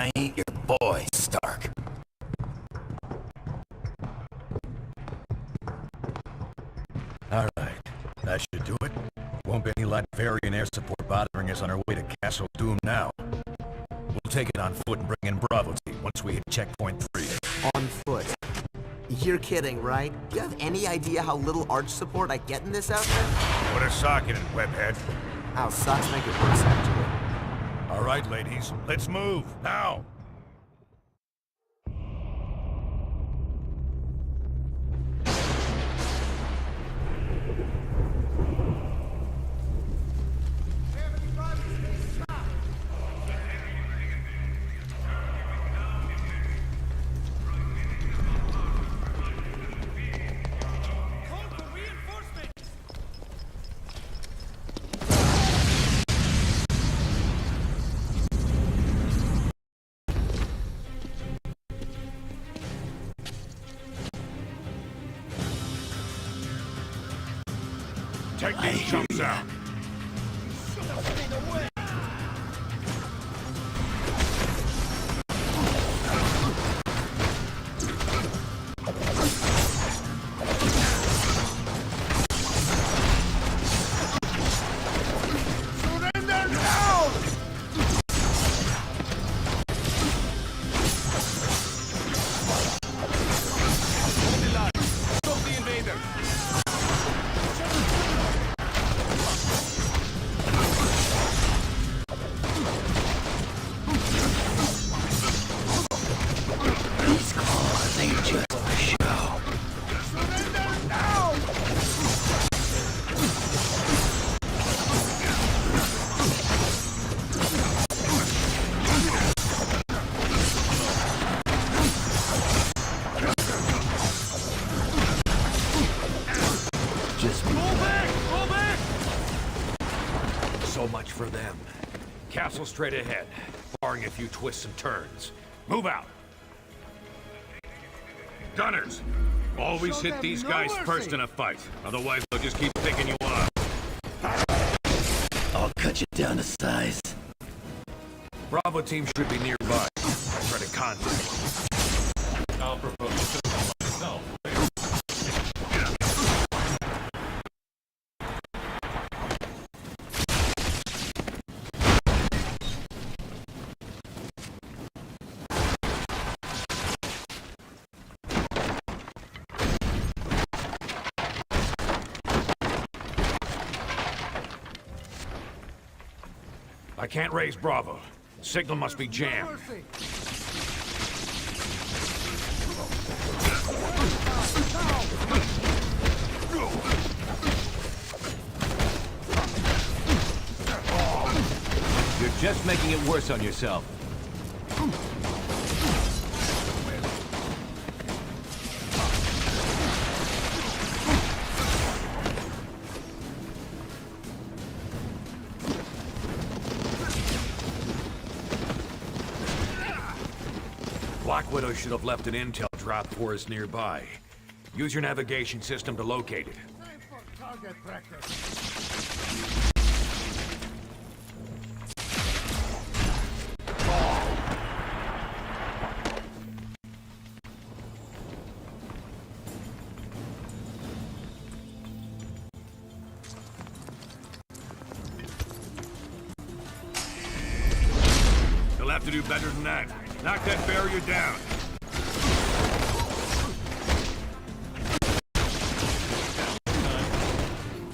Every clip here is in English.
I ain't your boy, Stark. All right, that should do it. Won't be any Latverian air support bothering us on our way to Castle Doom now. We'll take it on foot and bring in Bravo team once we hit checkpoint 3. On foot. You're kidding, right? Do you have any idea how little arch support I get in this outfit? Put a sock in it, webhead. How socks make it worse, actually. All right, ladies, let's move, now! Take these chumps out. So much for them. Castle straight ahead, barring a few twists and turns. Move out! Gunners! Always hit these guys first in a fight. Otherwise, they'll just keep picking you up. I'll cut you down to size. Bravo team should be nearby. Try to contact. I'll propose myself. I can't raise Bravo. Signal must be jammed. You're just making it worse on yourself. Black Widow should have left an intel drop for us nearby. Use your navigation system to locate it. Time for target practice. You'll have to do better than that. Knock that barrier down.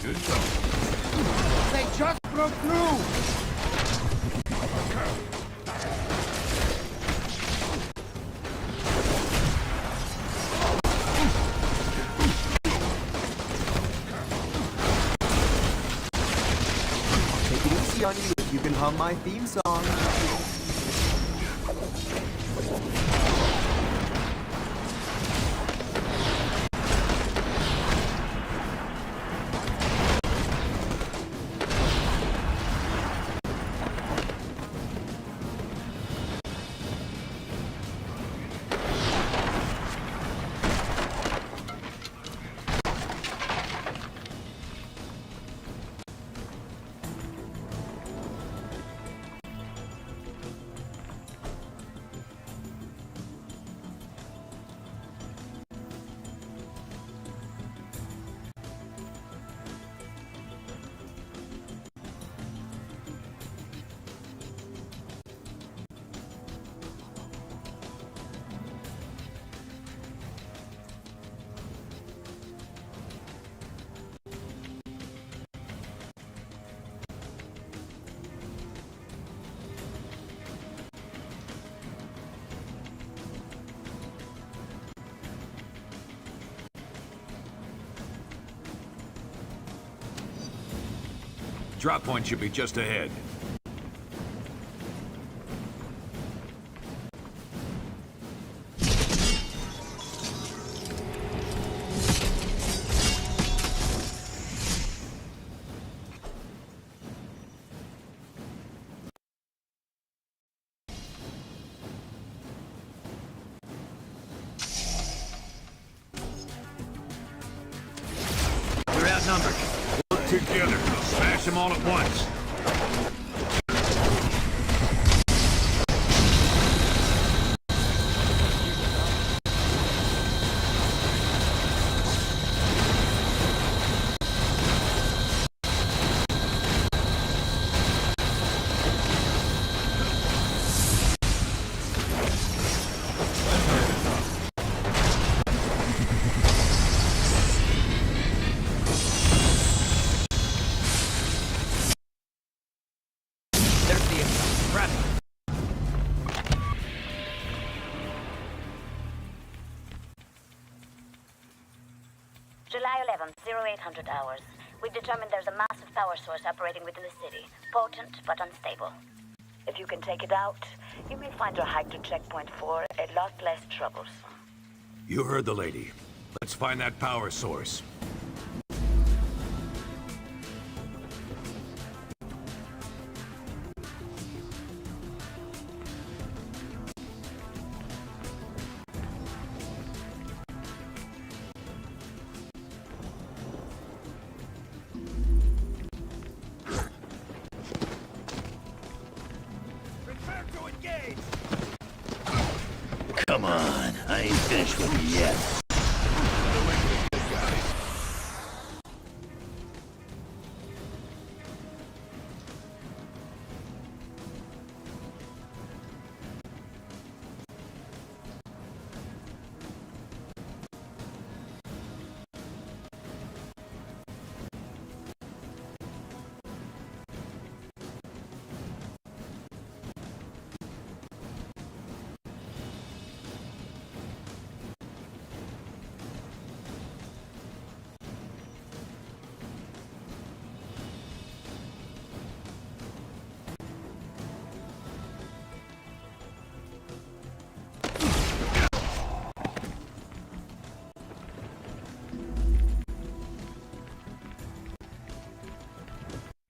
Good job. They just broke through! Take it easy on you if you can hum my theme song. Drop point should be just ahead. We're outnumbered. Work together. Smash them all at once. There's the exit. Grab it. July 11th, 0800 hours. We've determined there's a massive power source operating within the city. Potent, but unstable. If you can take it out, you may find your hike to checkpoint 4 a lot less troublesome. You heard the lady. Let's find that power source. Prepare to engage! Come on. I ain't finished with you yet.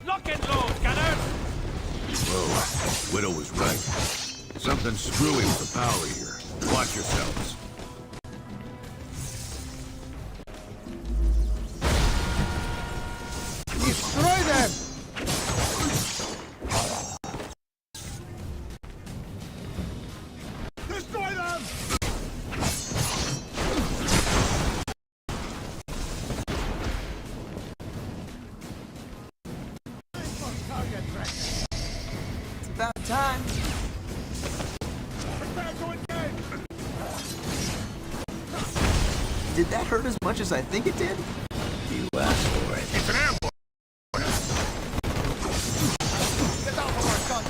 Lock and load, gunner! Whoa. Widow was right. Something's screwing with the power here. Watch yourselves. Destroy them! Destroy them! Target tracker. It's about time. Prepare to engage! Did that hurt as much as I think it did? You asked for it. It's an ambush! Get out of our gun!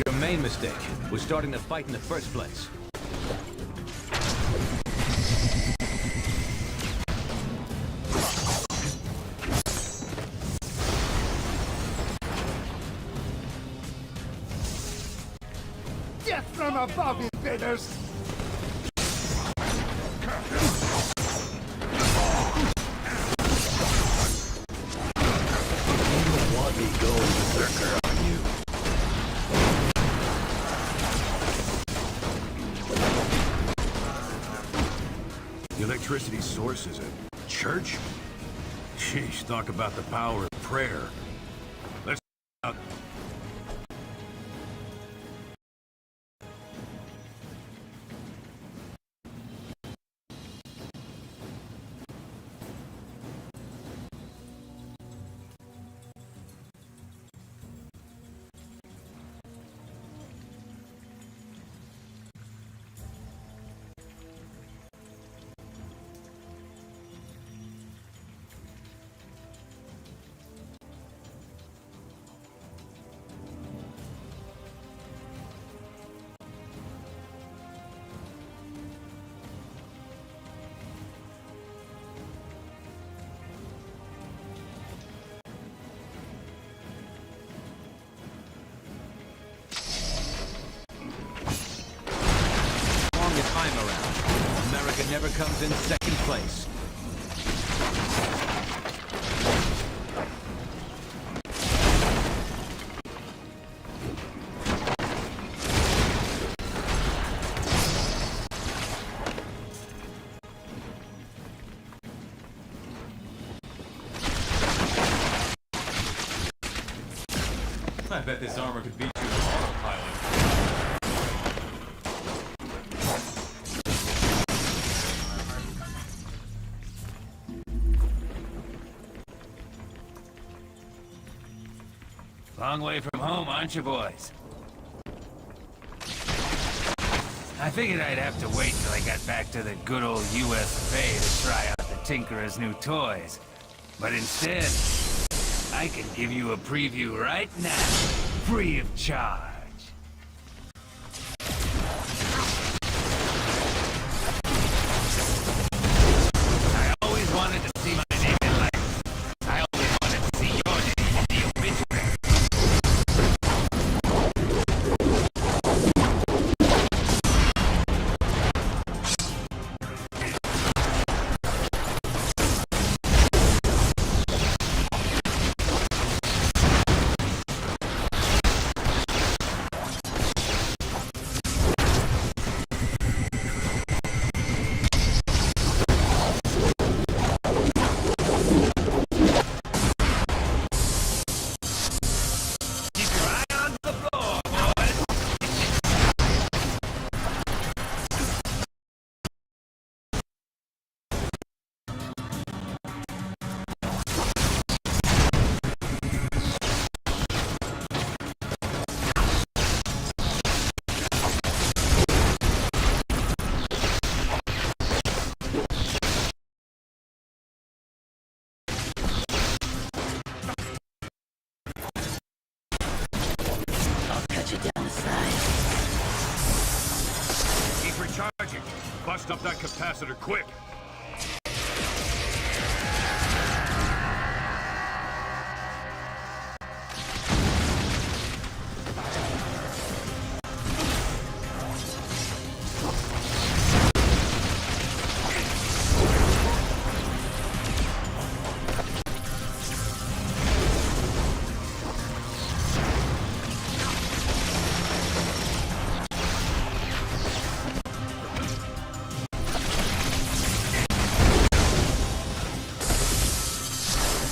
Your main mistake was starting the fight in the first place. Get from above, invaders! Want me going berserker on you? The electricity source is a church? Sheesh, talk about the power of prayer. Let's out. never comes in second place. I bet this armor could beat you with autopilot. Long way from home, aren't you, boys? I figured I'd have to wait till I got back to the good old US of A to try out the Tinkerer's new toys. But instead, I can give you a preview right now, free of charge. I always wanted to see my name in lights. I always wanted to see your name in the obituary. Keep your eye on the floor, boys. I'll cut you down the side. Keep recharging. Bust up that capacitor quick.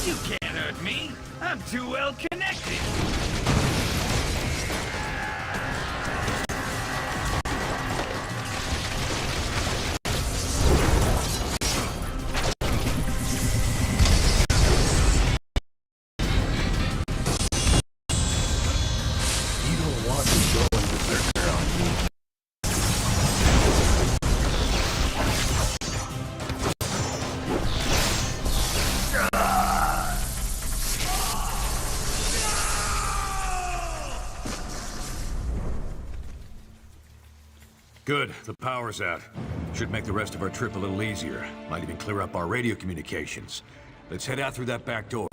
You can't hurt me. I'm too well connected. You don't want me going berserker on you. Good, the power's out. Should make the rest of our trip a little easier. Might even clear up our radio communications. Let's head out through that back door.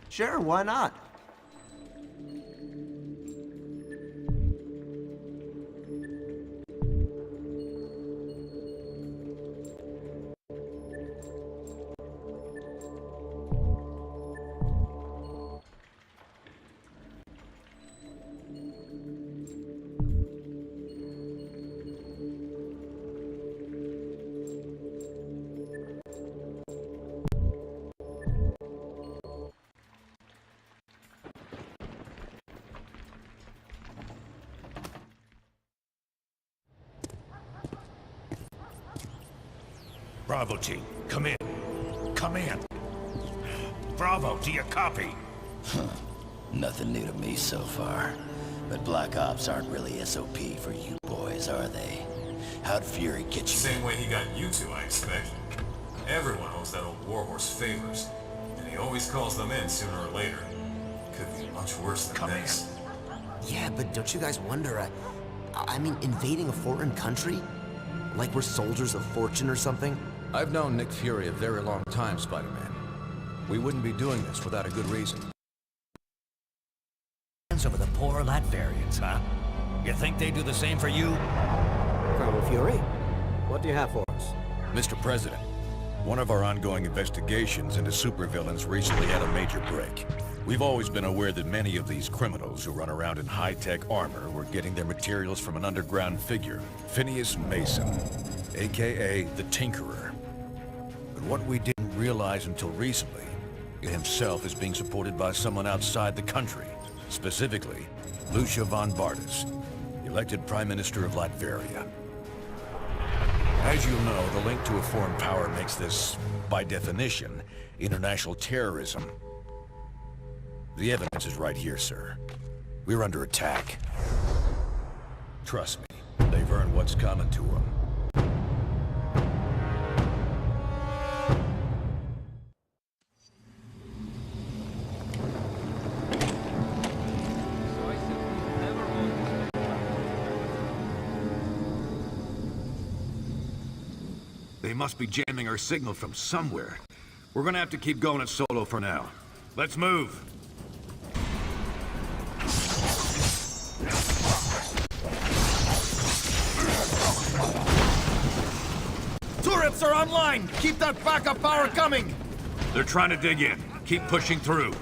Sure, why not? Bravo team, come in. Come in. Bravo, do you copy? Nothing new to me so far. But Black Ops aren't really SOP for you boys, are they? How'd Fury get you? Same way he got you two, I expect. Everyone owes that old warhorse favors. always calls them in sooner or later. Could be much worse than this. Yeah, but don't you guys wonder, I mean, invading a foreign country? Like we're soldiers of fortune or something? I've known Nick Fury a very long time, Spider-Man. We wouldn't be doing this without a good reason. Over the poor Latvians, huh? You think they do the same for you? Colonel Fury, what do you have for us? Mr. President, one of our ongoing investigations into supervillains recently had a major break. We've always been aware that many of these criminals who run around in high-tech armor were getting their materials from an underground figure, Phineas Mason, aka the Tinkerer. But what we didn't realize until recently, he himself is being supported by someone outside the country, specifically Lucia von Bardas, elected Prime Minister of Latveria. As you know, the link to a foreign power makes this, by definition, international terrorism. The evidence is right here, sir. We're under attack. Trust me, they've earned what's coming to them. They must be jamming our signal from somewhere. We're gonna have to keep going it solo for now. Let's move! Turrets are online! Keep that backup power coming! They're trying to dig in. Keep pushing through.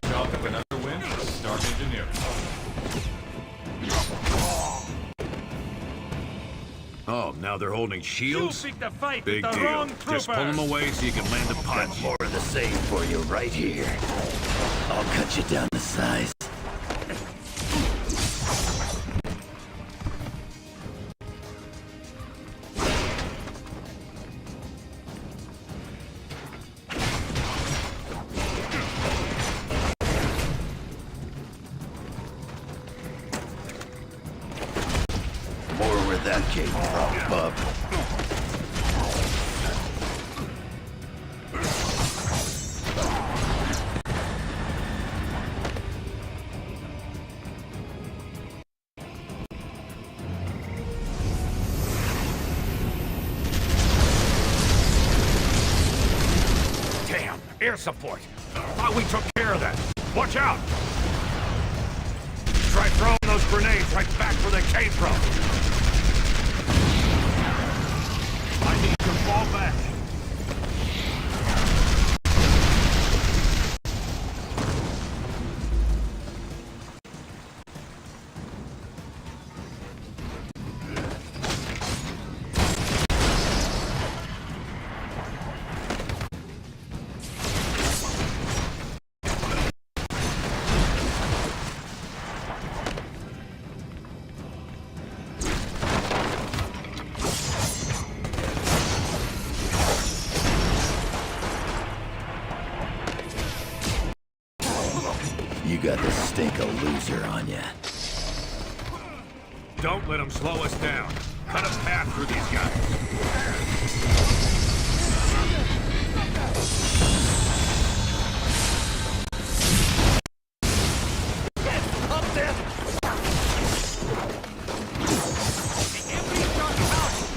Chalk up another win for Stark Engineering. Oh, now they're holding shields? picked a fight Big deal. Just pull them away so you can land a punch. More of the same for you right here. I'll cut you down to size. More where that came from, bub. Damn, air support. Thought we took care of that. Watch out! Try throwing those grenades right back where they came from. I need to fall back. You got the stink of loser on ya. Don't let them slow us down. Cut a path through these guys.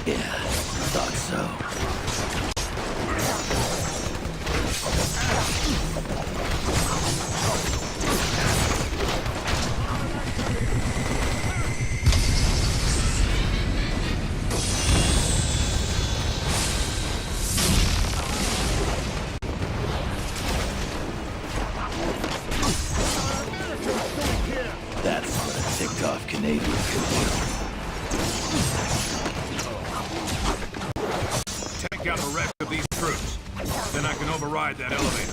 Yeah, thought so. That's what a ticked-off Canadian could do. Take out the rest of these troops. Then I can override that elevator.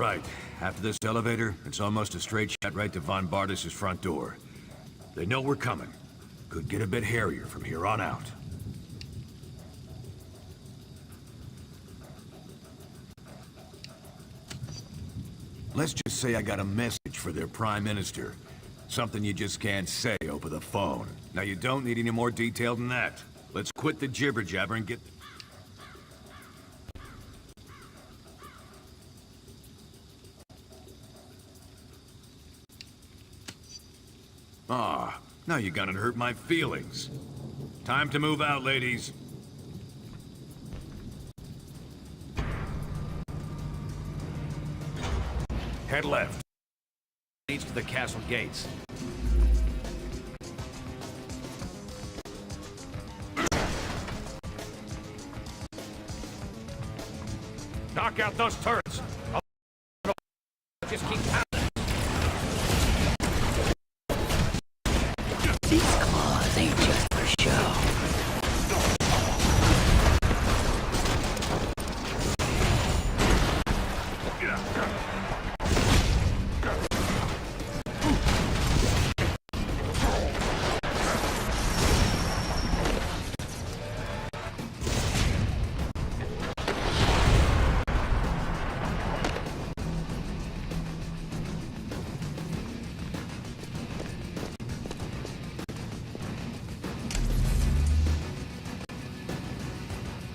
right. After this elevator, it's almost a straight shot right to Von Bardas' front door. They know we're coming. Could get a bit hairier from here on out. Let's just say I got a message for their Prime Minister. Something you just can't say over the phone. Now, you don't need any more detail than that. Let's quit the jibber-jabber and get... Ah, now you're gonna hurt my feelings. Time to move out, ladies. Head left. Leads to the castle gates. Knock out those turrets. Just keep pounding. These claws ain't just for show.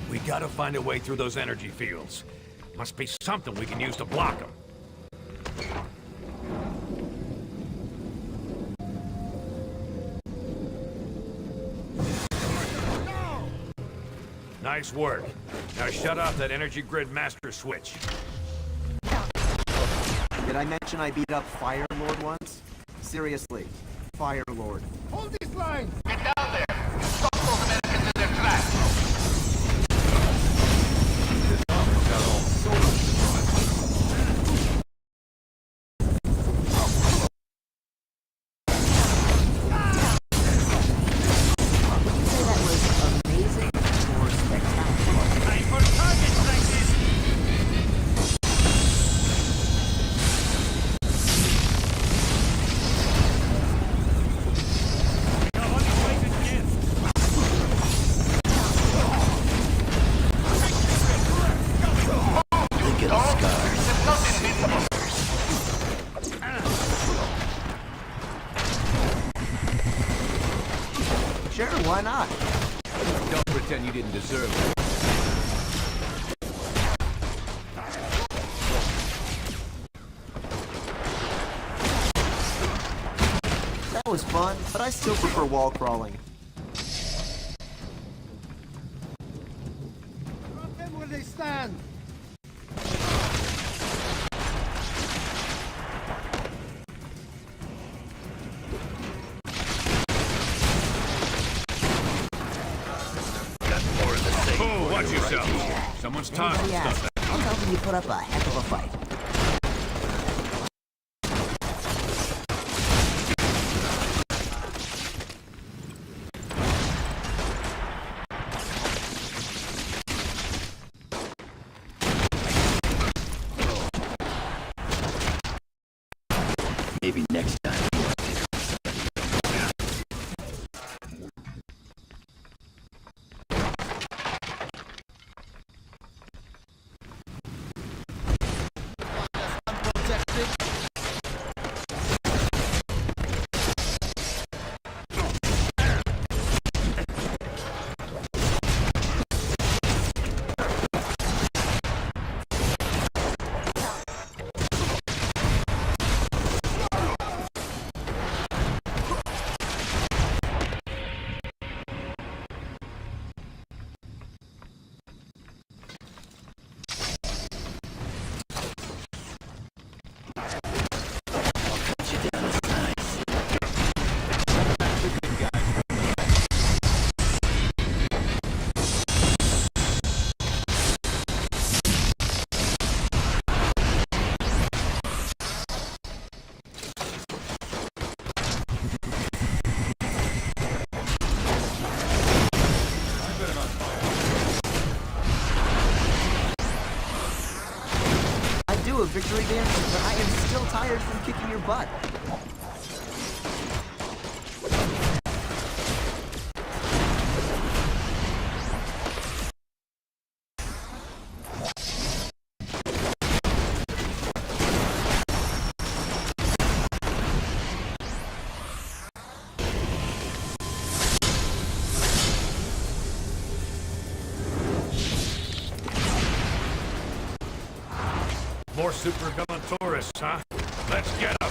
We gotta find a way through those energy fields. Must be something we can use to block them. Nice work. Now shut off that energy grid master switch. Did I mention I beat up Fire Lord once? Seriously, Fire Lord. Hold this line! Get down there! Stop those Americans in their tracks! Sure, why not? Don't pretend you didn't deserve it. That was fun, but I still prefer wall crawling. Drop them where they stand! Oh, watch yourself. Someone's tossing stuff. I'll tell you put up a heck of a fight. Maybe next time. victory dance, but I am still tired from kicking your butt. More super gun tourists, huh? Let's get them!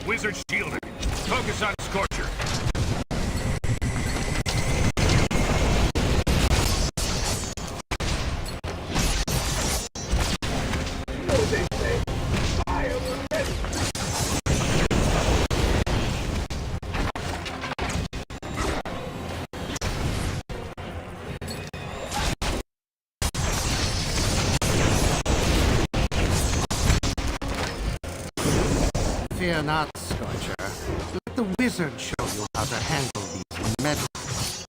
Wizard shielded. Focus on Scorcher. Fear not, Scorcher. Let the wizard show you how to handle these medals.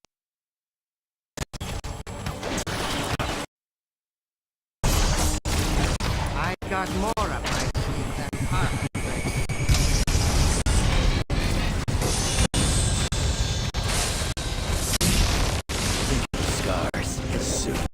I got more up my sleeve than half. Scars as souvenirs.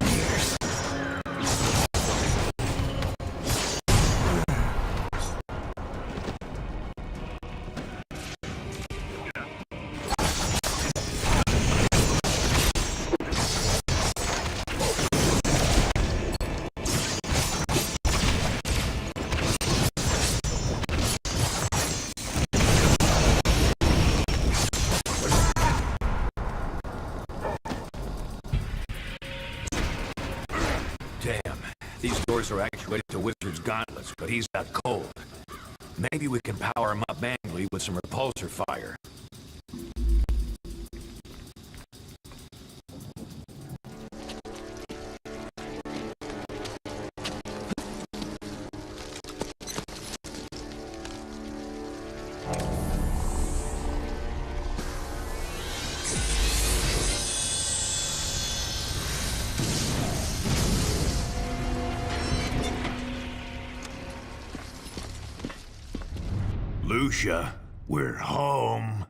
Damn. These doors are actuated to Wizard's gauntlets, but he's got cold. Maybe we can power him up manually with some repulsor fire. Lucia, we're home.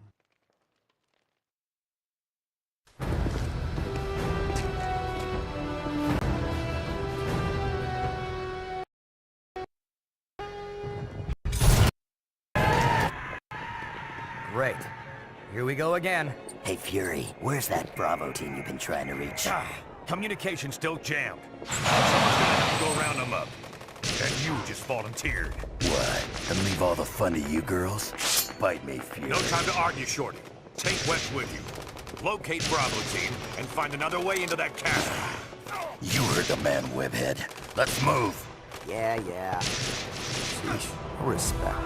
Great. Here we go again. Hey, Fury, where's that Bravo team you've been trying to reach? Communication's still jammed. Someone's gonna have to go round them up. And you just volunteered. What? And leave all the fun to you girls? Bite me, Fury. No time to argue, Shorty. Take West with you. Locate Bravo team and find another way into that castle. You heard the man, Webhead. Let's move. Yeah. Sheesh, respect.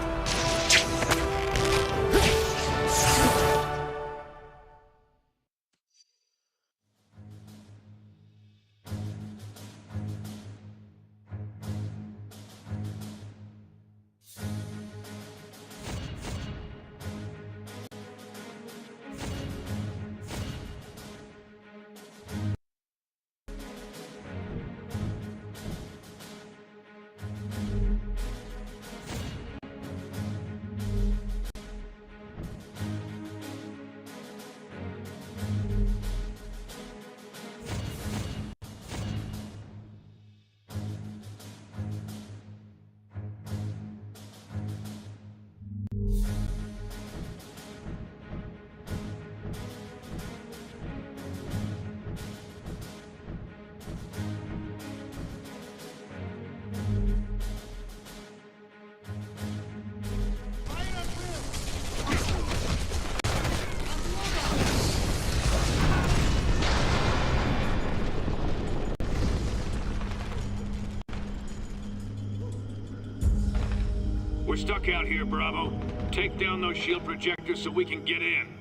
We're stuck out here, Bravo. Take down those shield projectors so we can get in.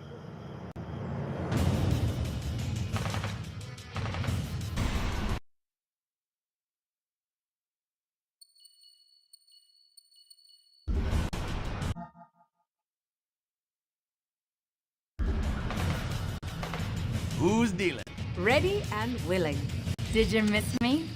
Who's dealing? Ready and willing. Did you miss me?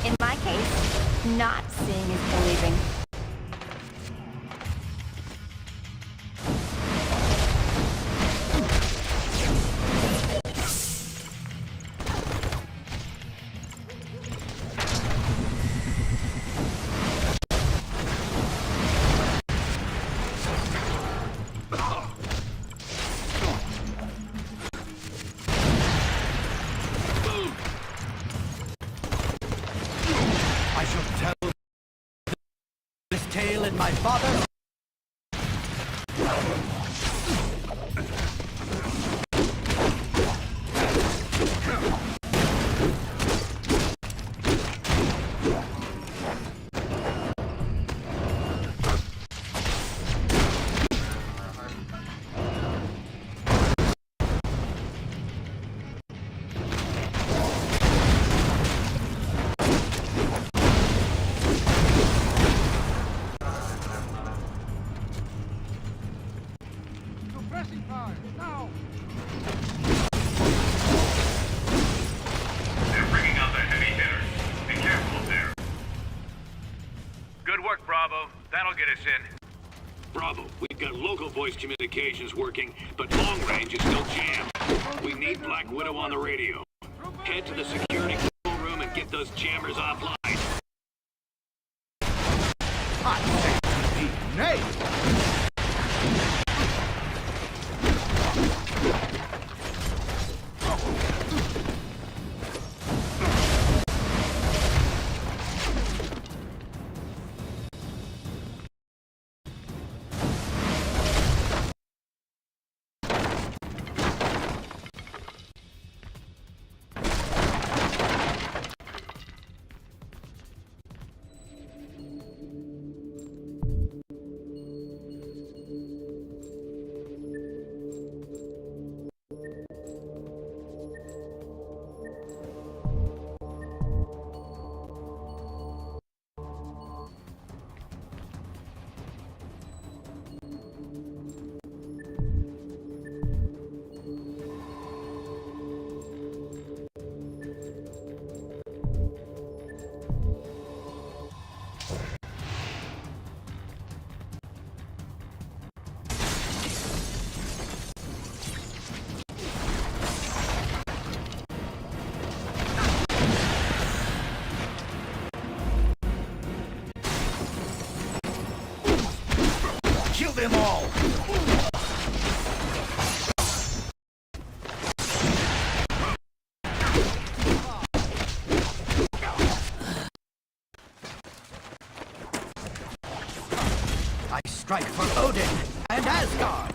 In my case, not seeing is believing. I shall tell this tale in my father's... Suppressing fire, now! They're bringing out the heavy hitters. Be careful there. Good work, Bravo. That'll get us in. Bravo, we've got local voice communications working, but long range is still jammed. We need Black Widow on the radio. Head to the security control room and get those jammers offline. I say be nay! Kill them all! I strike for Odin and Asgard!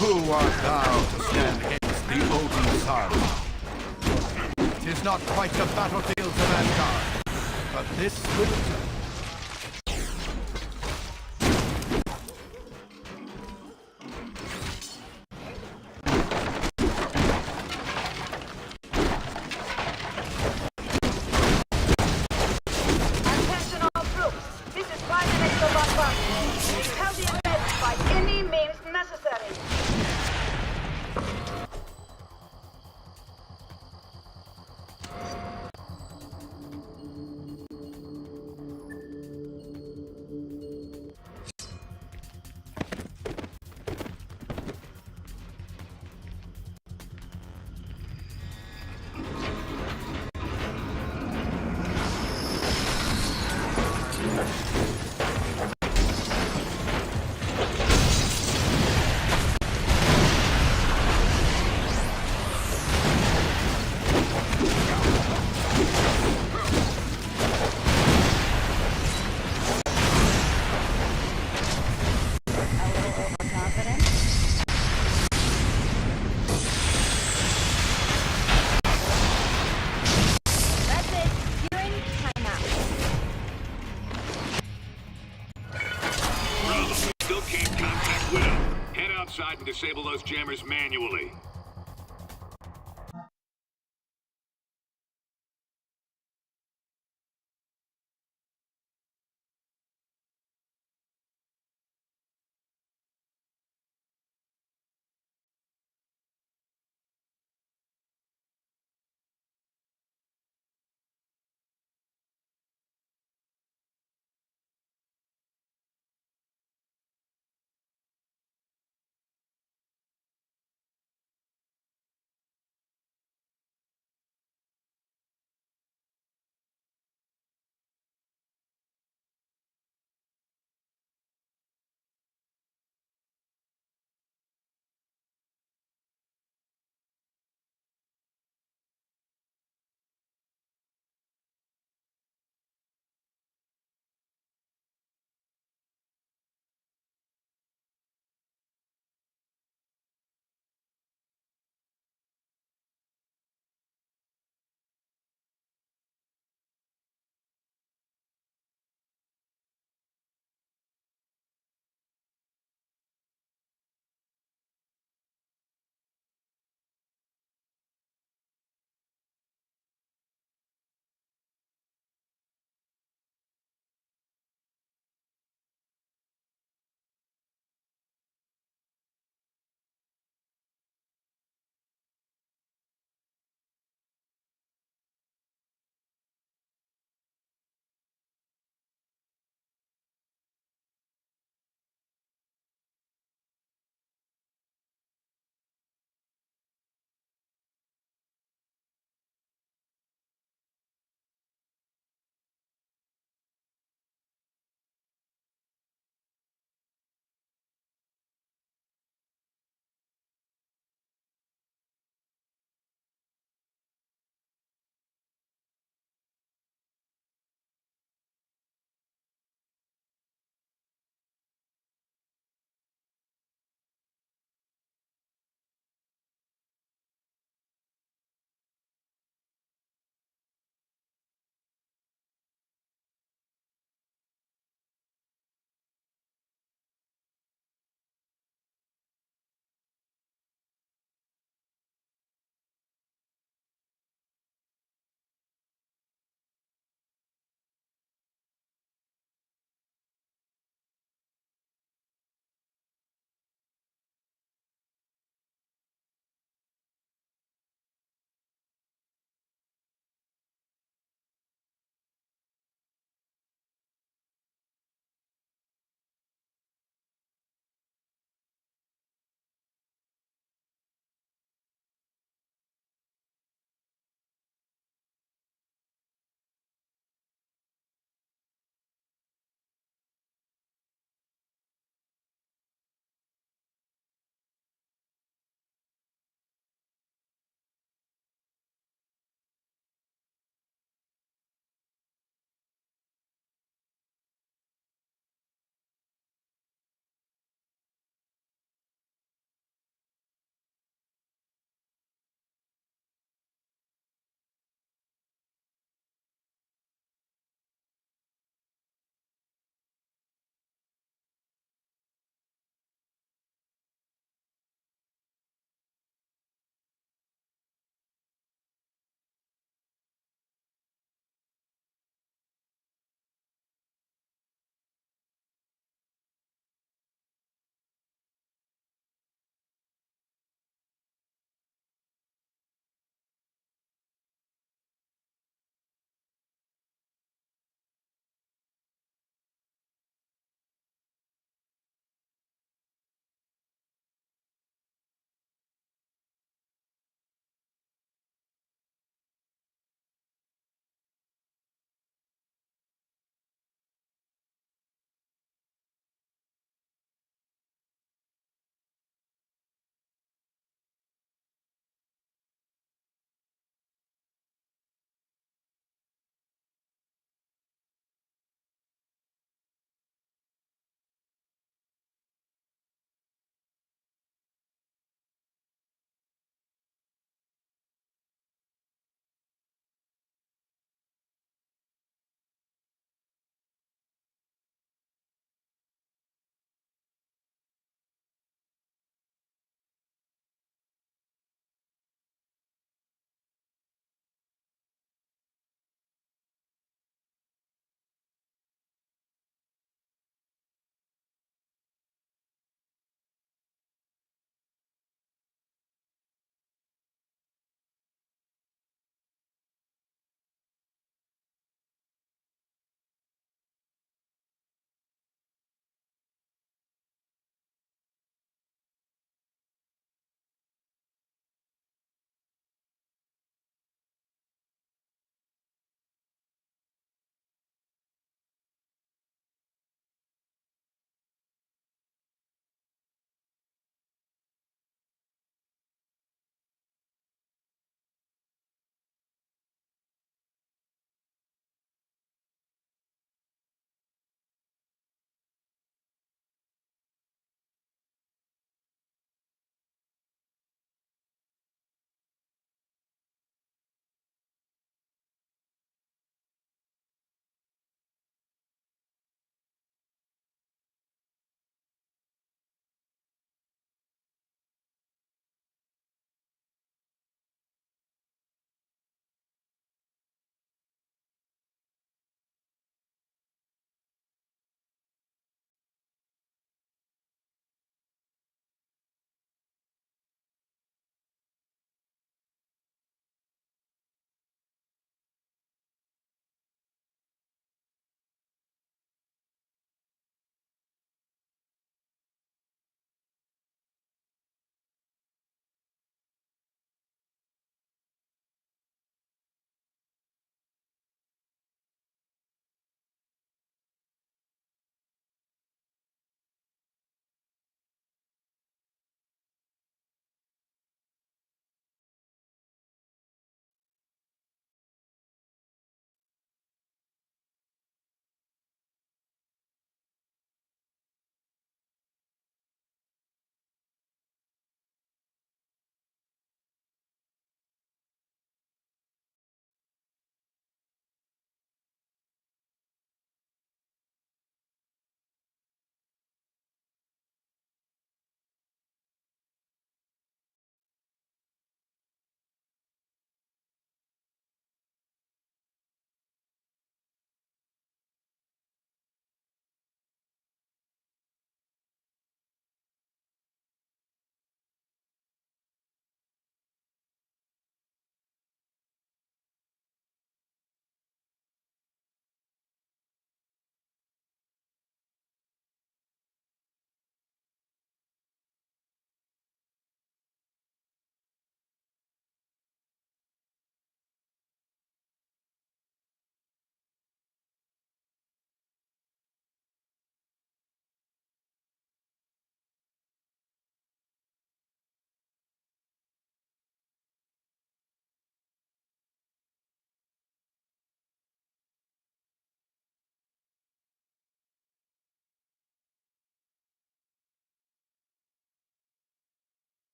Who art thou to stand against the Odin's son? 'Tis not quite the battlefields of Asgard, but this winter. Attention all troops. This is Prime Minister Von Braun. and disable those jammers manually.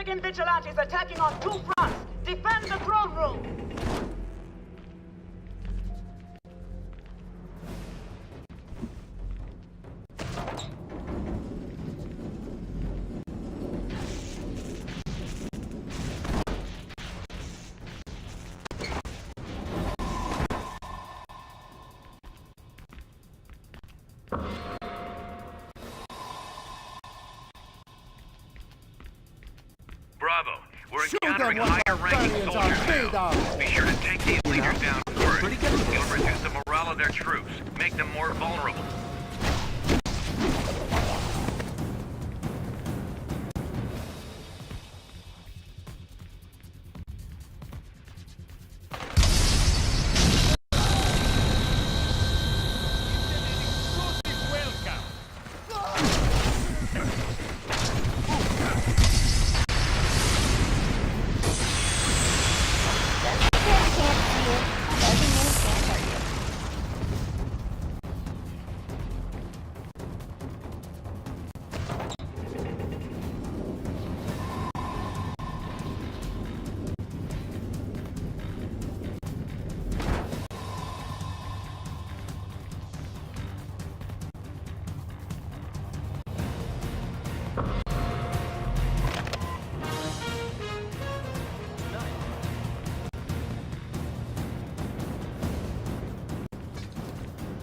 Republican vigilantes attacking on two fronts. Defend the throne room! Bravo. We're encountering higher-ranking soldiers now. Be sure to take these leaders down first. You'll reduce the morale of their troops, make them more vulnerable.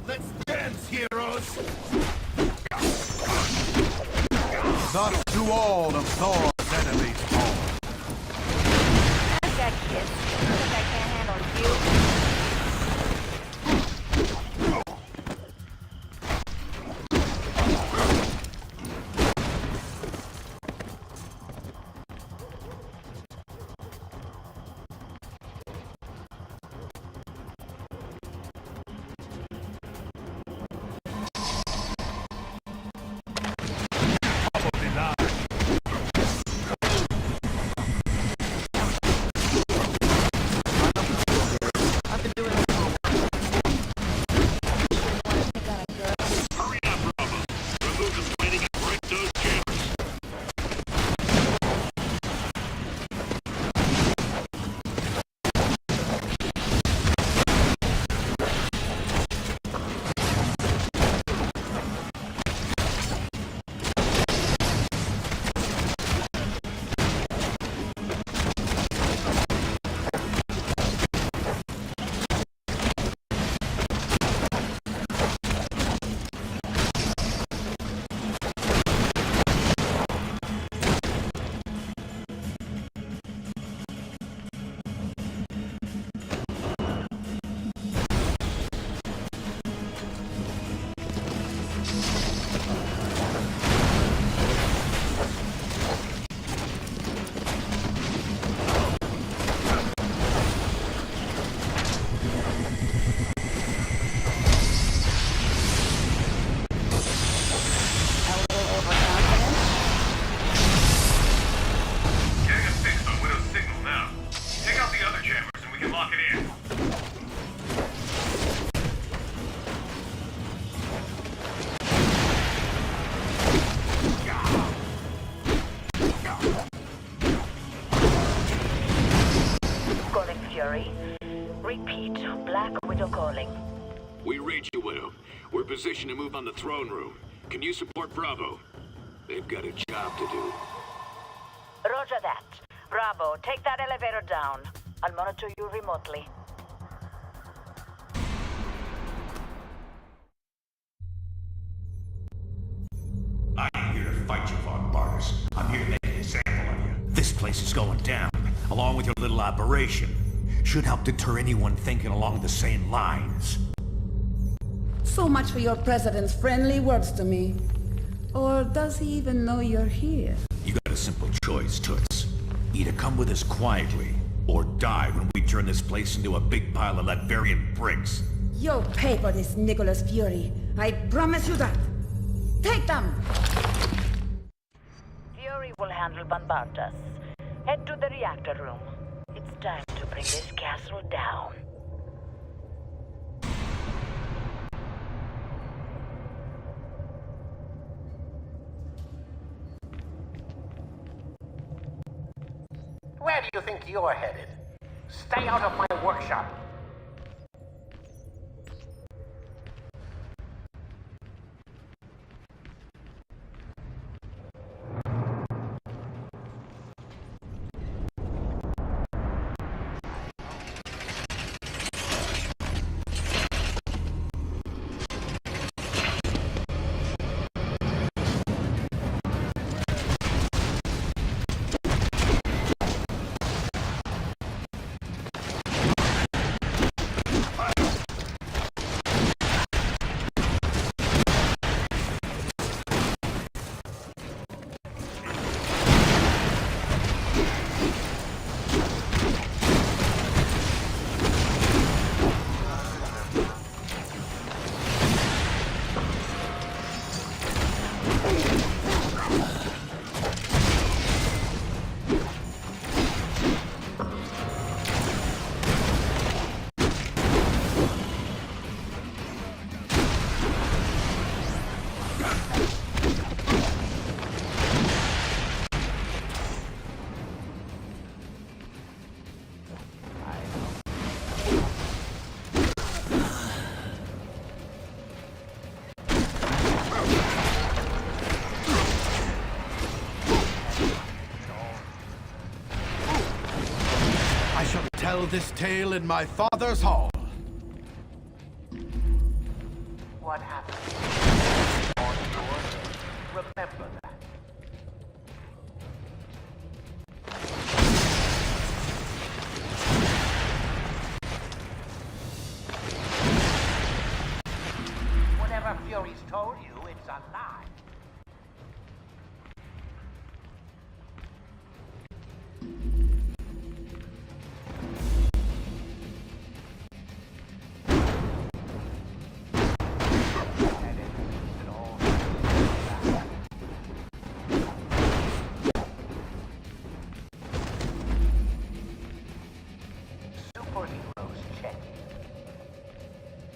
Let's dance, heroes! Thus do all of Thor's enemies fall. I've got kids. You think I can't handle you? Repeat, Black Widow calling. We read you, Widow. We're positioned to move on the throne room. Can you support Bravo? They've got a job to do. Roger that. Bravo, take that elevator down. I'll monitor you remotely. I'm here to fight you, Von Barnes. I'm here to make an example of you. This place is going down, along with your little operation. Should help deter anyone thinking along the same lines. So much for your president's friendly words to me. Or does he even know you're here? You got a simple choice, Toots. Either come with us quietly, or die when we turn this place into a big pile of Latverian bricks. You'll pay for this, Nicholas Fury. I promise you that. Take them! Fury will handle Bombardas. Head to the reactor room. It's time to bring this castle down. do you think you're headed? Stay out of my workshop. Tell this tale in my father's hall. What happened? On your remember that. Whatever Fury's told you, it's a lie.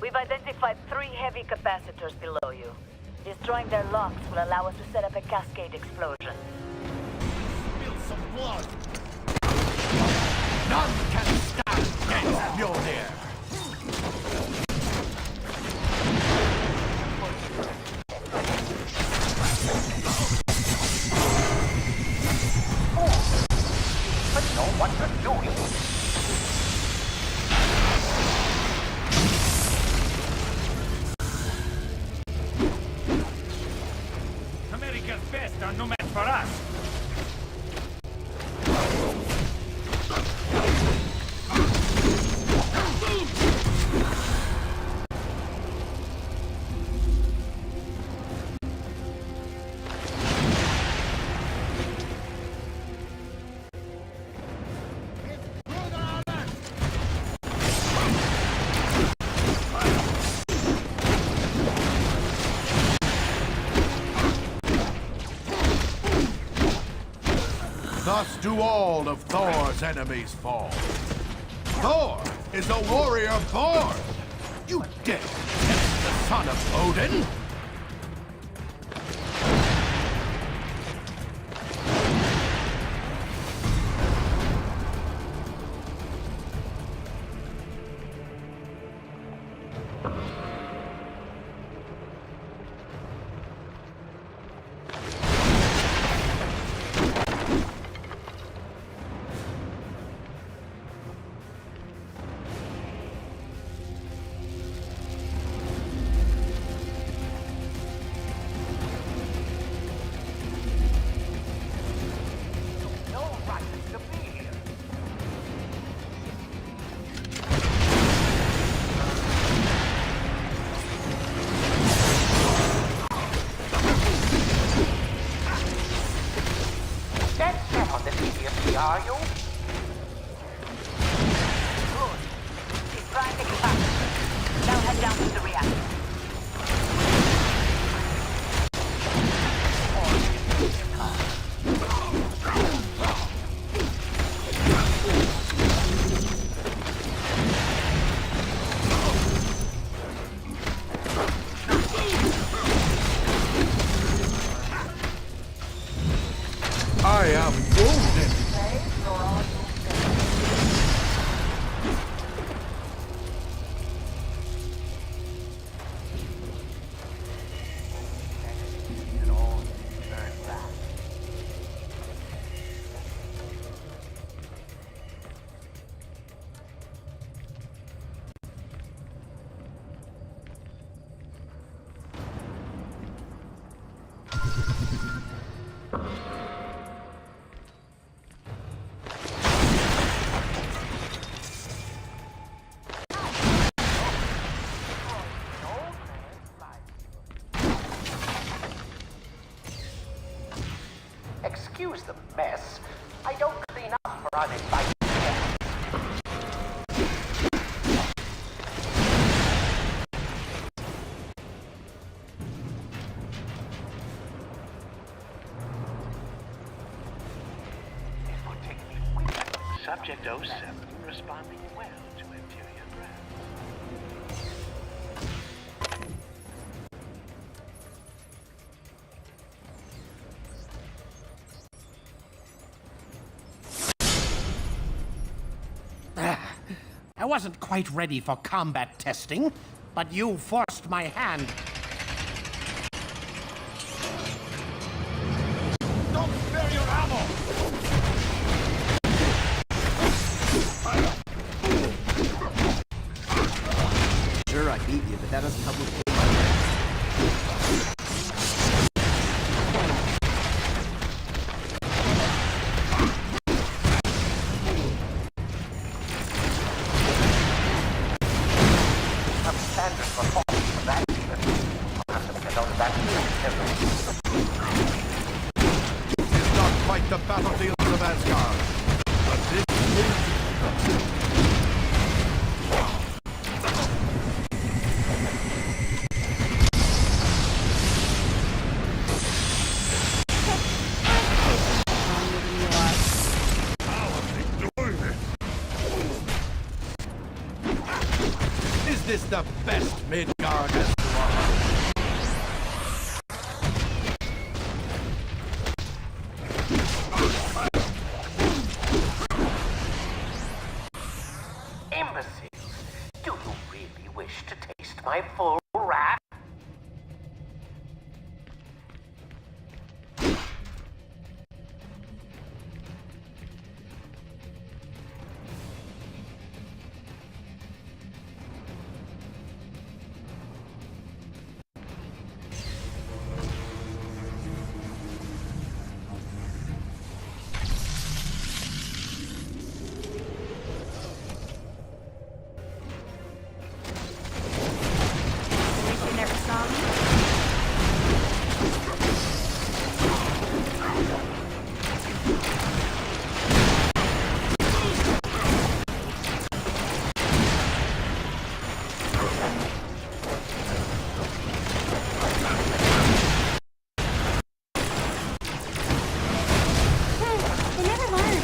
We've identified 3 heavy capacitors below you. Destroying their locks will allow us to set up a cascade explosion. Spill some blood! None can stand against Mjolnir! But know what you're doing. America's best are no match for us. Thus do all of Thor's enemies fall. Thor is a warrior born! You dare test the son of Odin? excuse the mess. I don't clean up for uninvited guests. Subject 07 responding well to interior I wasn't quite ready for combat testing, but you forced my hand. Don't spare your ammo! Sure, I beat you, but that doesn't help me pay my standard performance for that even. I'll have to make a note of that too. It's not quite the battlefields of Asgard, but this is... Is this the best Midgard has to offer? Imbeciles, do you really wish to taste my full wrath? You never saw me? They never learn.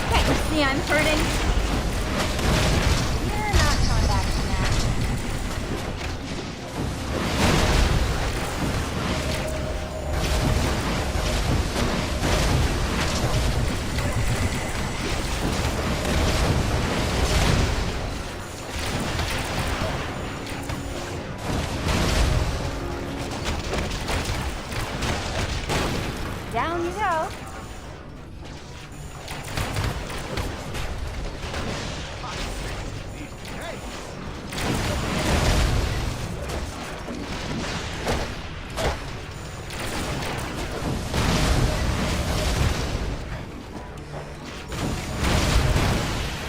Can't you see I'm hurting? You're not coming back from that. Down you go.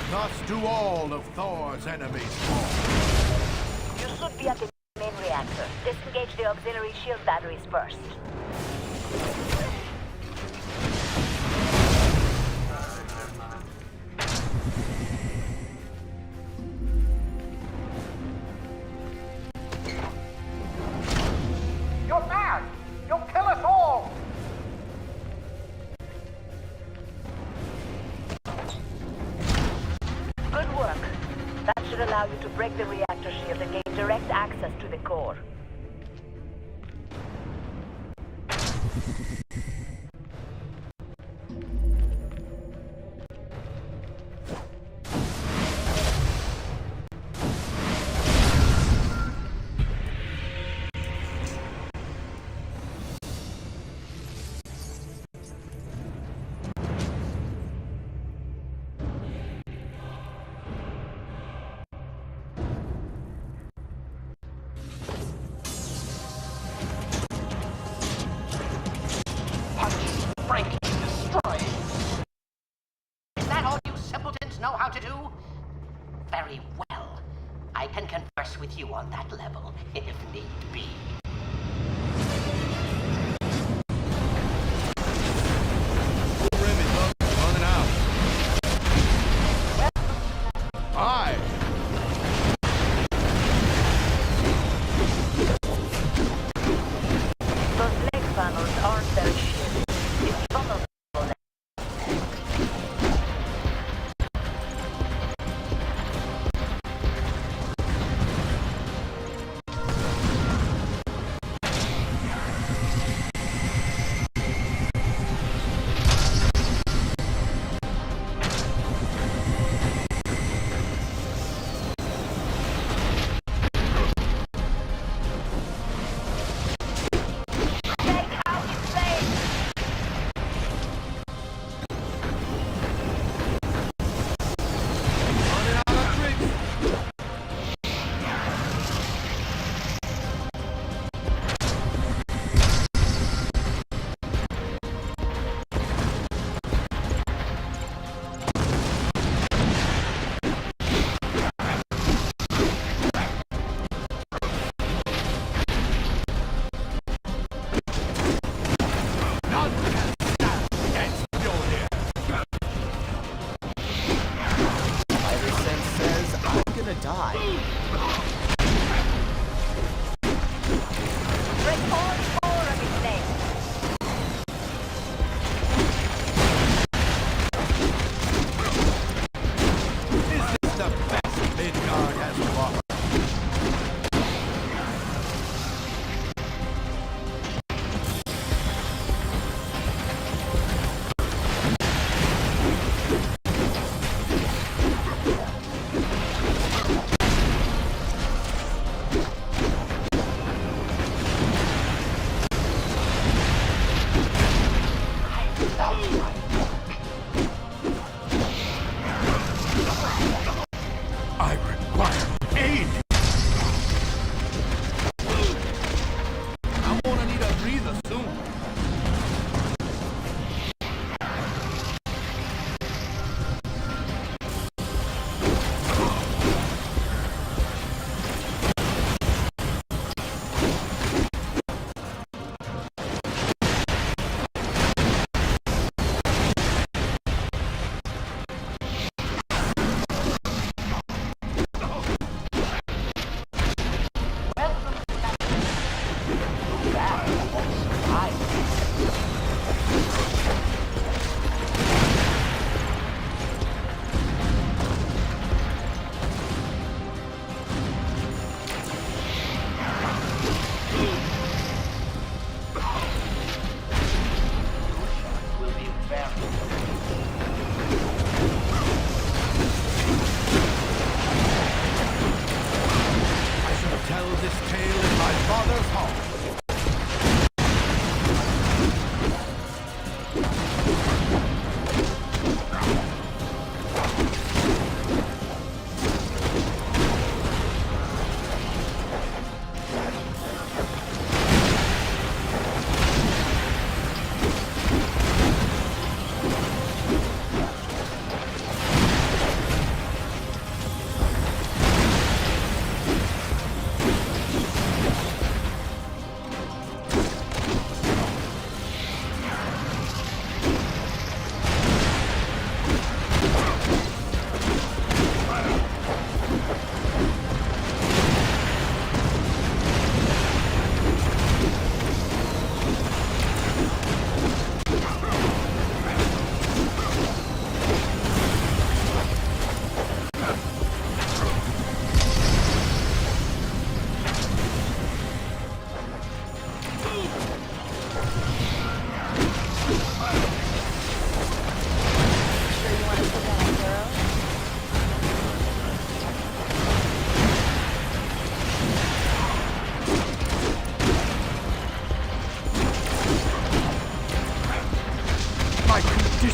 Thus do all of Thor's enemies fall. You should be at the main reactor. Disengage the auxiliary shield batteries first. You're mad! You'll kill us all! Good work. That should allow you to break the reactor shield and gain direct access to the core. humans know how to do? Very well. I can converse with you on that level, if need be. Running out. Aye. Those leg panels aren't very shit. It's vulnerable.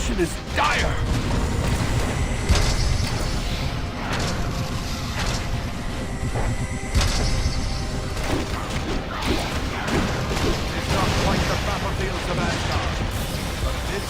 condition is dire! It's not quite the battlefields of Asgard, but this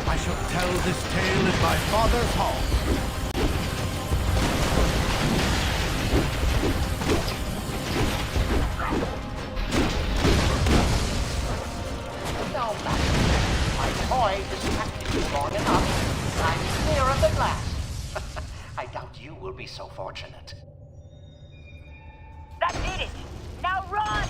I shall tell this tale in my father's hall. No matter. My toy distracted you long enough. I'm clear of the glass. I doubt you will be so fortunate. That did it! Now run!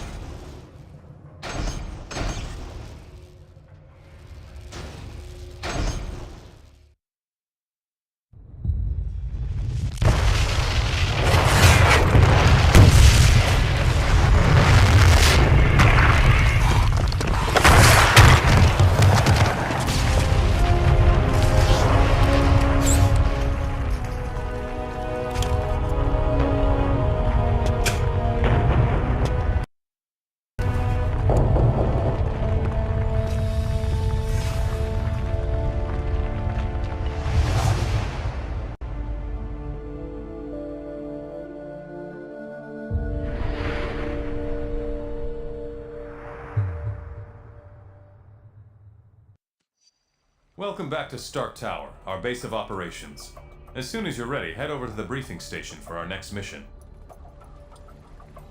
Welcome back to Stark Tower, our base of operations. As soon as you're ready, head over to the briefing station for our next mission.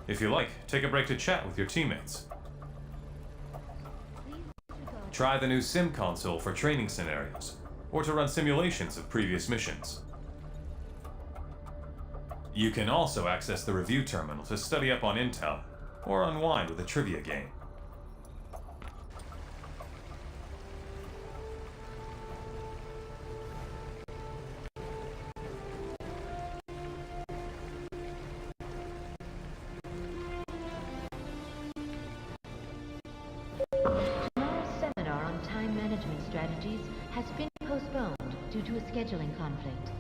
If you like, take a break to chat with your teammates. Try the new sim console for training scenarios, or to run simulations of previous missions. You can also access the review terminal to study up on intel, or unwind with a trivia game. Tomorrow's seminar on time management strategies has been postponed due to a scheduling conflict.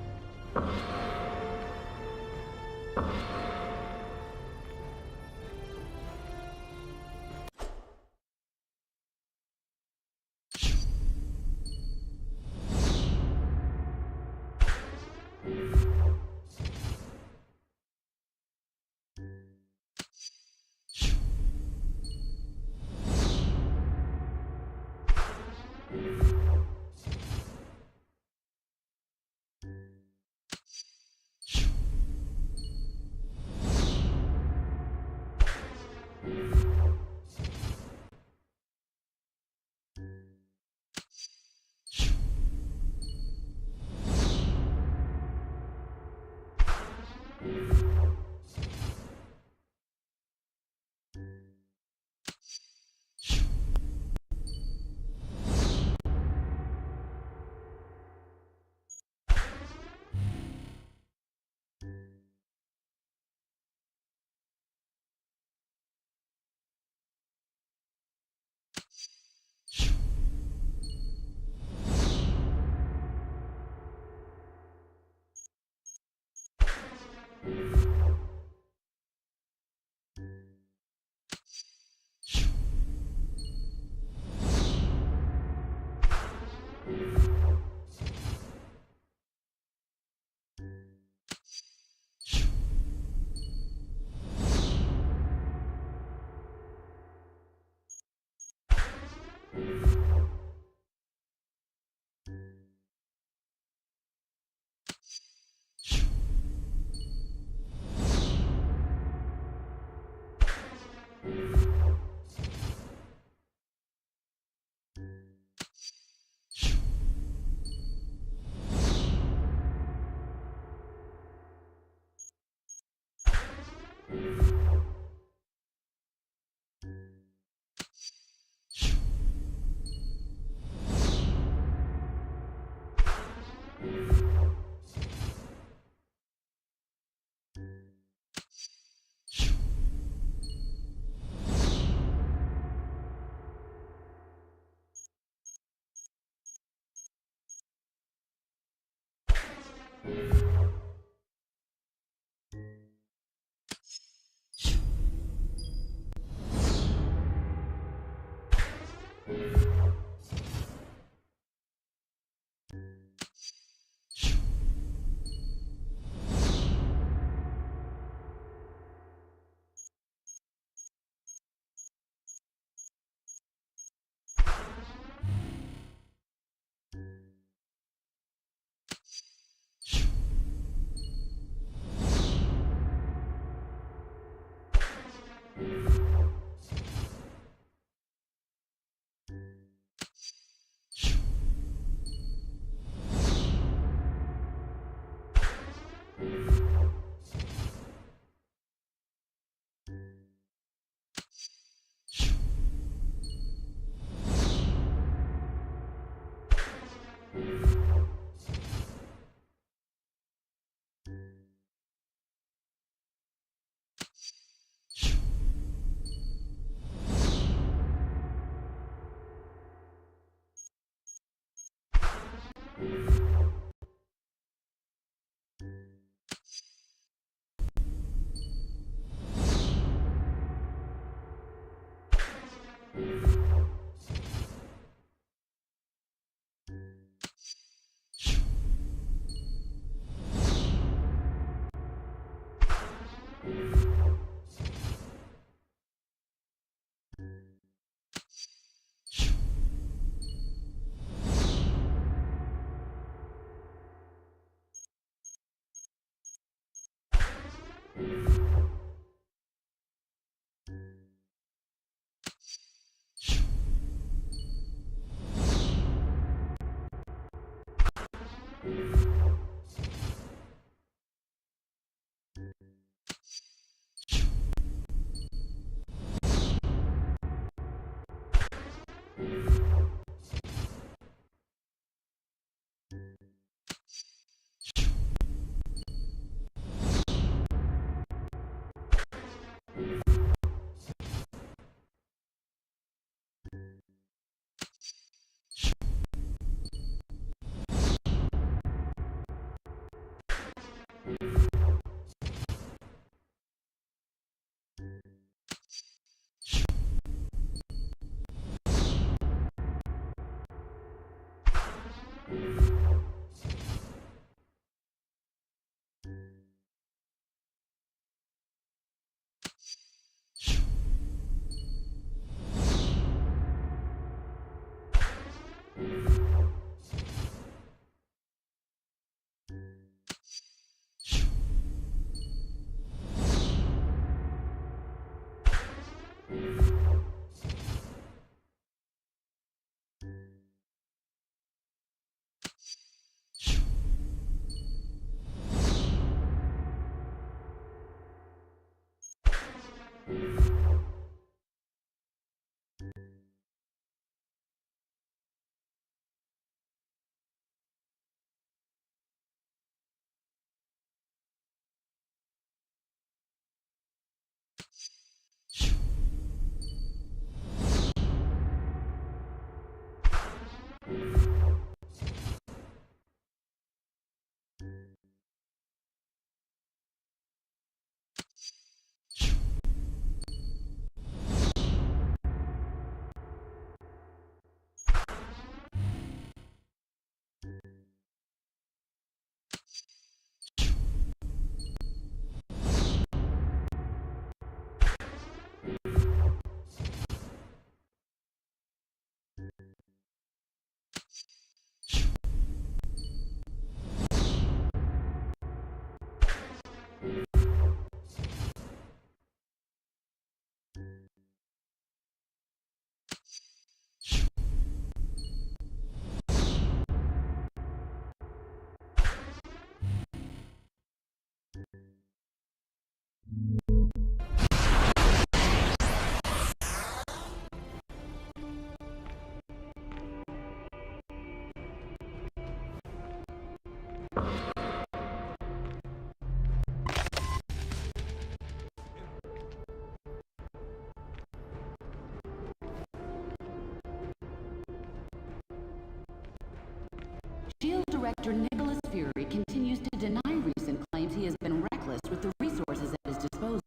SHIELD Director Nicholas Fury continues to deny recent claims he has been reckless with the resources at his disposal.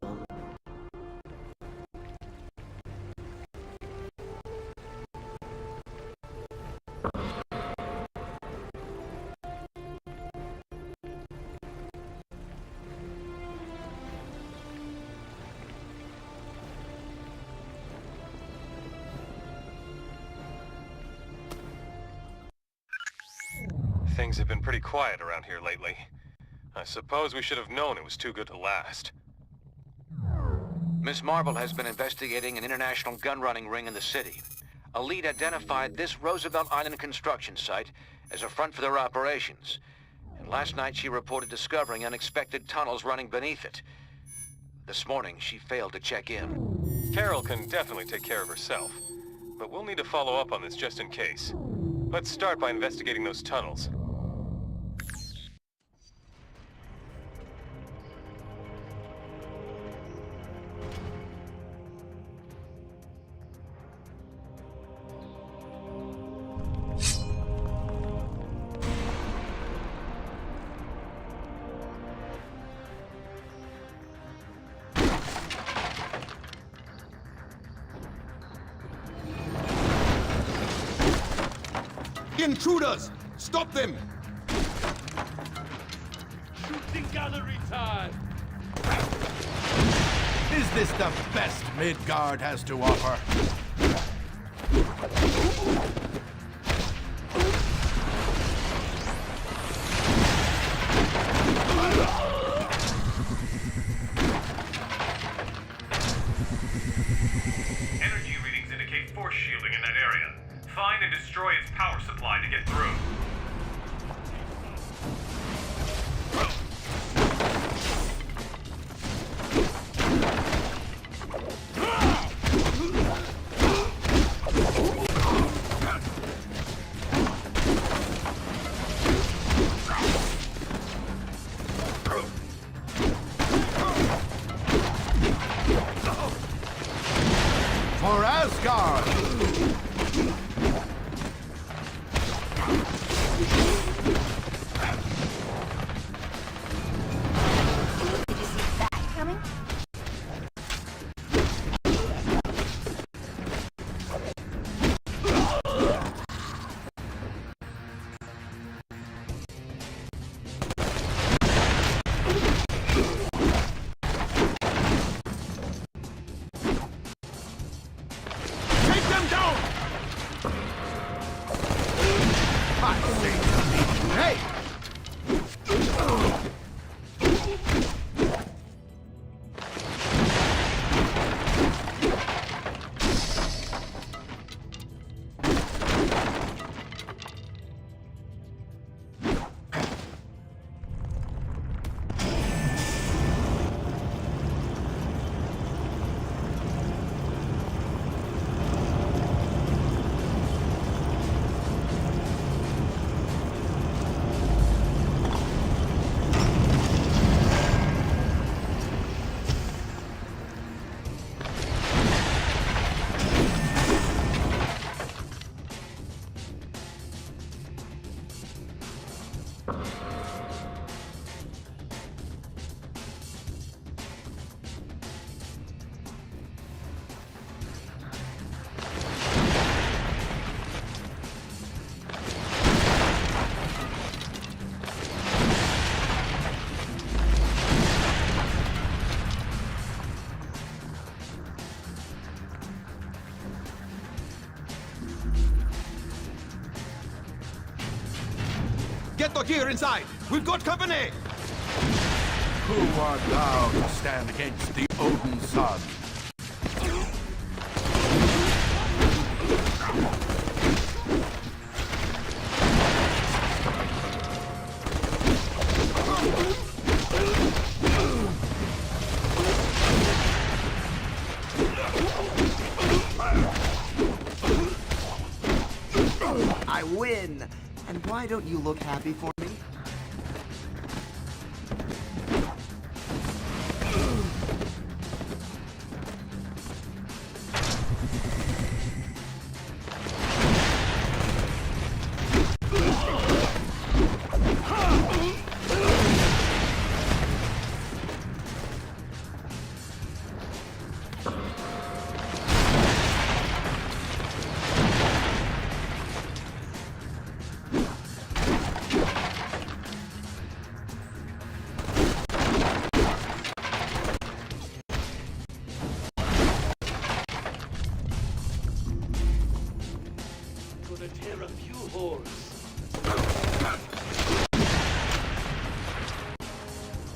Things have been pretty quiet around here lately. I suppose we should have known it was too good to last. Miss Marble has been investigating an international gun-running ring in the city. A lead identified this Roosevelt Island construction site as a front for their operations. And last night she reported discovering unexpected tunnels running beneath it. This morning she failed to check in. Carol can definitely take care of herself, but we'll need to follow up on this just in case. Let's start by investigating those tunnels. Intruders! Stop them! Shooting gallery time! Is this the best Midgard has to offer? Energy readings indicate force shielding in that area. Find and destroy its power supply to get through. For Asgard! Get the gear inside! We've got company! Who art thou to stand against the Odin Son? I win! And why don't you look happy for me? pulse.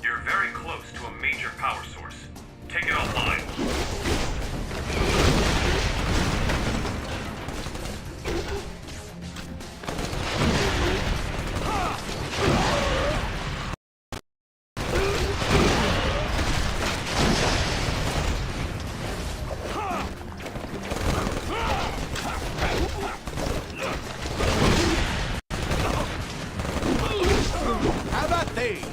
You're very close to a major power source. Take it offline. How about these?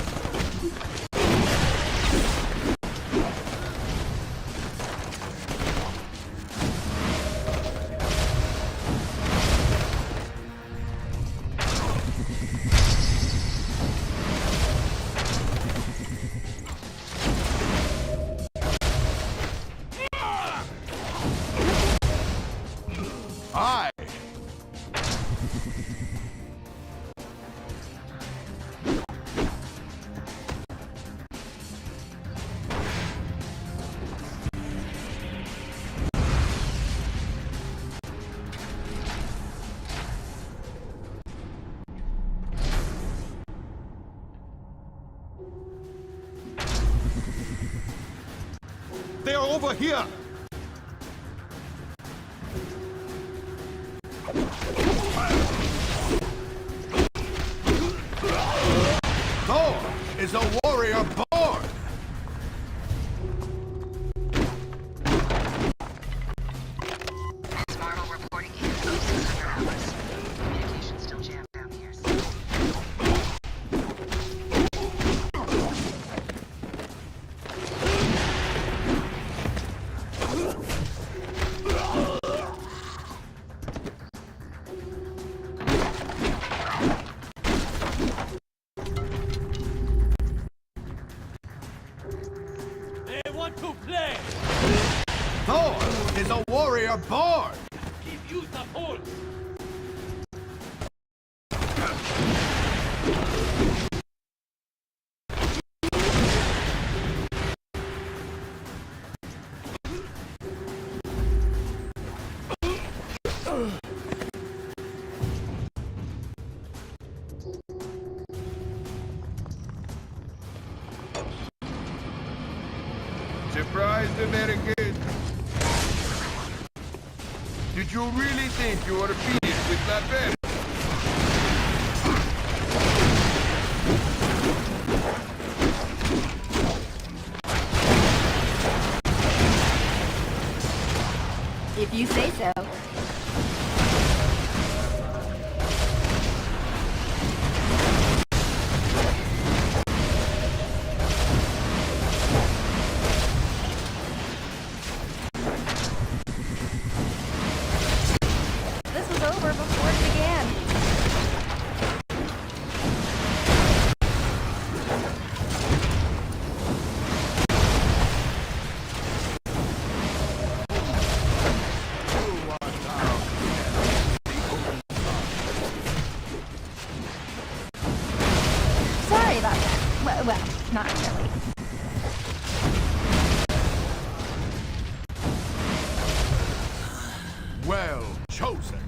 Aye. They're over here! Thor is a warrior born! Marvel reporting in 0600 hours. Communication still jammed down here. They want to play. Thor is a warrior born! Give you the pulse. Surprised, American? Did you really think you were finished with that bed? If you say so. This was over before it began. Sorry about that. Well, not really. Well chosen.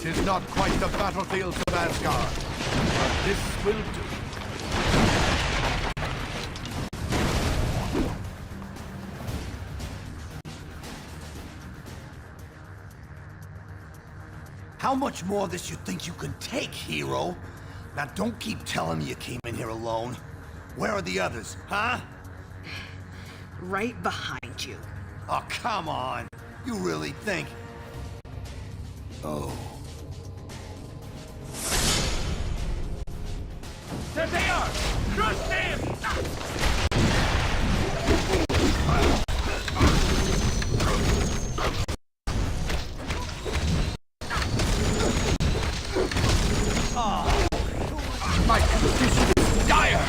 'Tis not quite the battlefields of Asgard, but this will do. How much more of this you think you can take, hero? Now don't keep telling me you came in here alone. Where are the others, huh? Right behind you. Oh, come on. You really think... Oh. There they are! Crush them! My condition is dire!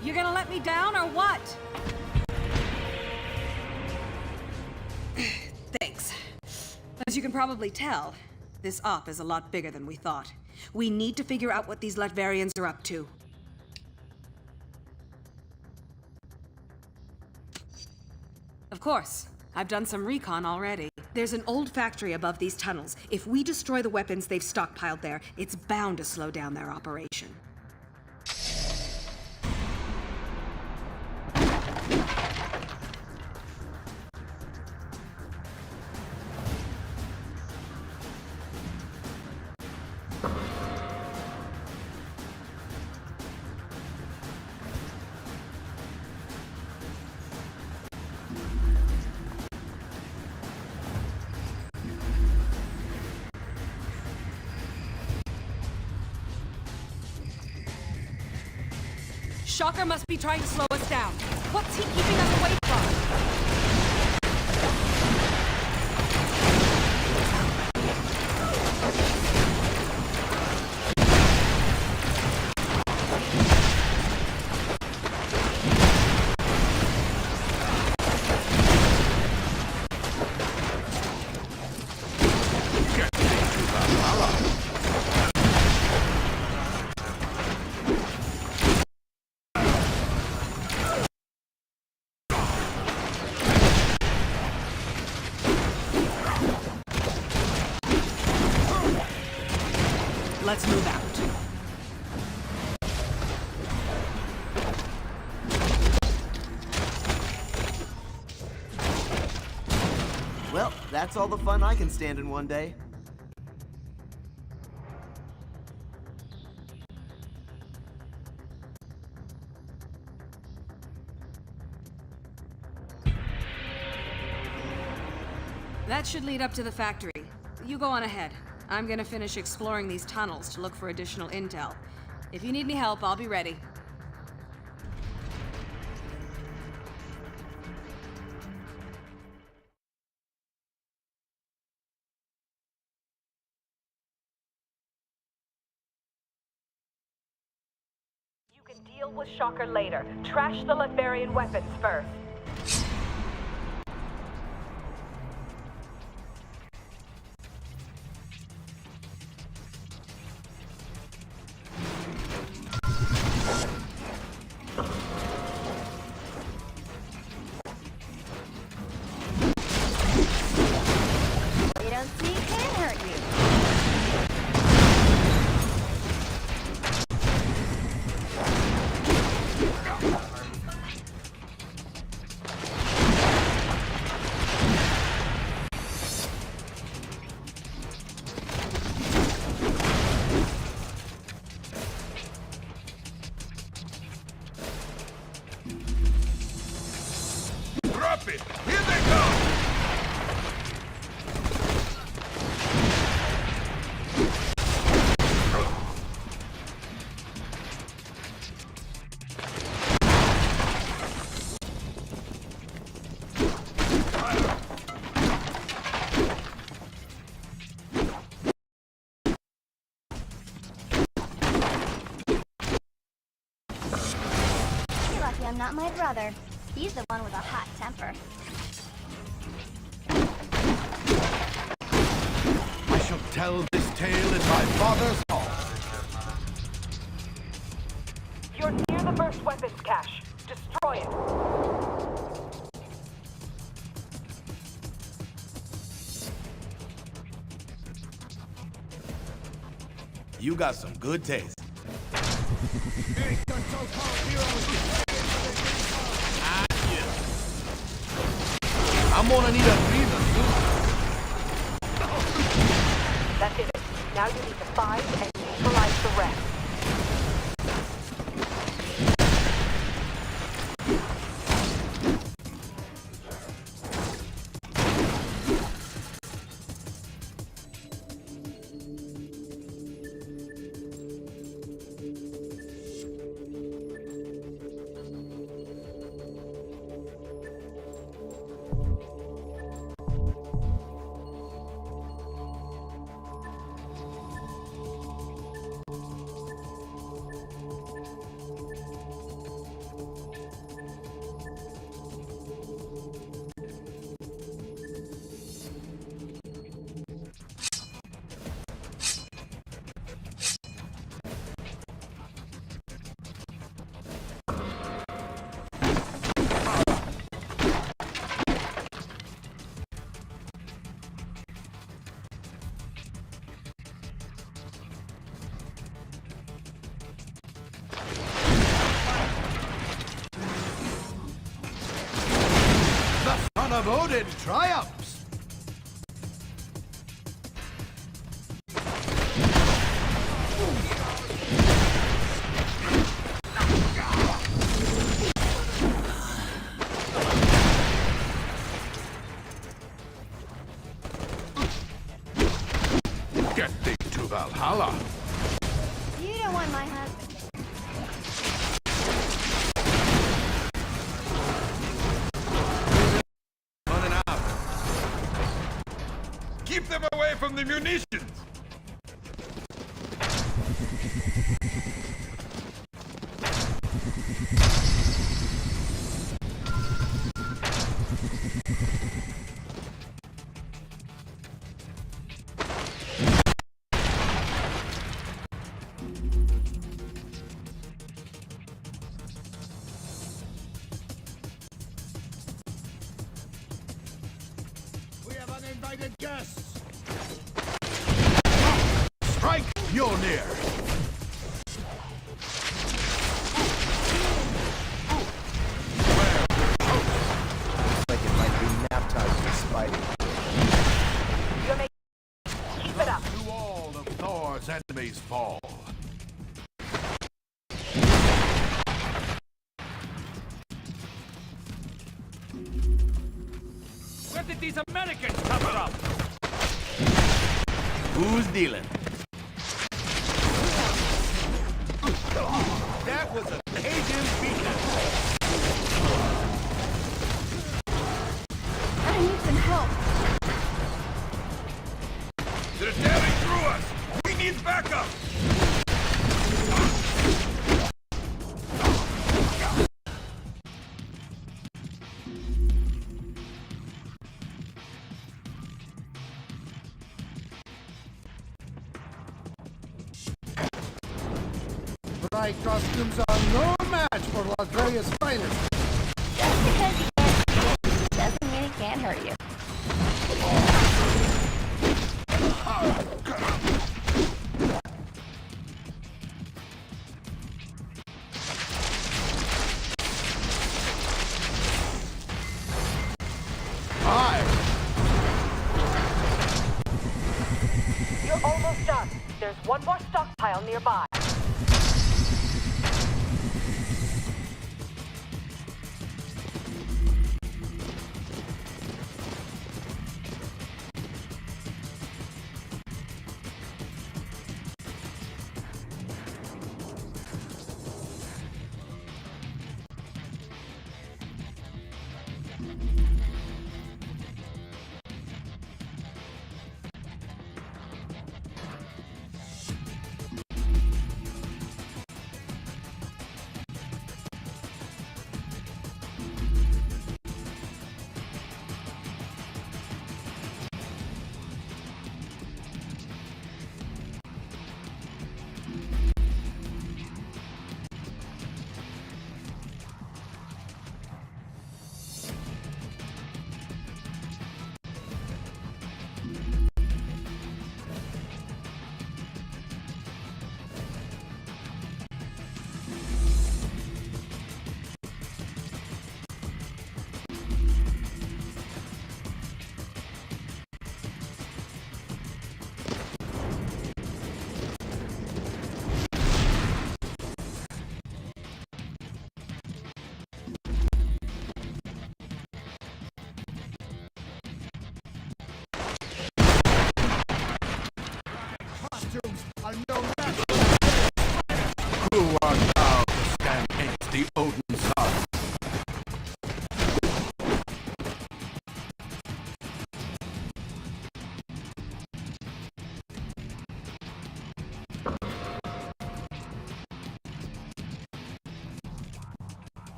You gonna let me down or what? Thanks. As you can probably tell, this op is a lot bigger than we thought. We need to figure out what these Latvarians are up to. Of course. I've done some recon already. There's an old factory above these tunnels. If we destroy the weapons they've stockpiled there, it's bound to slow down their operation. Shocker must be trying to slow us down. What's he keeping us away from? Let's move out. Well, that's all the fun I can stand in one day. That should lead up to the factory. You go on ahead. I'm gonna finish exploring these tunnels to look for additional intel. If you need any help, I'll be ready. You can deal with Shocker later. Trash the Latvarian weapons first. You don't see, can't hurt it! Here they come! You're lucky I'm not my brother. He's the one with a hot temper. I shall tell this tale in my father's hall. You're near the first weapons cache. Destroy it. You got some good taste. I'm gonna need a breather soon. That's it. Now you need to find and neutralize the rest. Son of Odin triumphs! Get thee to Valhalla! You don't want my husband. Keep them away from the munitions! We have uninvited guests! Strike Mjolnir! Like it might be nap time for Spidey. Keep it up. To all of Thor's enemies fall. Where did these Americans come from? Who's dealing? That was a pagan beatdown. I need some help. They're tearing through us! We need backup! Bright costumes are no match for Latveya's finest. Just because he can't see it doesn't mean it can't hurt you. You're almost done. There's one more stockpile nearby.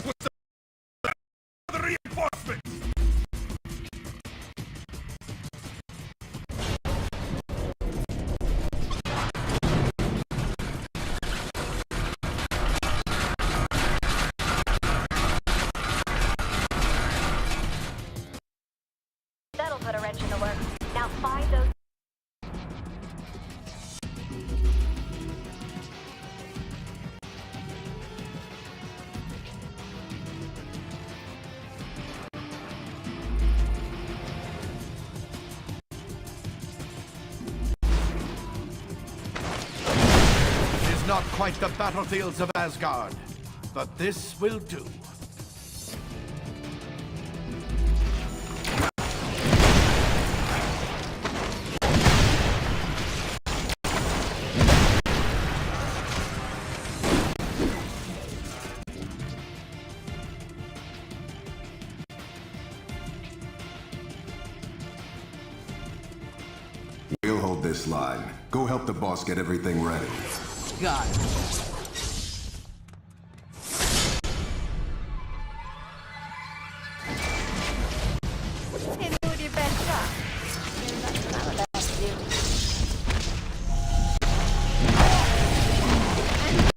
That was the reinforcement! That'll put a wrench in the works. Now find those... It is not quite the battlefields of Asgard, but this will do. We'll hold this line. Go help the boss get everything ready. Got it. Hit me with your best shot. That's what I'm about to do.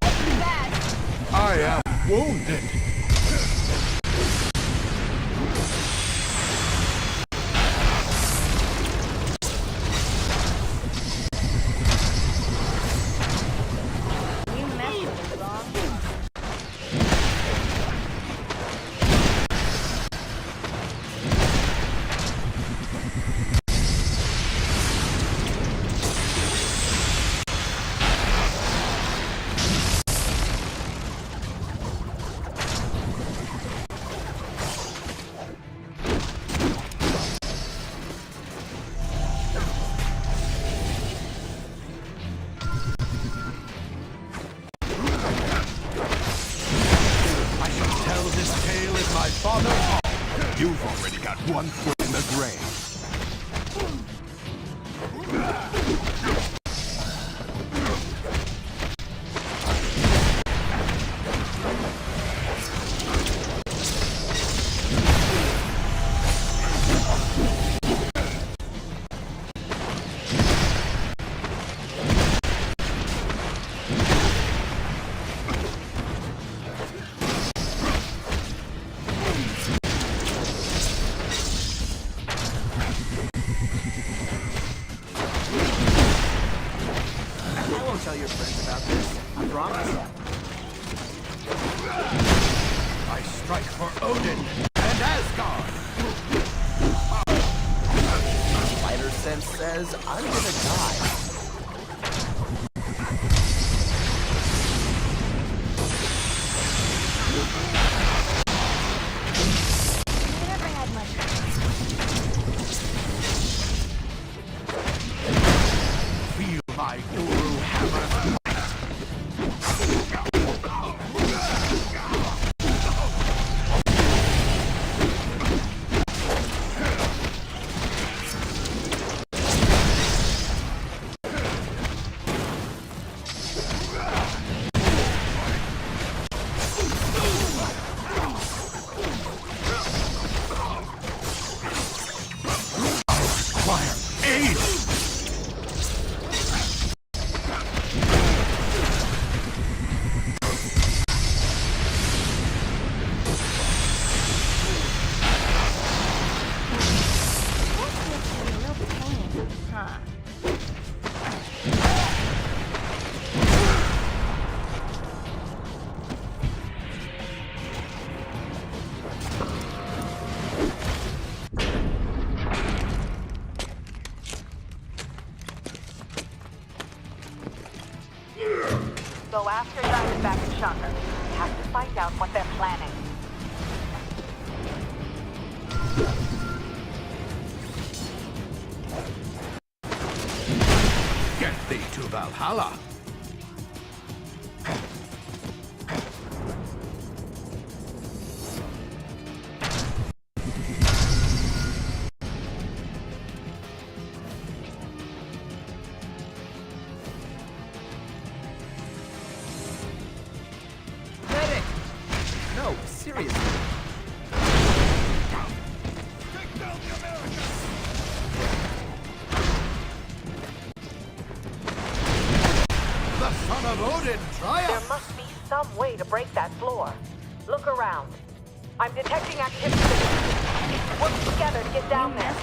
And bad. I am wounded. You messed with it wrong. I shall tell this tale in my father's hall. You've already got one foot in the grave. I won't tell your friends about this. I promise. I strike for Odin and Asgard. Spider sense says I'm gonna die. You never had much. Feel my Uru hammer. Fire! Aid! Huh. Go after Diamondback and Shocker. We have to find out what they're planning. Get thee to Valhalla. Medic! No, seriously. The son of Odin, triumph! There must be some way to break that floor. Look around. I'm detecting activity. Work together to get down there.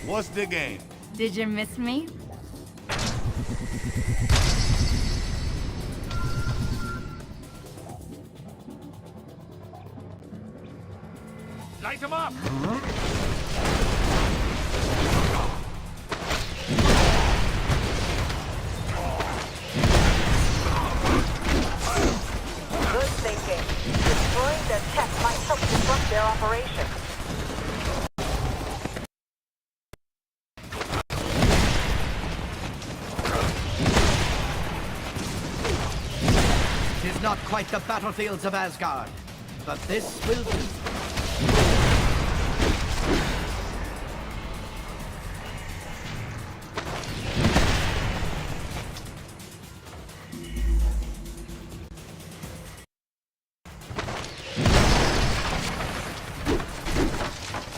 What's the game? Did you miss me? Light him up! Good thinking. Destroying their tech might help disrupt their operation. Tis not quite the battlefields of Asgard, but this will be.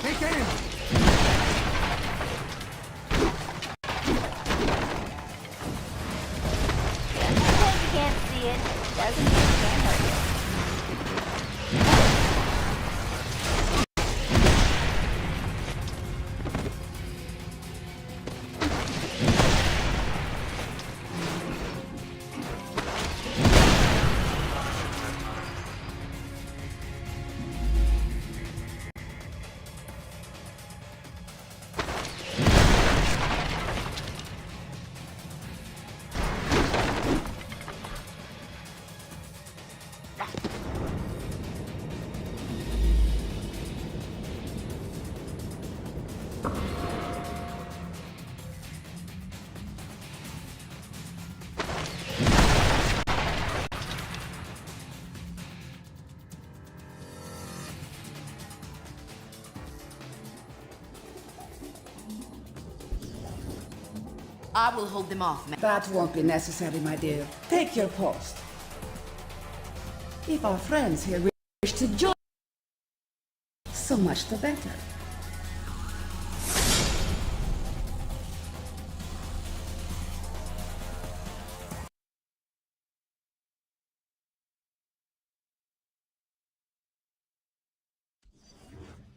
Take aim! Because you can't see it, doesn't mean it can't hurt you. I will hold them off, man. That won't be necessary, my dear. Take your post. If our friends here wish to join, so much the better.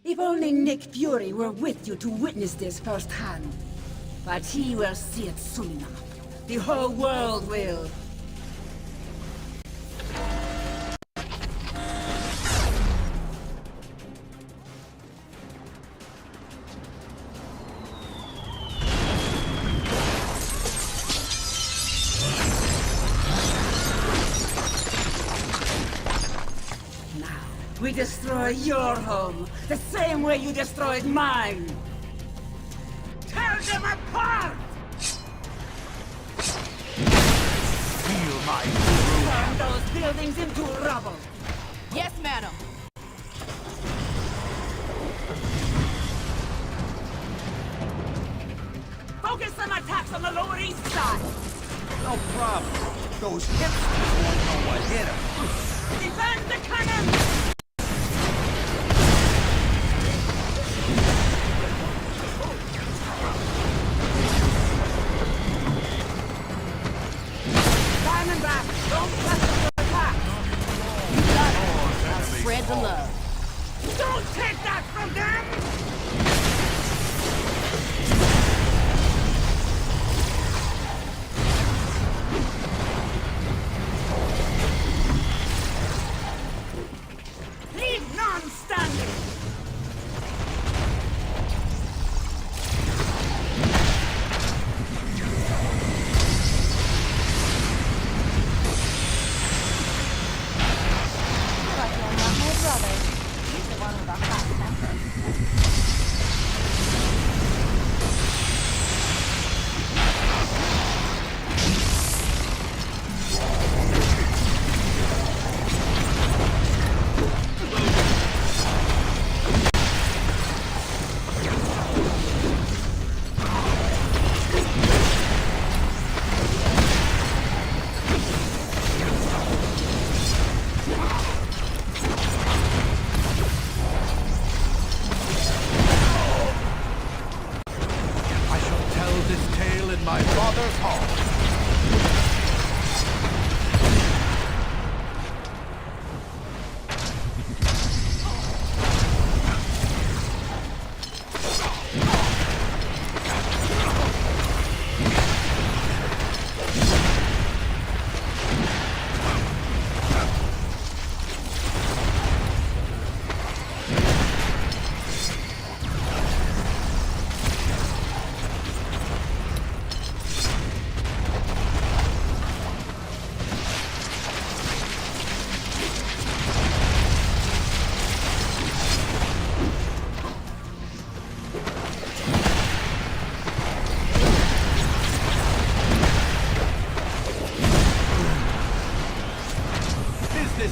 If only Nick Fury were with you to witness this firsthand. But he will see it soon enough. The whole world will. Now, we destroy your home, the same way you destroyed mine. Tear them apart! Feel my Turn those buildings into rubble! Yes, madam. Focus some attacks on the Lower East Side! No problem. Those hipsters won't know what hit them. Defend the cannon! Diamondback, don't press them to attack! You got it. Now spread the love. Don't take that from them! Leave none standing!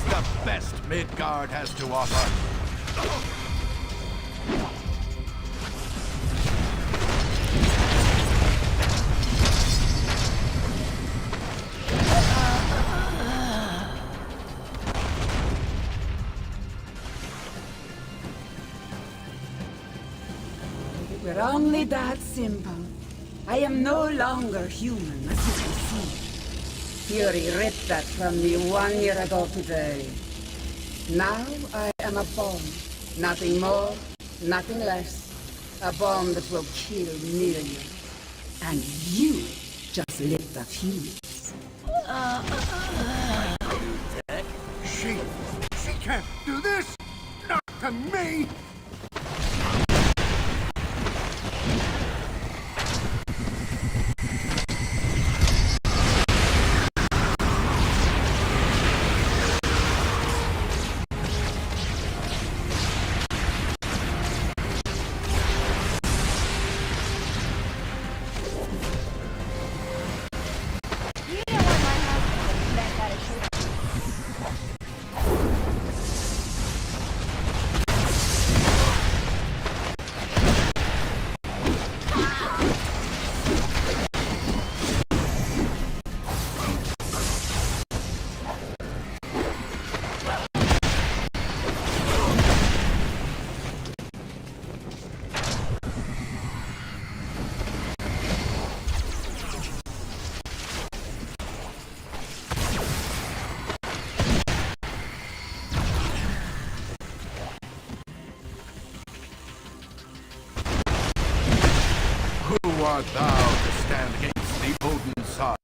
the best Midgard has to offer. If it were only that simple. I am no longer human, as you can see. Fury ripped that from me 1 year ago today. Now I am a bomb. Nothing more, nothing less. A bomb that will kill millions. And you just lit the fuse. She can't do this! Not to me! Who art thou to stand against the Odin side?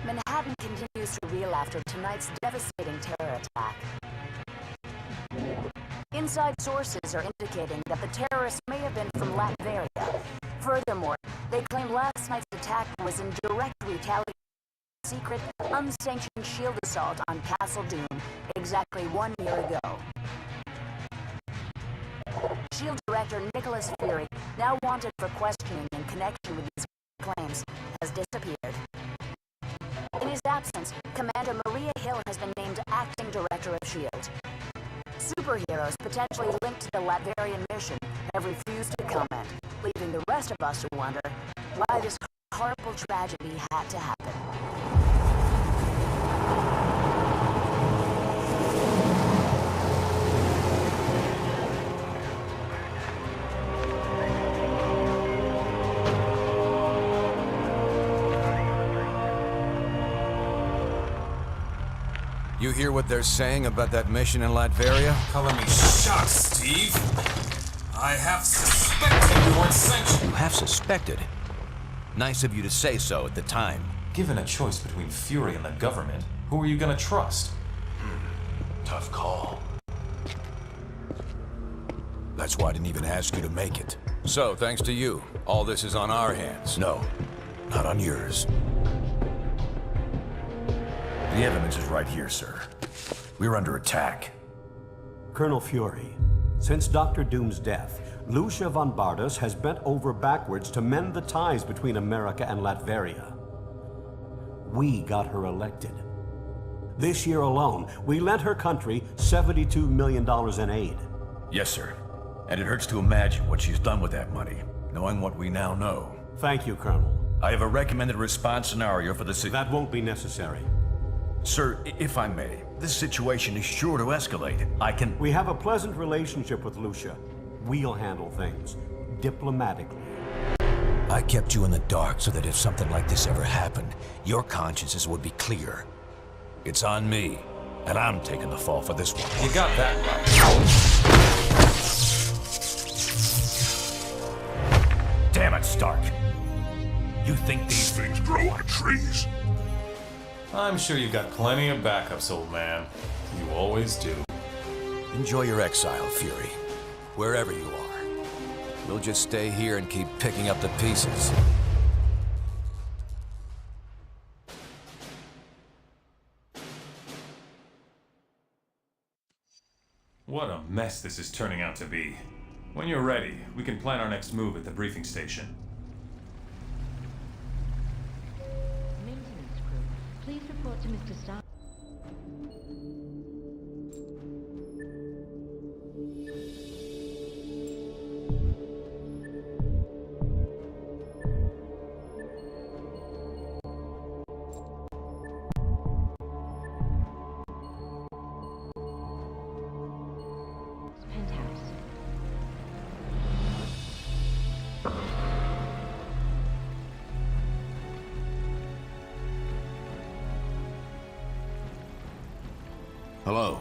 Manhattan continues to reel after tonight's devastating terror attack. Inside sources are indicating that the terrorists may have been from Latveria. Furthermore, they claim last night's attack was in direct retaliation for a secret, unsanctioned shield assault on Castle Doom exactly 1 year ago. SHIELD Director Nicholas Fury, now wanted for questioning in connection with these claims, has disappeared. In his absence, Commander Maria Hill has been named Acting Director of SHIELD. Superheroes potentially linked to the Latverian mission have refused to comment, leaving the rest of us to wonder why this horrible tragedy had to happen. You hear what they're saying about that mission in Latveria? Calling me shocked, Steve. I have suspected you weren't sanctioned. You have suspected? Nice of you to say so at the time. Given a choice between Fury and the government, who are you gonna trust? Tough call. That's why I didn't even ask you to make it. So, thanks to you, all this is on our hands. No, not on yours. The evidence is right here, sir. We're under attack. Colonel Fury, since Dr. Doom's death, Lucia von Bardas has bent over backwards to mend the ties between America and Latveria. We got her elected. This year alone, we lent her country $72 million in aid. Yes, sir. And it hurts to imagine what she's done with that money, knowing what we now know. Thank you, Colonel. I have a recommended response scenario for the That won't be necessary. Sir, if I may, this situation is sure to escalate. We have a pleasant relationship with Lucia. We'll handle things diplomatically. I kept you in the dark so that if something like this ever happened, your consciences would be clear. It's on me, and I'm taking the fall for this one. You got that right. Damn it, Stark. You think these things grow on trees? I'm sure you've got plenty of backups, old man. You always do. Enjoy your exile, Fury. Wherever you are. We'll just stay here and keep picking up the pieces. What a mess this is turning out to be. When you're ready, we can plan our next move at the briefing station. Maintenance crew, please report to Mr. Stark. Hello.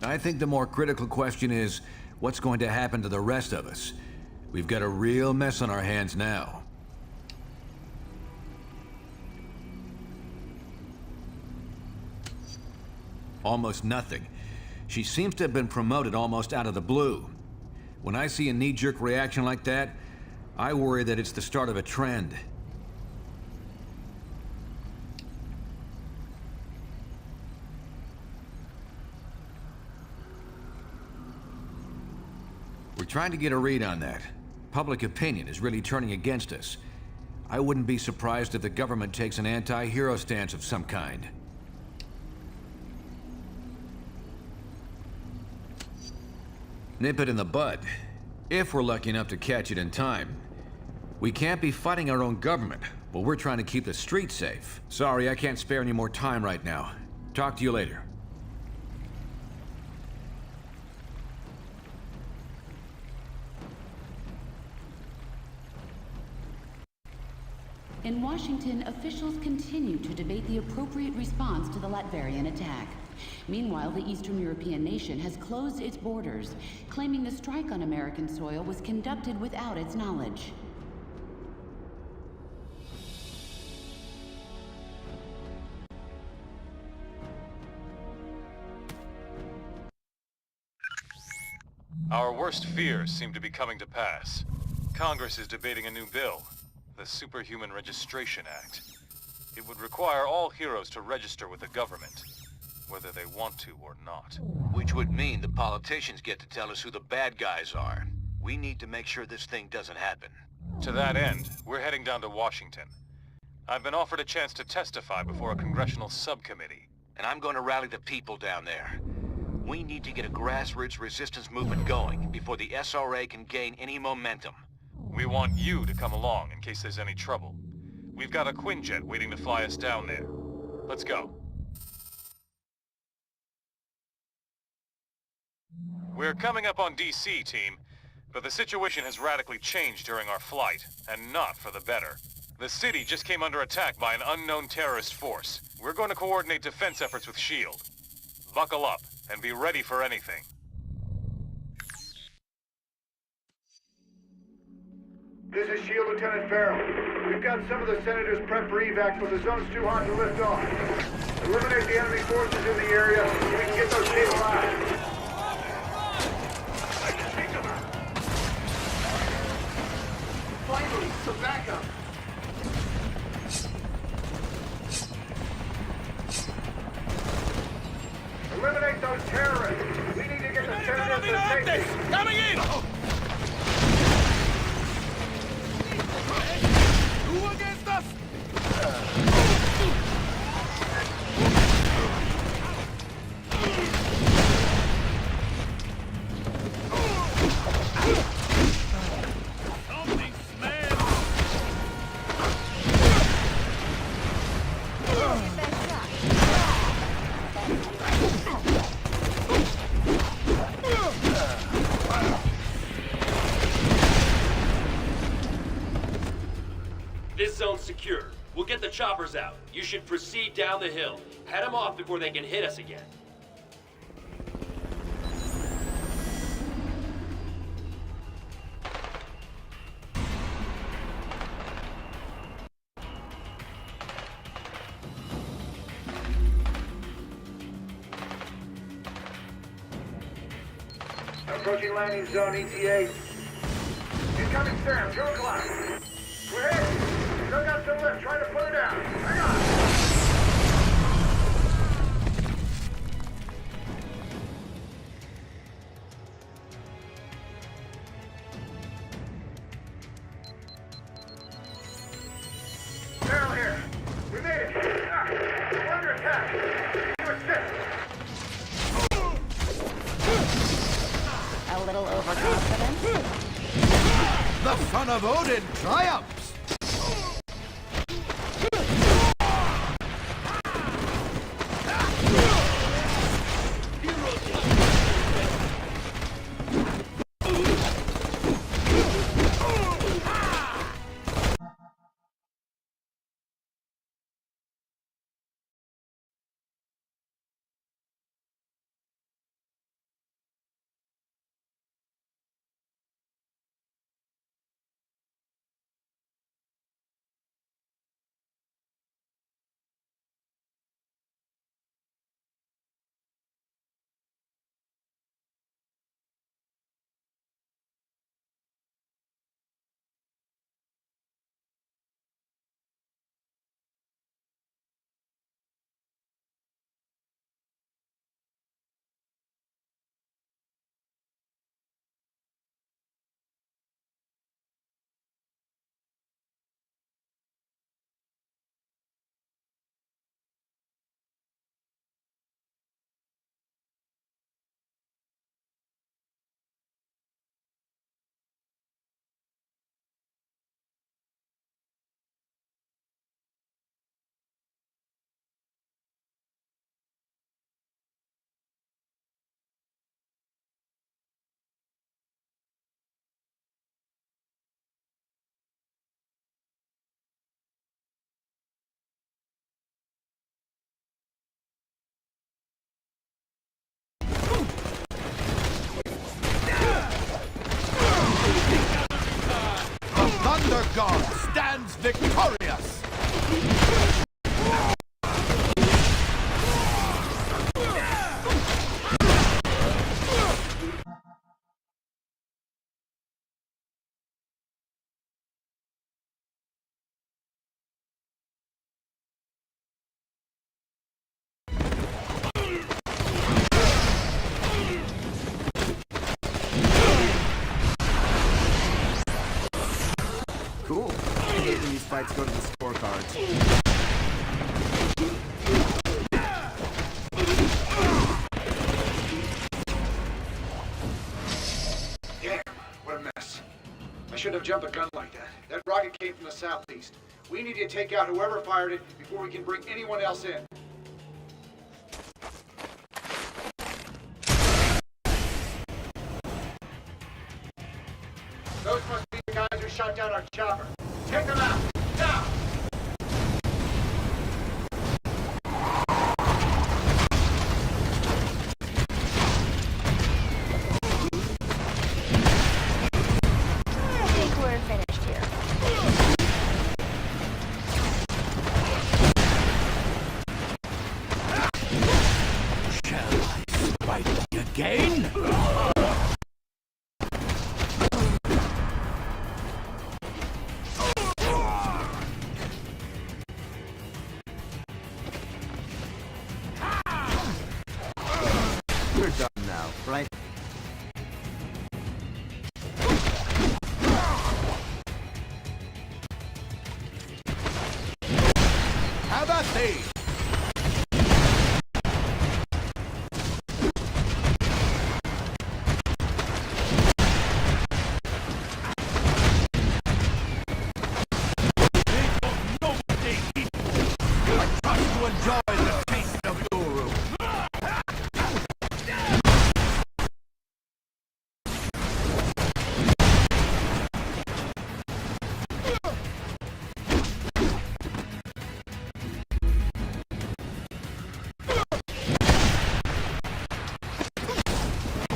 I think the more critical question is, what's going to happen to the rest of us? We've got a real mess on our hands now. Almost nothing. She seems to have been promoted almost out of the blue. When I see a knee-jerk reaction like that, I worry that it's the start of a trend. We're trying to get a read on that. Public opinion is really turning against us. I wouldn't be surprised if the government takes an anti-hero stance of some kind. Nip it in the bud, if we're lucky enough to catch it in time. We can't be fighting our own government, but we're trying to keep the streets safe. Sorry, I can't spare any more time right now. Talk to you later. In Washington, officials continue to debate the appropriate response to the Latverian attack. Meanwhile, the Eastern European nation has closed its borders, claiming the strike on American soil was conducted without its knowledge. Our worst fears seem to be coming to pass. Congress is debating a new bill, the Superhuman Registration Act. It would require all heroes to register with the government, whether they want to or not. Which would mean the politicians get to tell us who the bad guys are. We need to make sure this thing doesn't happen. To that end, we're heading down to Washington. I've been offered a chance to testify before a congressional subcommittee. And I'm going to rally the people down there. We need to get a grassroots resistance movement going before the SRA can gain any momentum. We want you to come along in case there's any trouble. We've got a Quinjet waiting to fly us down there. Let's go. We're coming up on DC, team, but the situation has radically changed during our flight, and not for the better. The city just came under attack by an unknown terrorist force. We're going to coordinate defense efforts with S.H.I.E.L.D. Buckle up, and be ready for anything. This is SHIELD Lieutenant Farrell. We've got some of the senators prepped for evac, but the zone's too hot to lift off. Eliminate the enemy forces in the area so we can get those people out. Finally, some backup. Eliminate those terrorists. We need to get the senators to safety. Coming in! Who against us? Something smells! This zone's secure. We'll get the choppers out. You should proceed down the hill. Head them off before they can hit us again. Approaching landing zone ETA. Incoming Sam, 2 o'clock. We're hit. Still got some left. Try to put her down. Hang on. Farrell here. We made it. We're under attack. You assist. A little overconfident. The son of Odin triumphs! Thunder God stands victorious! Cool. I hate when these fights go to the scorecards. Damn, what a mess. I shouldn't have jumped a gun like that. That rocket came from the southeast. We need to take out whoever fired it before we can bring anyone else in. Those must be the guys who shot down our chopper. Take them out, now! I think we're finished here. again? We're done now, right? How about these? I trust you enjoy the taste of Uru.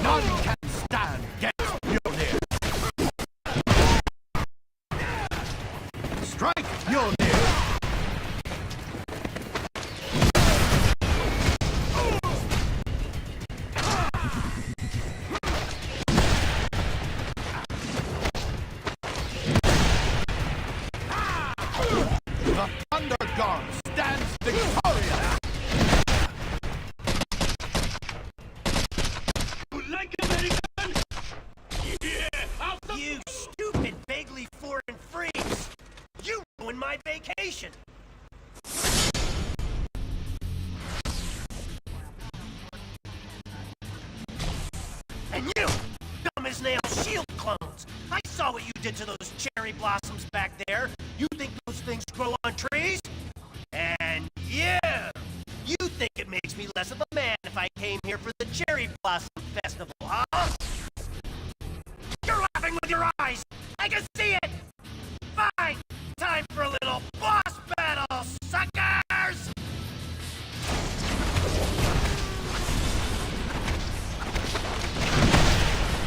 None can stand against Mjolnir. Strike Mjolnir. The Thunder God stands victorious! Like American? Yeah! You stupid, vaguely foreign freaks! You ruined my vacation! And you, dumb as nails shield clones! I saw what you did to those cherry blossoms back there! You think those things grow on trees? And yeah! You think it makes me less of a man if I came here for the Cherry Blossom Festival, huh? You're laughing with your eyes! I can see it! Fine! Time for a little boss battle, suckers!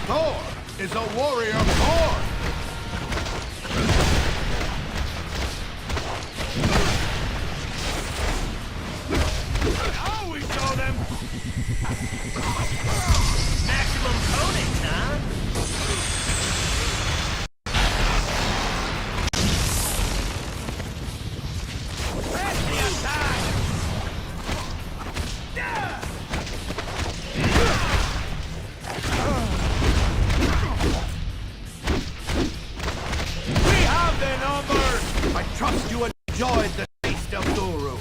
Thor is a warrior born! Now we show them! Maximum coating, huh? That's the attack! We have their numbers! I trust you enjoyed the taste of Uru.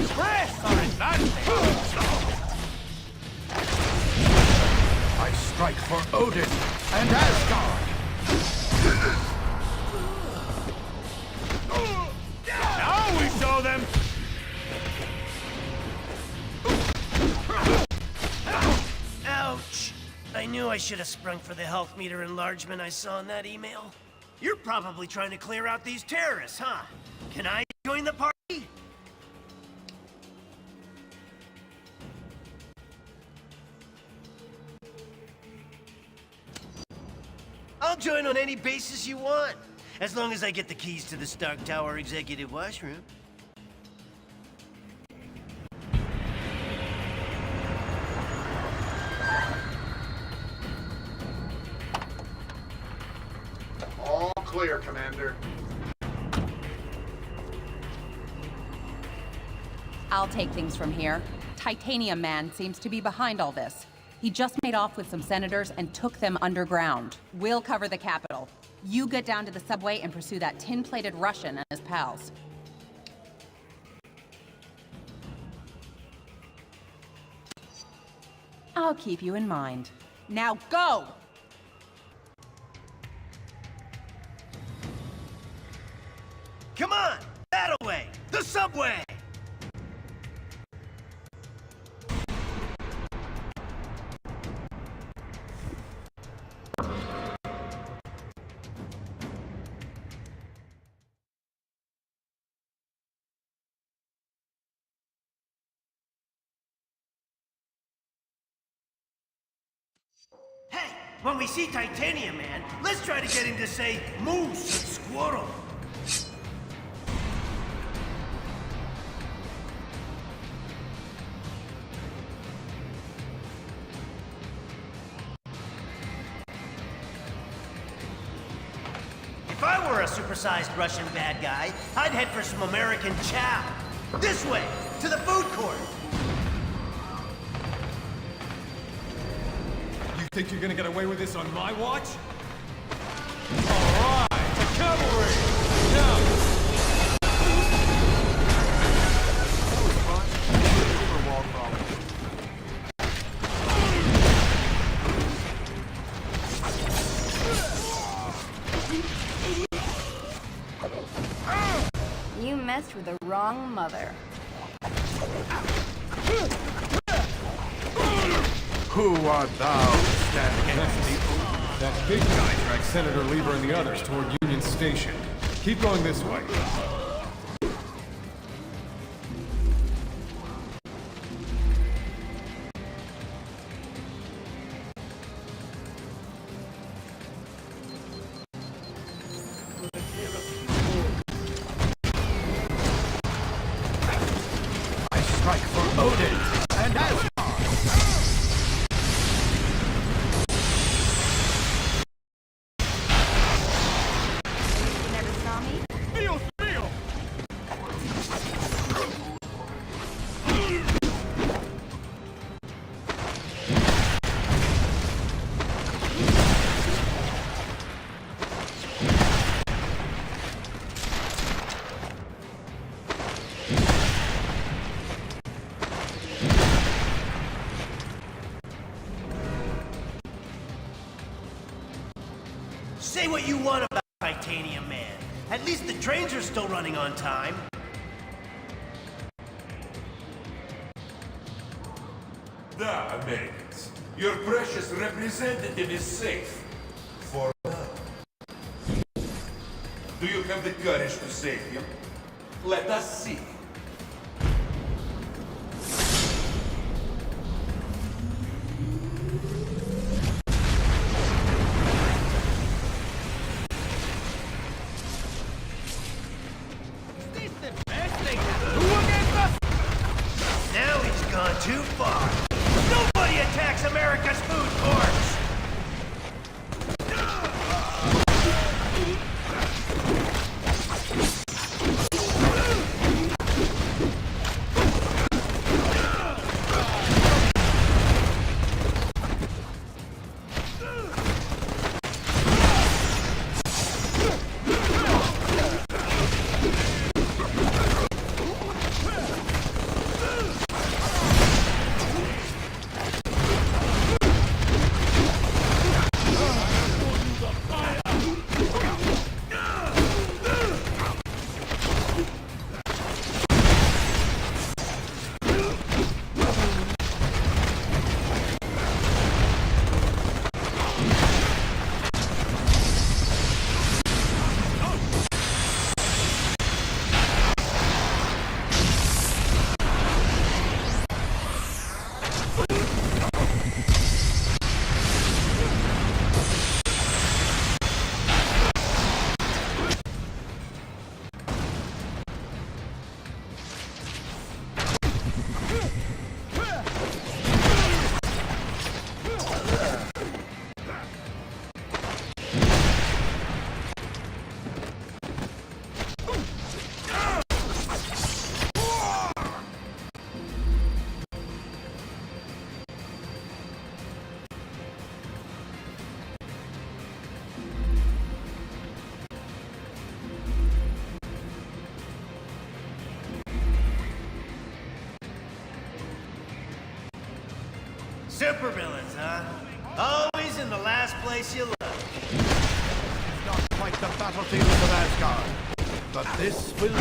Press our advantage! I strike for Odin and Asgard! Now we show them! Ouch! I knew I should have sprung for the health meter enlargement I saw in that email. You're probably trying to clear out these terrorists, huh? Can I join the party? I'll join on any basis you want, as long as I get the keys to the Stark Tower executive washroom. All clear, Commander. I'll take things from here. Titanium Man seems to be behind all this. He just made off with some senators and took them underground. We'll cover the Capitol. You get down to the subway and pursue that tin-plated Russian and his pals. I'll keep you in mind. Now go! Come on! That away! The subway! Hey, when we see Titanium Man, let's try to get him to say moose and squirrel. were a supersized Russian bad guy, I'd head for some American chow. This way, to the food court. You think you're gonna get away with this on my watch? All right, the cavalry! Now! You messed with the wrong mother. Who art thou to stand against people? That big guy dragged Senator Lieber and the others toward Union Station. Keep going this way. I strike for Odin and Asgard! You never saw me? Dios mío! Say what you want about Titanium Man. At least the trains are still running on time. Da, Americans. Your precious representative is safe. For now. Do you have the courage to save him? Let us see. Now he's gone too far. Nobody attacks America's food courts! Supervillains, huh? Always in the last place you look. It's not quite the battlefield of Asgard, but this will...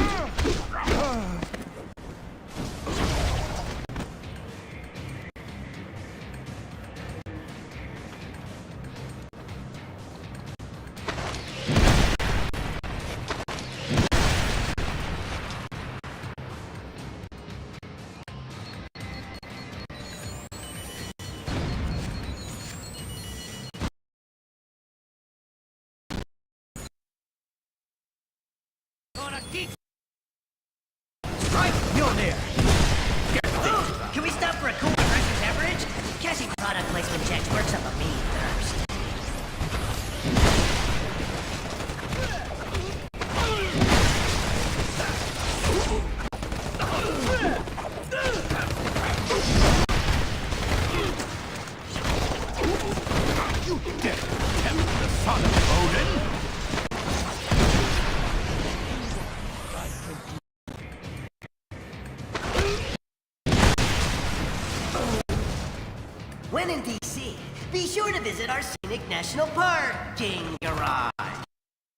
when in DC, be sure to visit our scenic national parking garage.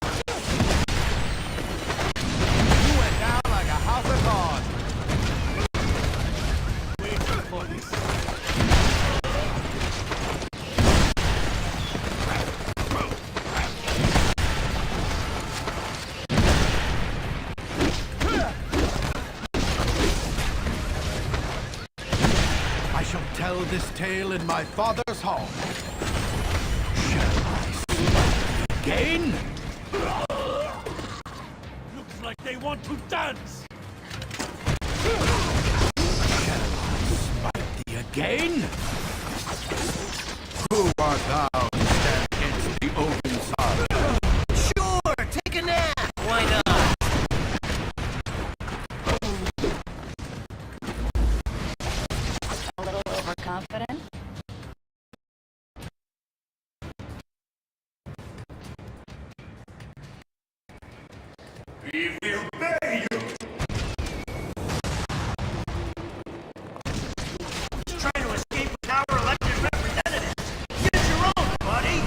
You went down like a house of cards. I shall tell this tale in my father's hall. Shall I speak again? Looks like they want to dance. Shall I smite thee again? Who art thou to stand against the Odin's son? Sure, take a nap. Why not? A little overconfident? We will bury you! Just trying to escape with our elected representatives. Get your own, buddy.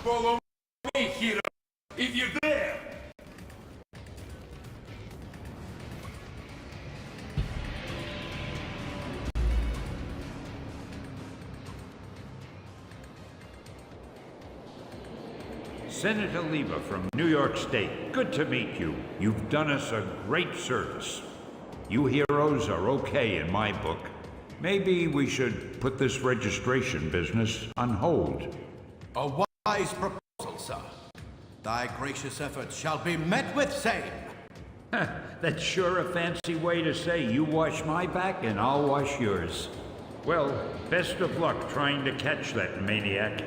Follow me, hero, if you dare! Senator Lieber from New York State, good to meet you. You've done us a great service. You heroes are okay in my book. Maybe we should put this registration business on hold. A wise proposal, sir. Thy gracious efforts shall be met with same. That's sure a fancy way to say you wash my back and I'll wash yours. Well, best of luck trying to catch that maniac.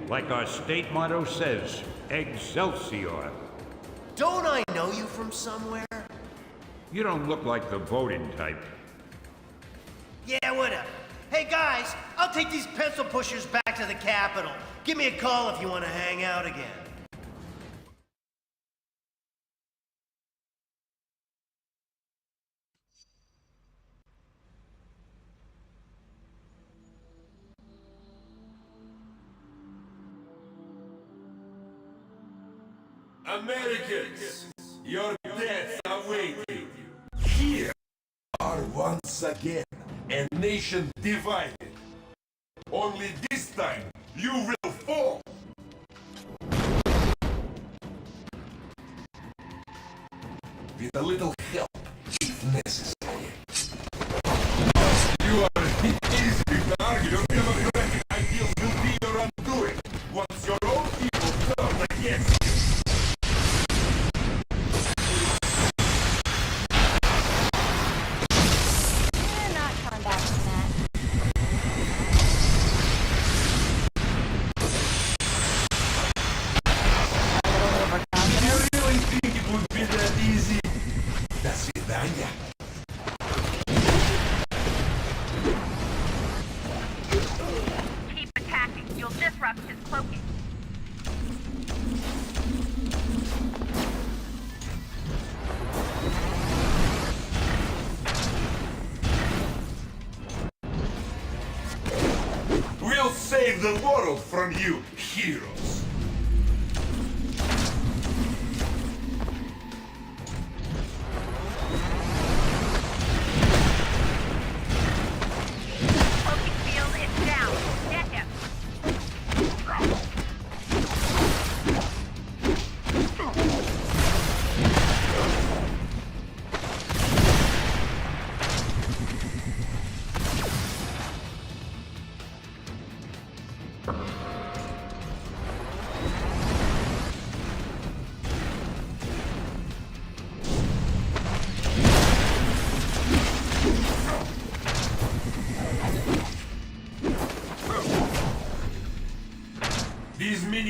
Like our state motto says, Excelsior. Don't I know you from somewhere? You don't look like the voting type. Yeah, whatever. Hey guys, I'll take these pencil pushers back to the Capitol. Give me a call if you want to hang out again. Americans, your deaths await you. Here are once again a nation divided. Only this time you will fall. With a little help, if necessary. You are easy to argue. Democratic ideals will be your undoing once your own people turn against you. Keep attacking. You'll disrupt his cloaking. We'll save the world from you, heroes. Cloaking field is down.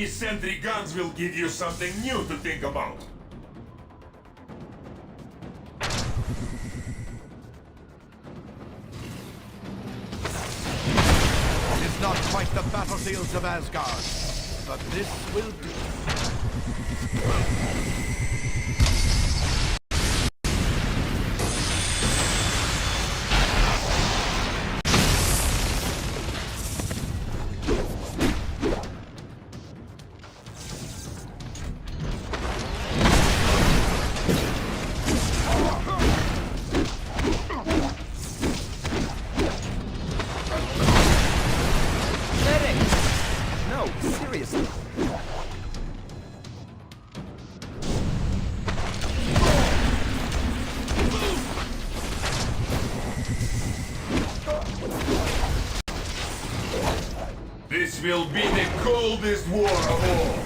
these sentry guns will give you something new to think about. It is not quite the battlefields of Asgard, but this will do. No, seriously. This will be the coldest war of all.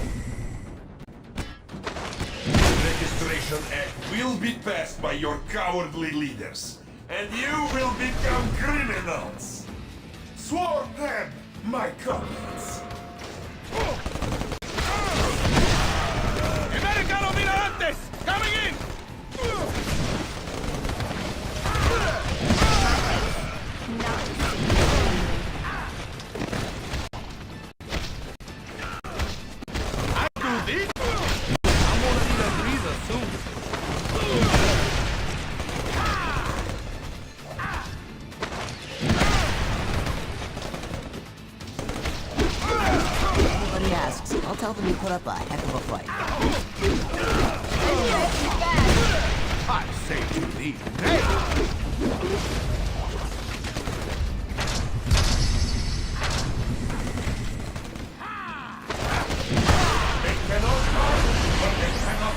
The Registration Act will be passed by your cowardly leaders, and you will become criminals. Sworn them, my comrades. ¡Americano Miradantes! ¡Coming in! I do this? I'm gonna need a breather soon. Nobody asks. I'll tell them you put up a heck of a fight. I say to thee, hey! They cannot fight, but they cannot.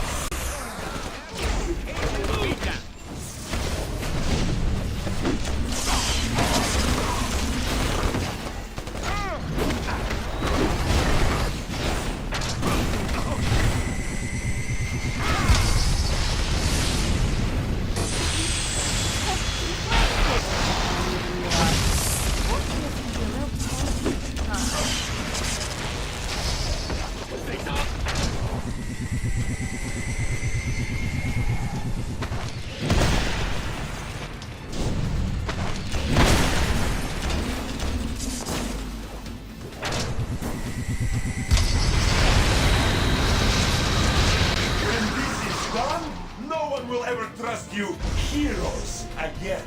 No one will ever trust you heroes again.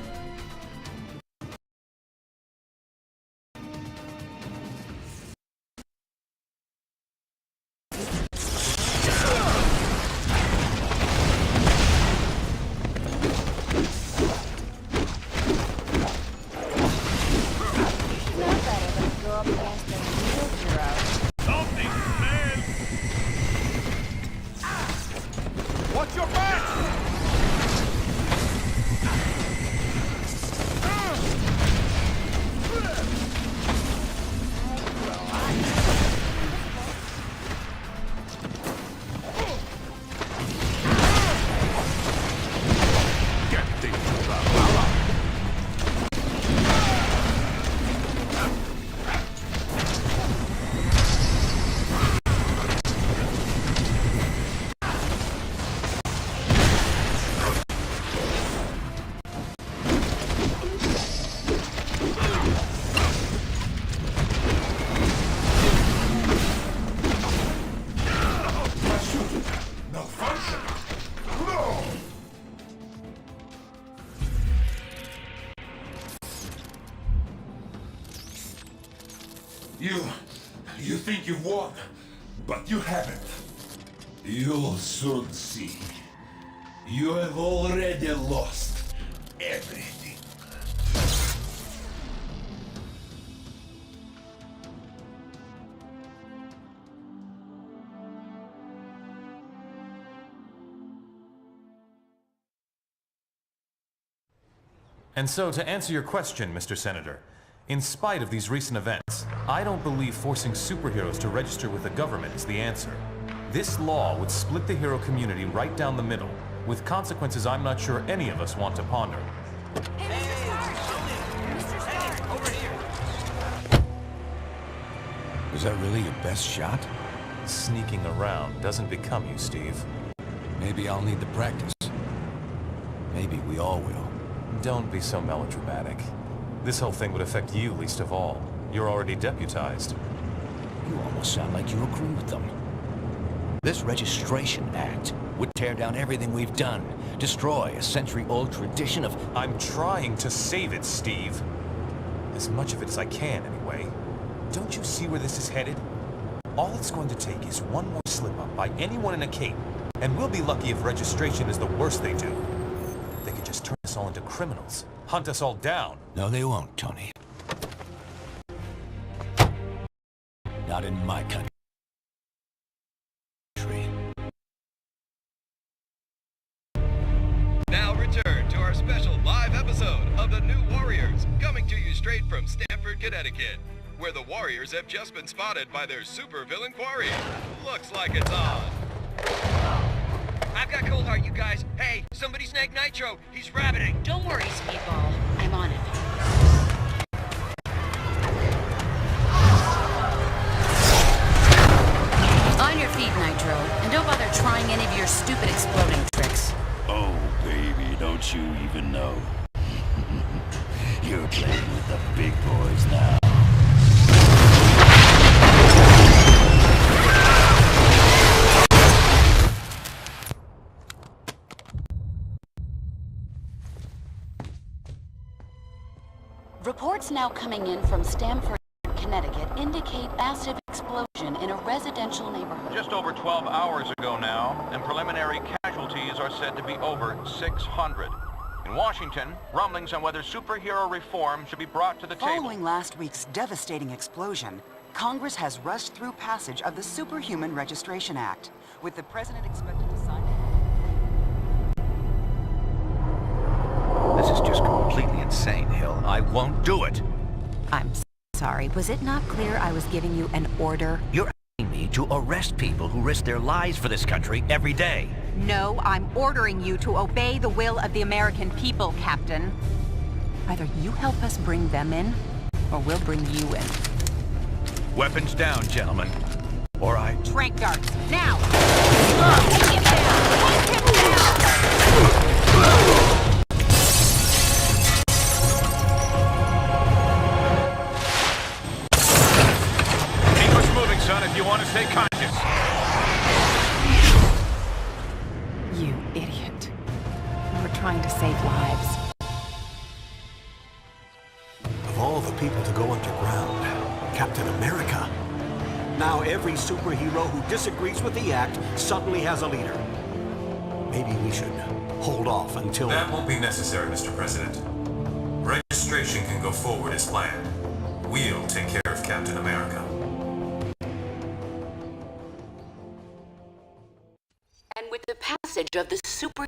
Watch your back! You think you've won, but you haven't. You'll soon see. You have already lost everything. And so, to answer your question, Mr. Senator, in spite of these recent events, I don't believe forcing superheroes to register with the government is the answer. This law would split the hero community right down the middle, with consequences I'm not sure any of us want to ponder. Was that really your best shot? sneaking around doesn't become you, Steve. Maybe I'll need the practice. Maybe we all will. Don't be so melodramatic. This whole thing would affect you least of all. You're already deputized. You almost sound like you agree with them. This Registration Act would tear down everything we've done, destroy a century-old tradition of... I'm trying to save it, Steve. As much of it as I can, anyway. Don't you see where this is headed? All it's going to take is one more slip-up by anyone in a cape, and we'll be lucky if registration is the worst they do. They could just turn us all into criminals, hunt us all down. No, they won't, Tony. Not in my country. Now return to our special live episode of The New Warriors, coming to you straight from Stamford, Connecticut, where the Warriors have just been spotted by their supervillain quarry. Looks like it's on. I've got Cold Heart, you guys. Hey, somebody snag Nitro. He's rabbiting. Don't worry, Speedball. I'm on it. On your feet, Nitro. And don't bother trying any of your stupid exploding tricks. Oh, baby, don't you even know? You're playing with the big boys now. Reports now coming in from Stamford, Connecticut indicate massive explosion in a residential neighborhood. Just over 12 hours ago now, and preliminary casualties are said to be over 600. In Washington, rumblings on whether superhero reform should be brought to the table. Following last week's devastating explosion, Congress has rushed through passage of the Superhuman Registration Act, with the president expected to sign it. This is just completely insane, Hill. I won't do it. I'm sorry, was it not clear I was giving you an order? You're asking me to arrest people who risk their lives for this country every day. No, I'm ordering you to obey the will of the American people, Captain. Either you help us bring them in, or we'll bring you in. Weapons down, gentlemen. Or I... Trank darts, now! Take him down! Take him down! Son, if you want to stay conscious. You idiot. We're trying to save lives. Of all the people to go underground, Captain America. Now every superhero who disagrees with the act suddenly has a leader. Maybe we should hold off until... That won't be necessary, Mr. President. Registration can go forward as planned. We'll take care of Captain America. And with the passage of the super...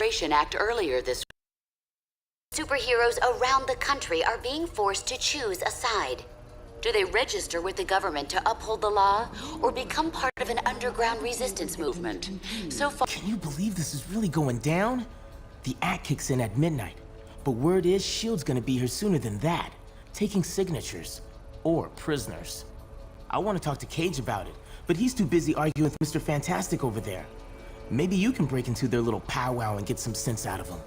Registration Act earlier this week. Superheroes around the country are being forced to choose a side. Do they register with the government to uphold the law, or become part of an underground resistance movement? So far— Can you believe this is really going down? The act kicks in at midnight, but word is S.H.I.E.L.D's gonna be here sooner than that, taking signatures. Or prisoners. I want to talk to Cage about it, but he's too busy arguing with Mr. Fantastic over there. Maybe you can break into their little powwow and get some sense out of him.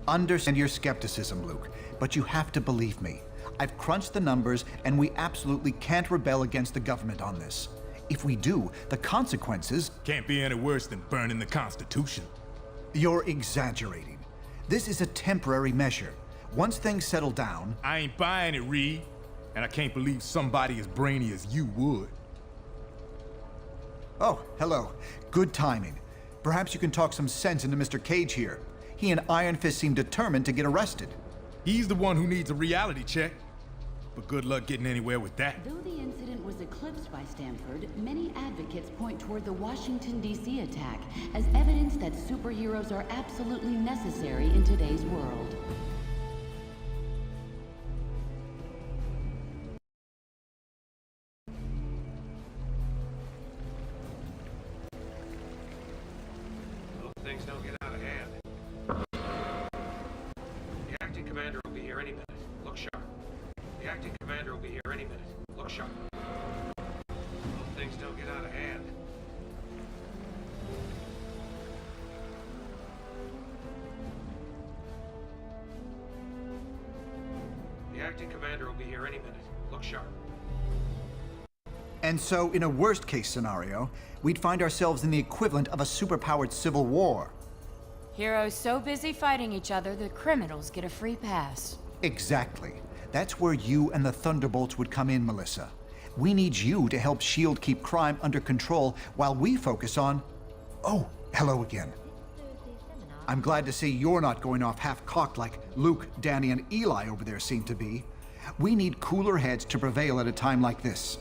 Understand your skepticism, Luke, but you have to believe me. I've crunched the numbers, and we absolutely can't rebel against the government on this. If we do, the consequences— Can't be any worse than burning the Constitution. You're exaggerating. This is a temporary measure. Once things settle down— I ain't buying it, Reed. And I can't believe somebody as brainy as you would. Oh, hello. Good timing. Perhaps you can talk some sense into Mr. Cage here. He and Iron Fist seem determined to get arrested. He's the one who needs a reality check. But good luck getting anywhere with that. Though the incident was eclipsed by Stanford, many advocates point toward the Washington, D.C. attack as evidence that superheroes are absolutely necessary in today's world. Hope things don't get out of hand. The acting commander will be here any minute. Look sharp. The acting commander will be here any minute. Look sharp. Hope things don't get out of hand. The acting commander will be here any minute. Look sharp. And so, in a worst-case scenario, we'd find ourselves in the equivalent of a superpowered civil war. Heroes so busy fighting each other, the criminals get a free pass. Exactly. That's where you and the Thunderbolts would come in, Melissa. We need you to help S.H.I.E.L.D. keep crime under control while we focus on— Oh, hello again. I'm glad to see you're not going off half-cocked like Luke, Danny, and Eli over there seem to be. We need cooler heads to prevail at a time like this.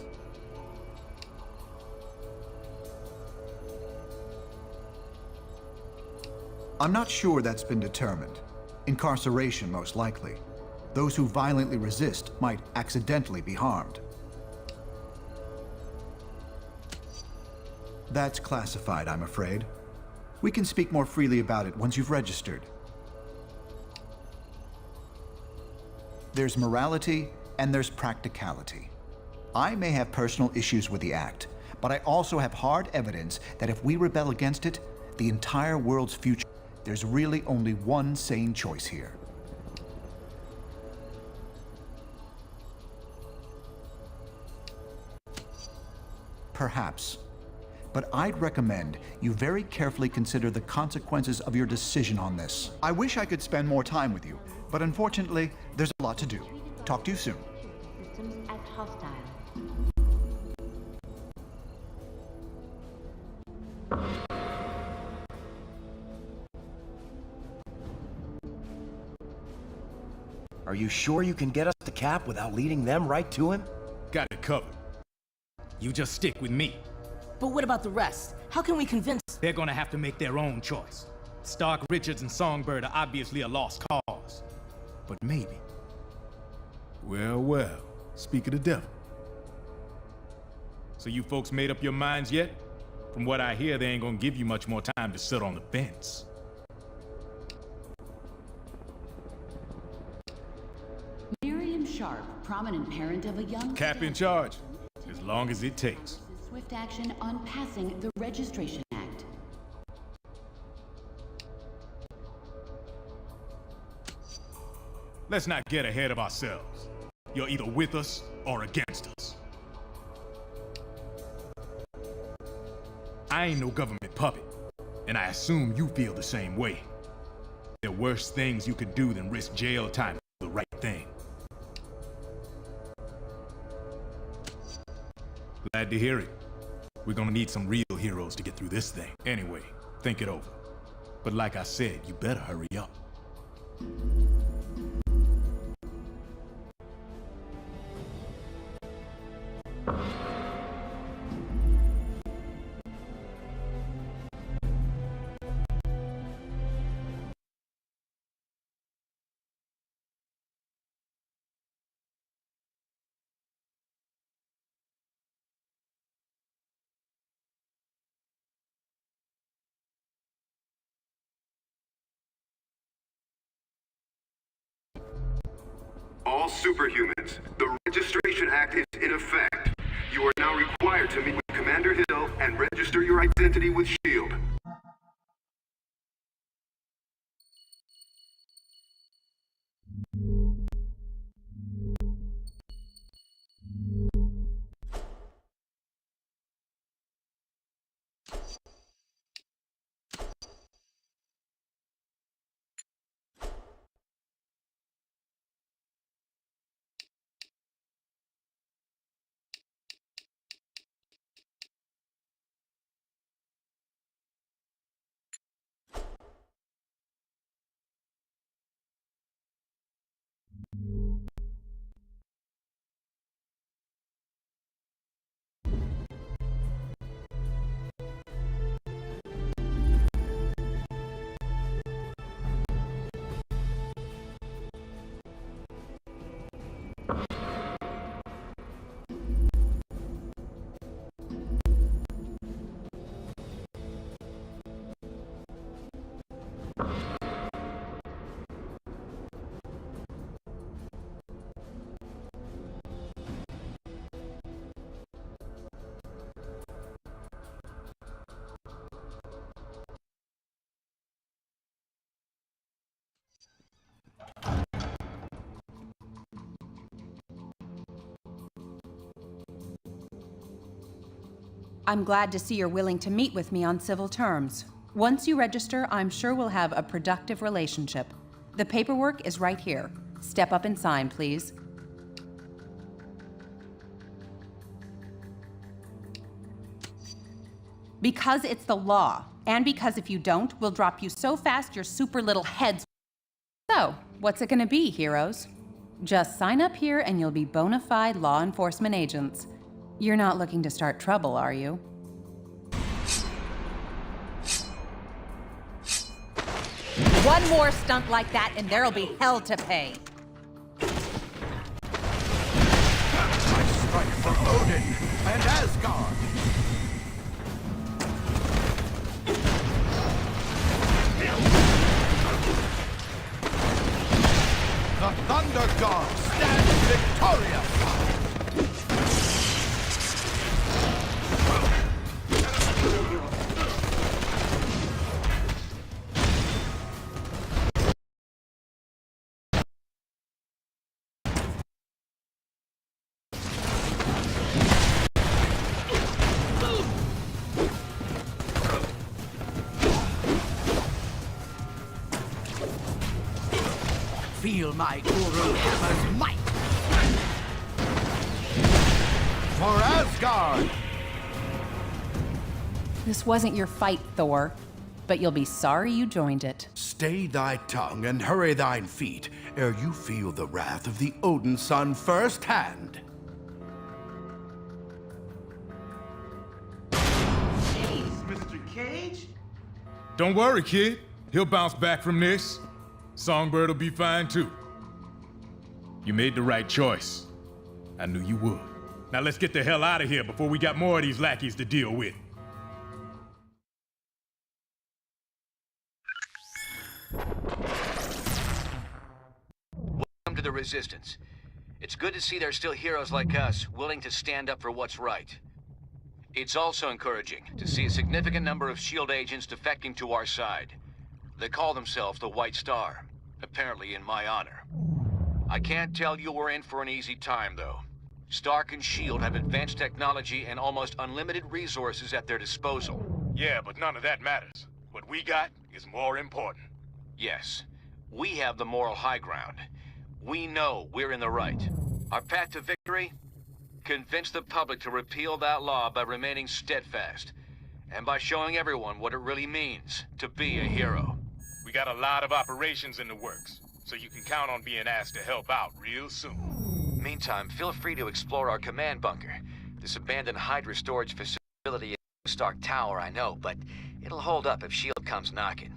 I'm not sure that's been determined. Incarceration, most likely. Those who violently resist might accidentally be harmed. That's classified, I'm afraid. We can speak more freely about it once you've registered. There's morality and there's practicality. I may have personal issues with the act, but I also have hard evidence that if we rebel against it, the entire world's future— There's really only one sane choice here. Perhaps. But I'd recommend you very carefully consider the consequences of your decision on this. I wish I could spend more time with you, but unfortunately, there's a lot to do. Talk to you soon. Systems as hostile. Are you sure you can get us to Cap without leading them right to him? Got it covered. You just stick with me. But what about the rest? How can we convince— They're gonna have to make their own choice. Stark, Richards, and Songbird are obviously a lost cause. But maybe. Well, well. Speak of the devil. So you folks made up your minds yet? From what I hear, they ain't gonna give you much more time to sit on the fence. Miriam Sharp, prominent parent of a young— Cap in charge. As long as it takes. Swift action on passing the Registration Act. Let's not get ahead of ourselves. You're either with us or against us. I ain't no government puppet, and I assume you feel the same way. There are worse things you could do than risk jail time for the right thing. Glad to hear it. We're gonna need some real heroes to get through this thing. Anyway, think it over. But like I said, you better hurry up. All superhumans, the Registration Act is in effect. You are now required to meet with Commander Hill and register your identity with S.H.I.E.L.D. I'm glad to see you're willing to meet with me on civil terms. Once you register, I'm sure we'll have a productive relationship. The paperwork is right here. Step up and sign, please. Because it's the law, and because if you don't, we'll drop you so fast your super little heads. So, what's it gonna be, heroes? Just sign up here and you'll be bona fide law enforcement agents. You're not looking to start trouble, are you? One more stunt like that and there'll be hell to pay. I strike for Odin and Asgard. The Thunder God stands victorious! Feel my Uru Hammer's might! For Asgard! This wasn't your fight, Thor, but you'll be sorry you joined it. Stay thy tongue and hurry thine feet, ere you feel the wrath of the Odin son firsthand. Jeez, Mr. Cage? Don't worry, kid. He'll bounce back from this. Songbird will be fine too. You made the right choice. I knew you would. Now let's get the hell out of here before we got more of these lackeys to deal with. Welcome to the Resistance. It's good to see there's still heroes like us willing to stand up for what's right. It's also encouraging to see a significant number of S.H.I.E.L.D. agents defecting to our side. They call themselves the White Star, apparently in my honor. I can't tell you we're in for an easy time, though. Stark and S.H.I.E.L.D. have advanced technology and almost unlimited resources at their disposal. Yeah, but none of that matters. What we got is more important. Yes, we have the moral high ground. We know we're in the right. Our path to victory? Convince the public to repeal that law by remaining steadfast, and by showing everyone what it really means to be a hero. We got a lot of operations in the works, so you can count on being asked to help out real soon. Meantime, feel free to explore our command bunker. This abandoned Hydra storage facility is a Stark Tower, I know, but it'll hold up if S.H.I.E.L.D. comes knocking.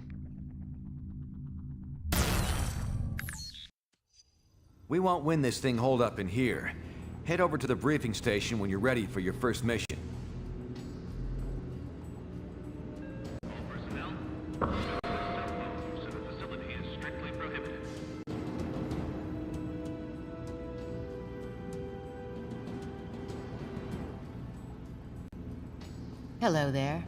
We won't win this thing holed up in here. Head over to the briefing station when you're ready for your first mission. Hello there.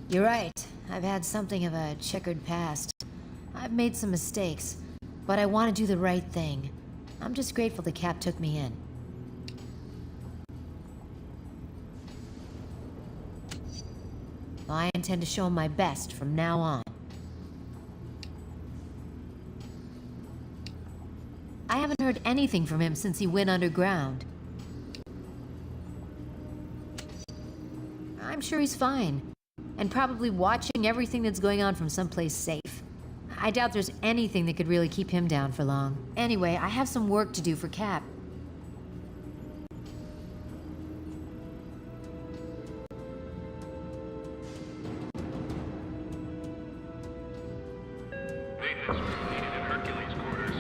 You're right. I've had something of a checkered past. I've made some mistakes, but I want to do the right thing. I'm just grateful the Cap took me in. I intend to show him my best from now on. I haven't heard anything from him since he went underground. I'm sure he's fine, and probably watching everything that's going on from someplace safe. I doubt there's anything that could really keep him down for long. Anyway, I have some work to do for Cap. Maintenance room needed in Hercules quarters.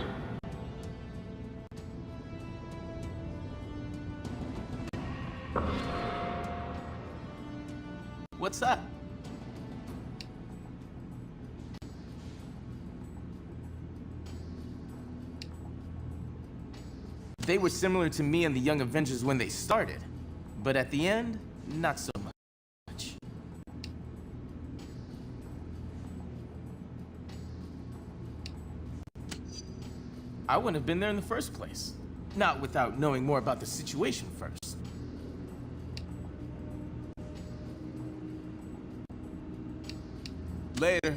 What's up? They were similar to me and the Young Avengers when they started, but at the end, not so much. I wouldn't have been there in the first place. Not without knowing more about the situation first. Later.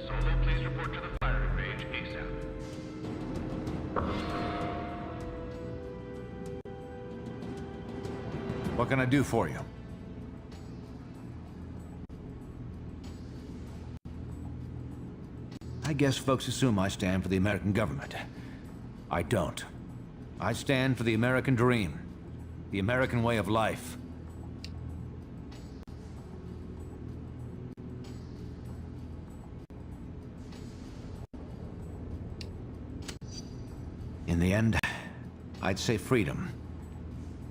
Solo, please report to the firing range ASAP. What can I do for you? I guess folks assume I stand for the American government. I don't. I stand for the American dream. The American way of life. In the end, I'd say freedom.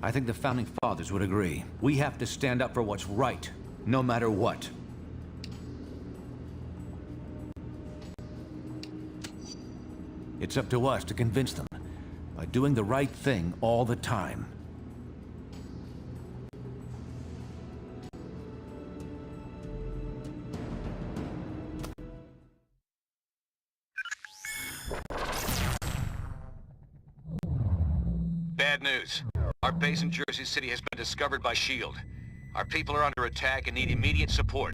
I think the Founding Fathers would agree. We have to stand up for what's right, no matter what. It's up to us to convince them by doing the right thing all the time. Bad news. Our base in Jersey City has been discovered by S.H.I.E.L.D. Our people are under attack and need immediate support.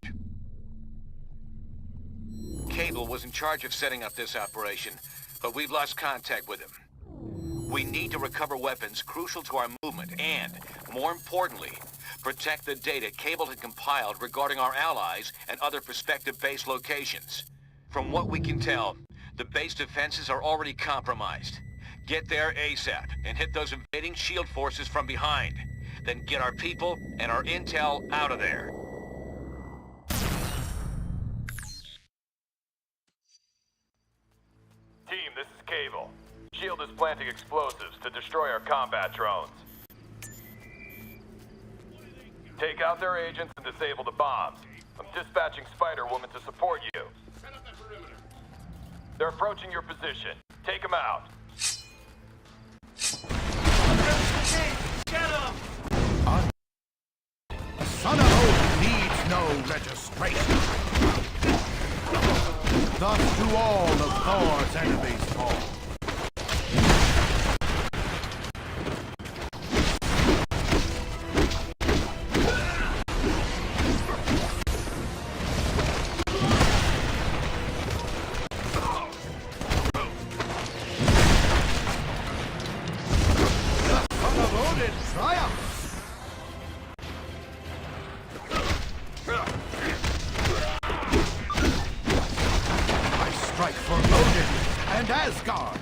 Cable was in charge of setting up this operation, but we've lost contact with him. We need to recover weapons crucial to our movement and, more importantly, protect the data Cable had compiled regarding our allies and other prospective base locations. From what we can tell, the base defenses are already compromised. Get there ASAP and hit those invading S.H.I.E.L.D. forces from behind. Then get our people and our intel out of there. Team, this is Cable. S.H.I.E.L.D. is planting explosives to destroy our combat drones. Take out their agents and disable the bombs. I'm dispatching Spider-Woman to support you. They're approaching your position. Take them out. Get him! A son of Odin needs no registration. Thus do all of Thor's enemies fall. Strike for Odin and Asgard!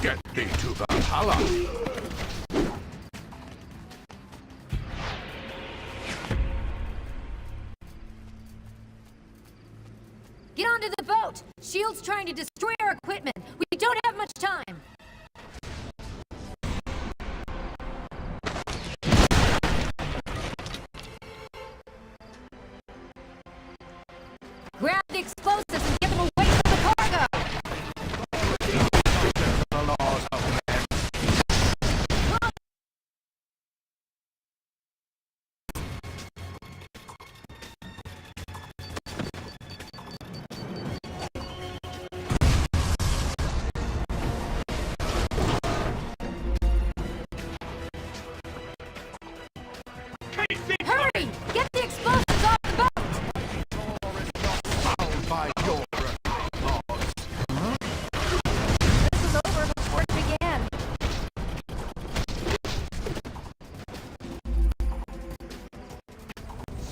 Get thee to Valhalla! Get onto the boat! S.H.I.E.L.D.'s trying to destroy our equipment! We don't have much time! Grab the explosives and get them away from the cargo! Hurry! Get the explosives off the boat! By your This was over before it began.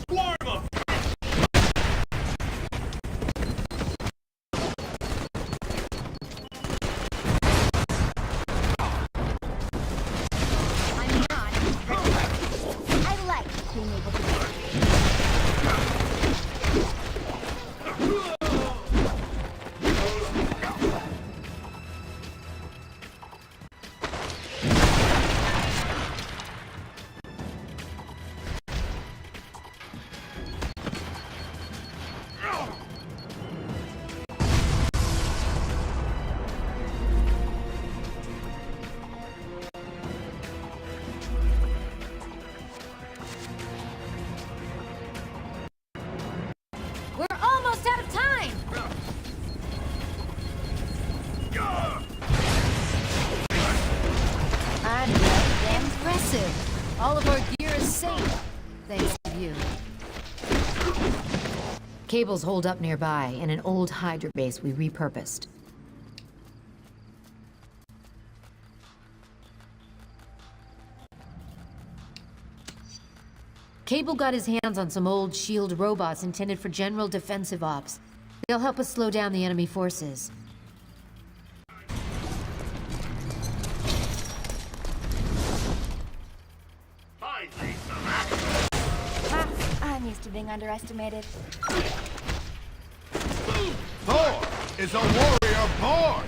Swarm of I like being able to We're almost out of time! Impressive! All of our gear is safe, thanks to you. Cables hold up nearby in an old Hydra base we repurposed. Cable got his hands on some old S.H.I.E.L.D. robots intended for general defensive ops. They'll help us slow down the enemy forces. I'm used to being underestimated. Thor is a warrior born!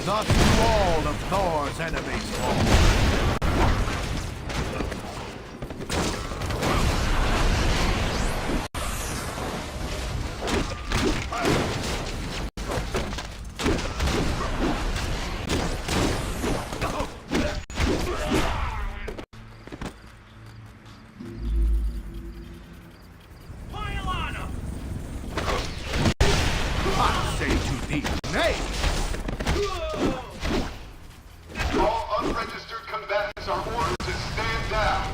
Thus do all of Thor's enemies fall. I say to thee, nay! All unregistered combatants are ordered to stand down.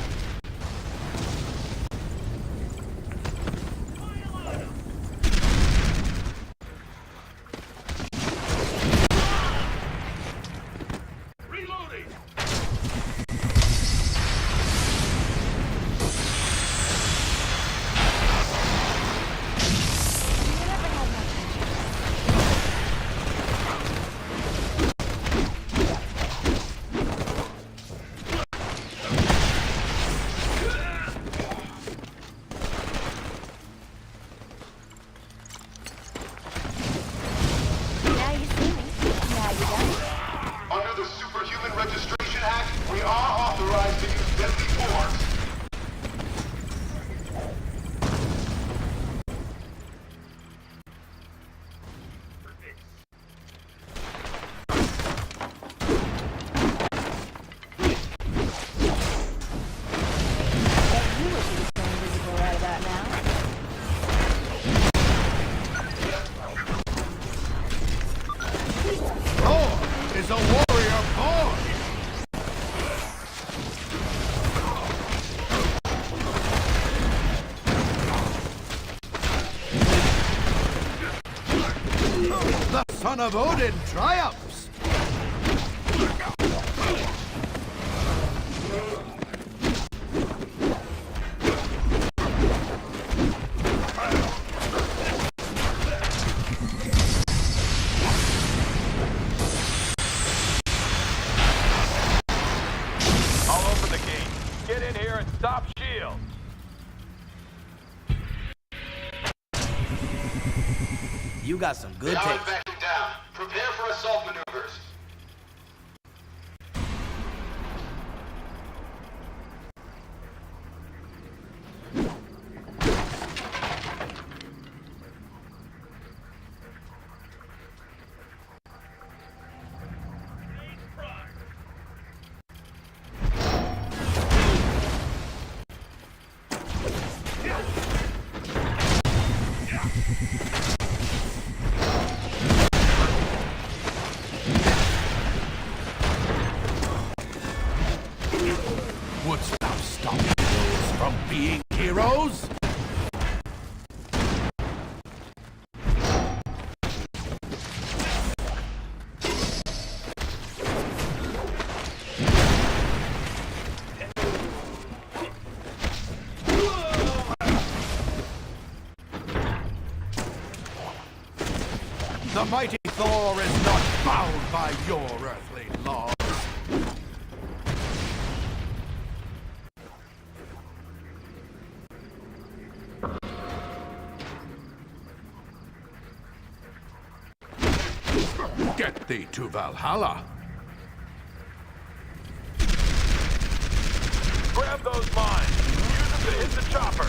reloading. Now you see me. Now you don't. Under the Superhuman Registration Act, we are authorized to use deadly force. Bet you wish you was so invisible right about now. Thor is a warrior born! Son of Odin triumphs! I'll open the gate. Get in here and stop shield. You got some good Now taste. backing down. Prepare for assault maneuvers. Wouldst thou stop heroes from being heroes? The mighty Thor is not bound by your earthly laws. Get thee to Valhalla. Grab those mines. Use them to hit the chopper.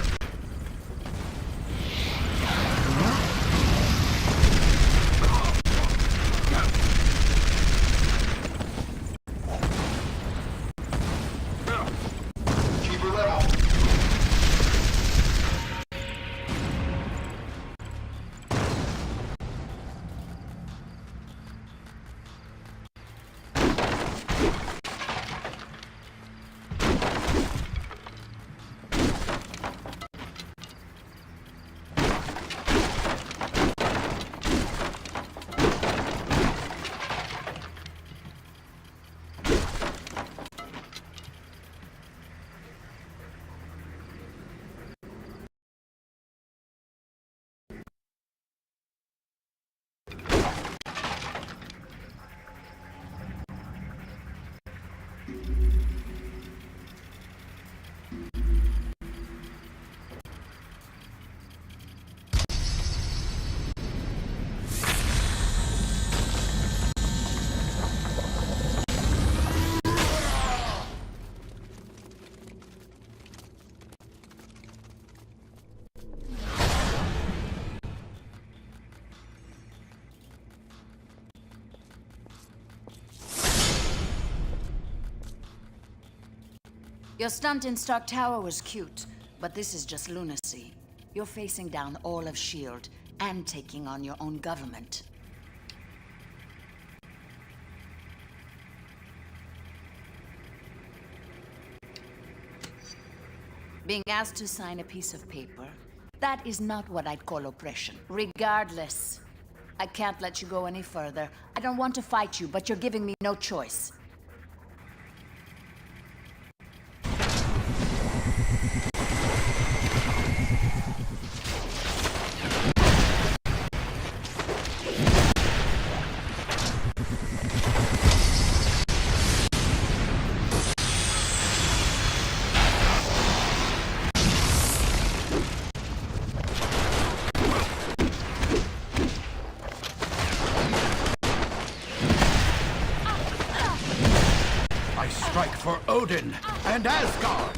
Keep her level. Your stunt in Stark Tower was cute, but this is just lunacy. You're facing down all of S.H.I.E.L.D. and taking on your own government. Being asked to sign a piece of paper, that is not what I'd call oppression. Regardless, I can't let you go any further. I don't want to fight you, but you're giving me no choice. I strike for Odin and Asgard!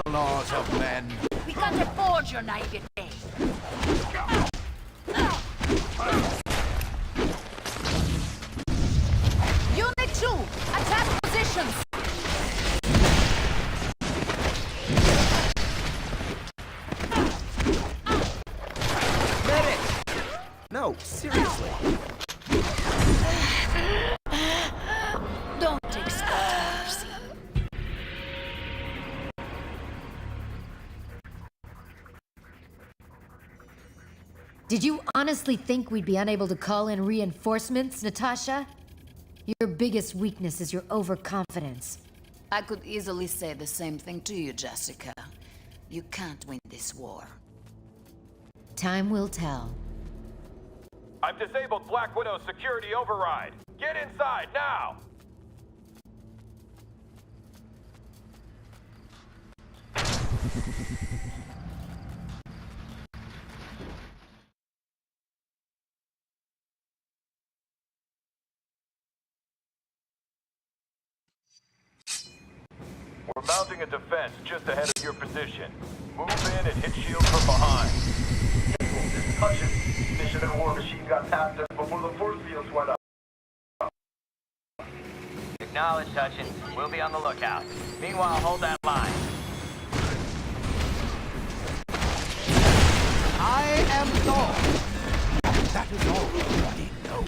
laws of men. We can't afford your naivete. Unit 2, attack positions. Medic! No, seriously. Don't expect mercy. Did you honestly think we'd be unable to call in reinforcements, Natasha? Your biggest weakness is your overconfidence. I could easily say the same thing to you, Jessica. You can't win this war. Time will tell. I've disabled Black Widow's security override. Get inside, now! We're mounting a defense just ahead of your position. Move in and hit shields from behind. Touch it. Mission and War Machine got tapped up before the force fields went up. Acknowledge, Hutchins. We'll be on the lookout. Meanwhile, hold that line. I am Thor. That is all everybody knows.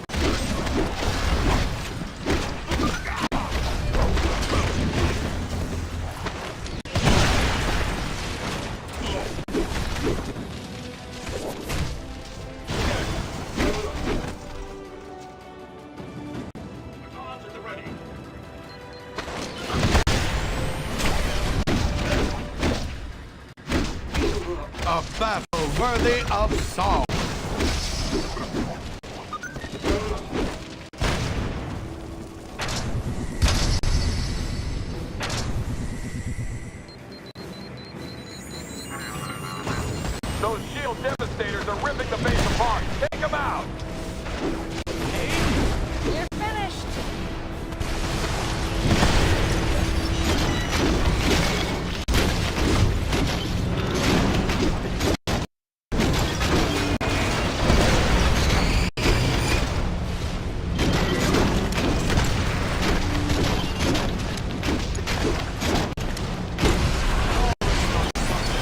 A battle worthy of song. Those shield devastators are ripping the base apart. Take them out! You're finished.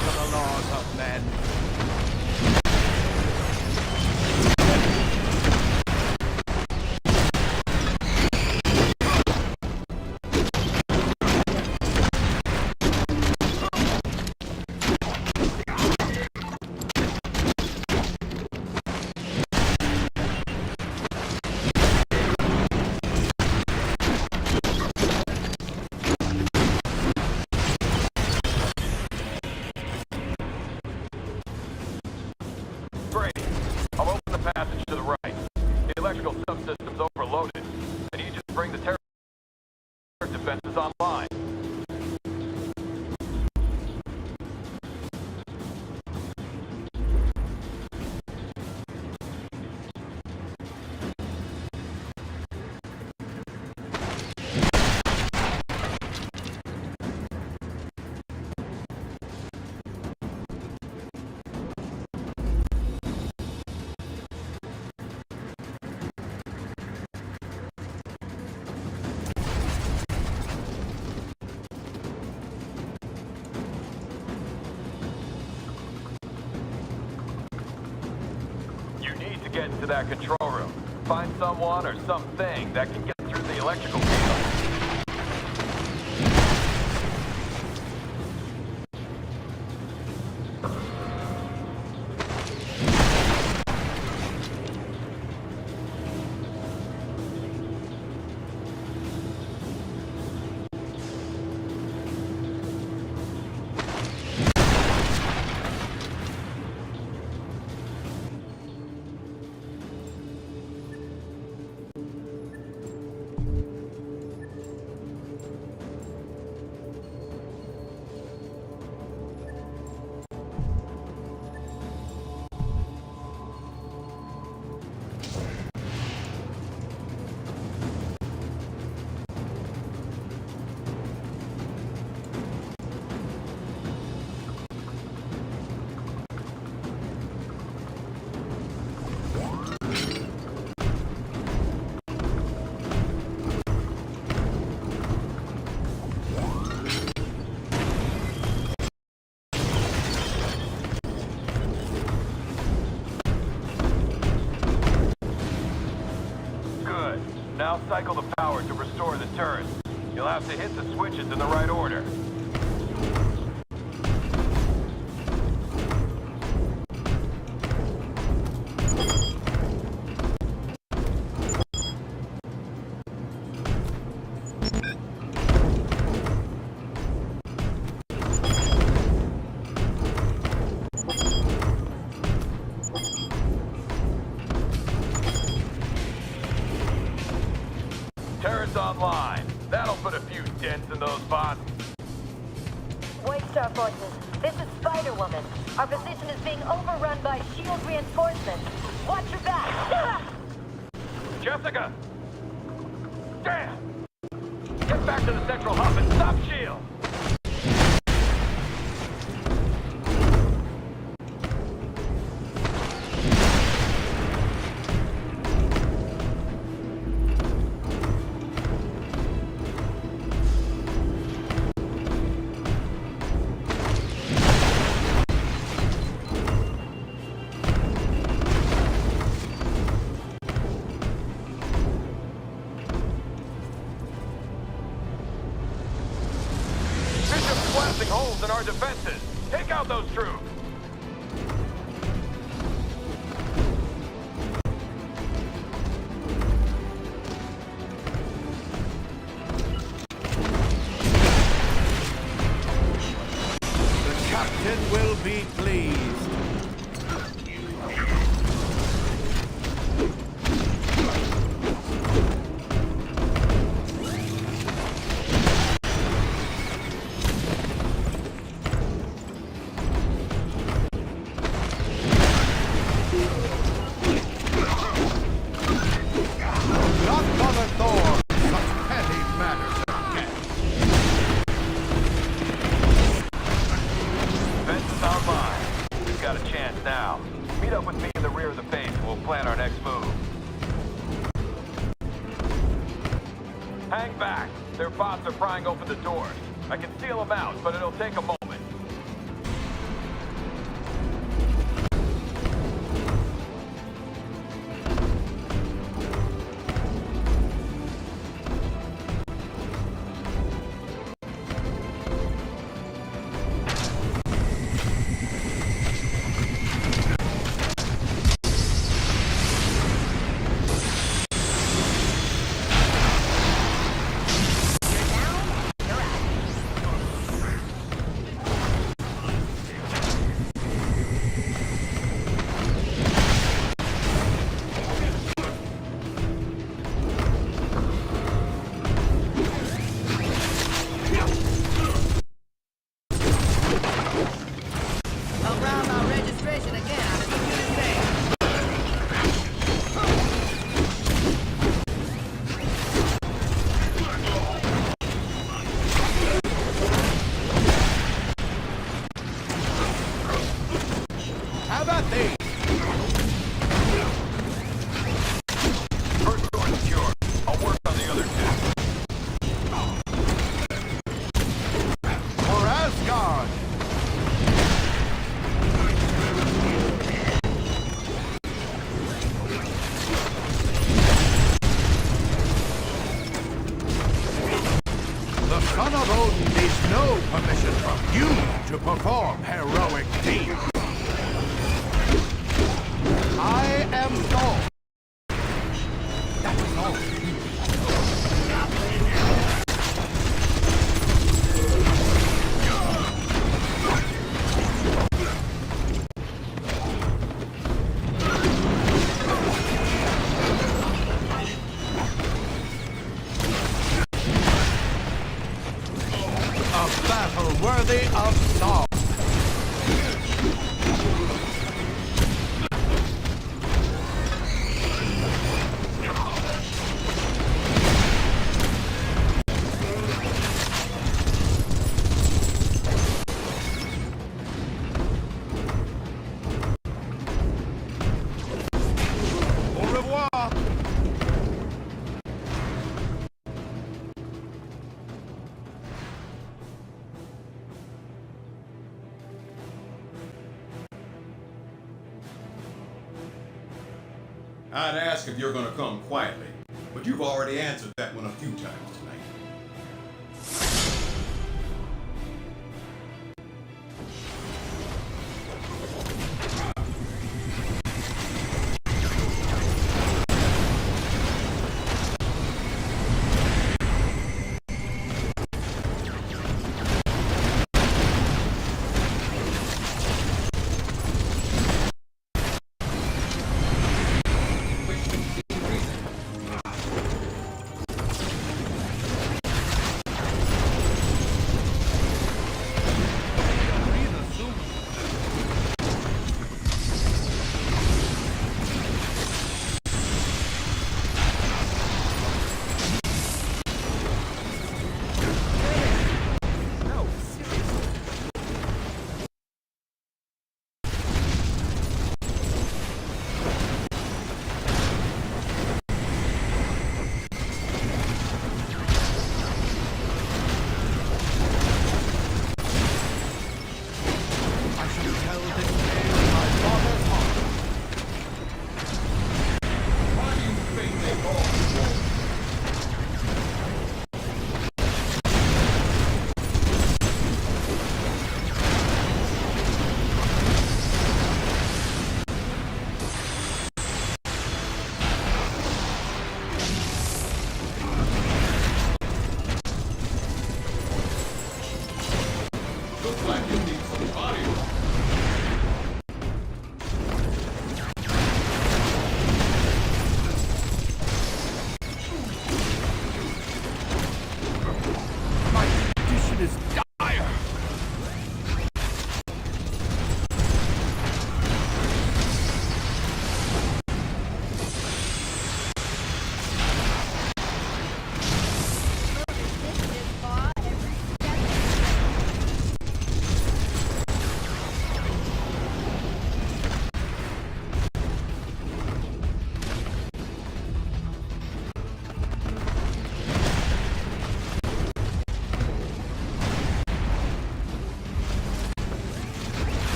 To the laws of men. Great. I'll open the passage to the right. The electrical subsystem's overloaded. I need you to bring the terror defenses online. You need to get into that control room. Find someone or something that can get through the electrical cable. I'll cycle the power to restore the turret. You'll have to hit the switches in the right order. Turret's online. That'll put a few dents in those bots. White Star Forces, this is Spider-Woman. Our position is being overrun by SHIELD reinforcements. Watch your back. Jessica! Damn! Get back to the central hub and stop SHIELD! Blasting holes in our defenses. Take out those troops. The captain will be pleased. Now, meet up with me in the rear of the base and we'll plan our next move. Hang back. Their bots are prying open the doors. I can seal them out, but it'll take a moment. Son of Odin needs no permission from you to perform heroic deeds. I am Thor. That's all. Worthy of song. Au revoir. I'd ask if you're gonna come quietly, but you've already answered that one a few times tonight.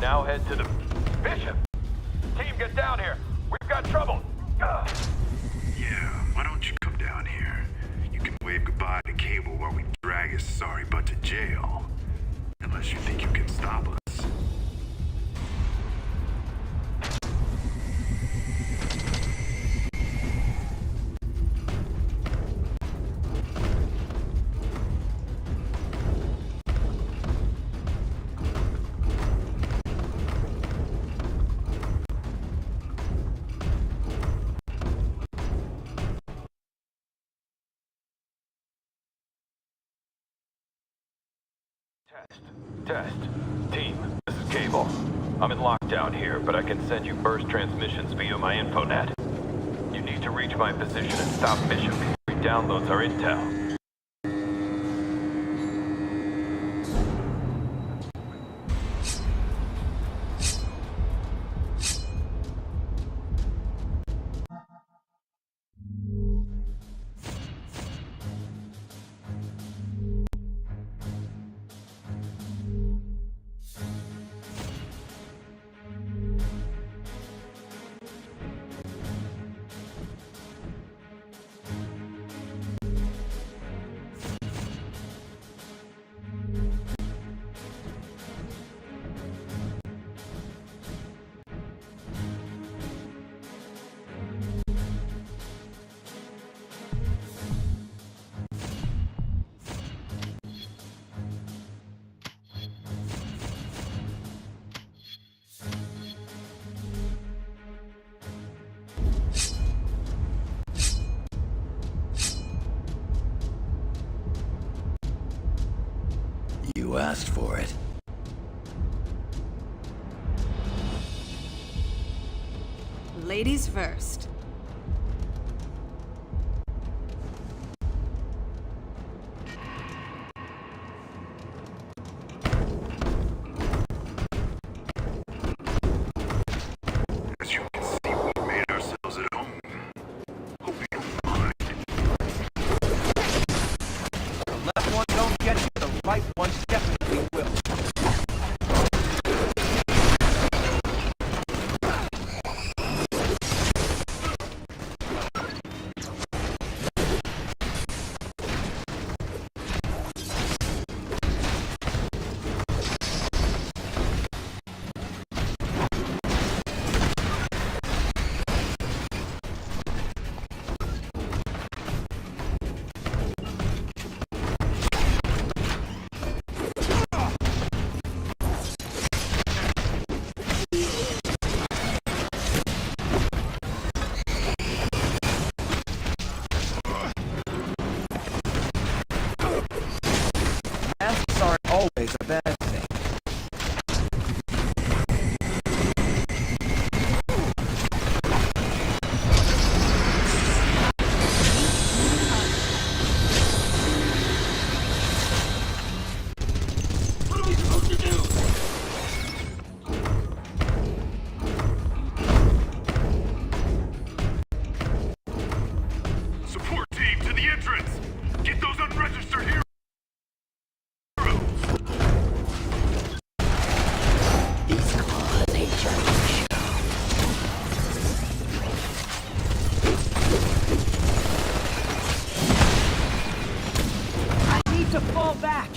Now head to the... Bishop! Team, get down here! We've got trouble! Ugh. Yeah, why don't you come down here? You can wave goodbye to Cable while we drag his sorry butt to jail. Unless you think you can stop us. Test. Team, this is Cable. I'm in lockdown here, but I can send you burst transmissions via my infonet. You need to reach my position and stop Bishop before he downloads our intel. asked for it. Ladies first. As you can see, we've made ourselves at home. Hope you don't mind. The left one don't get you, the right one definitely will. Masks aren't always a bad thing. What are we supposed to do? Support team to the entrance! Get those unregistered heroes! These claws hate your show. I need to fall back!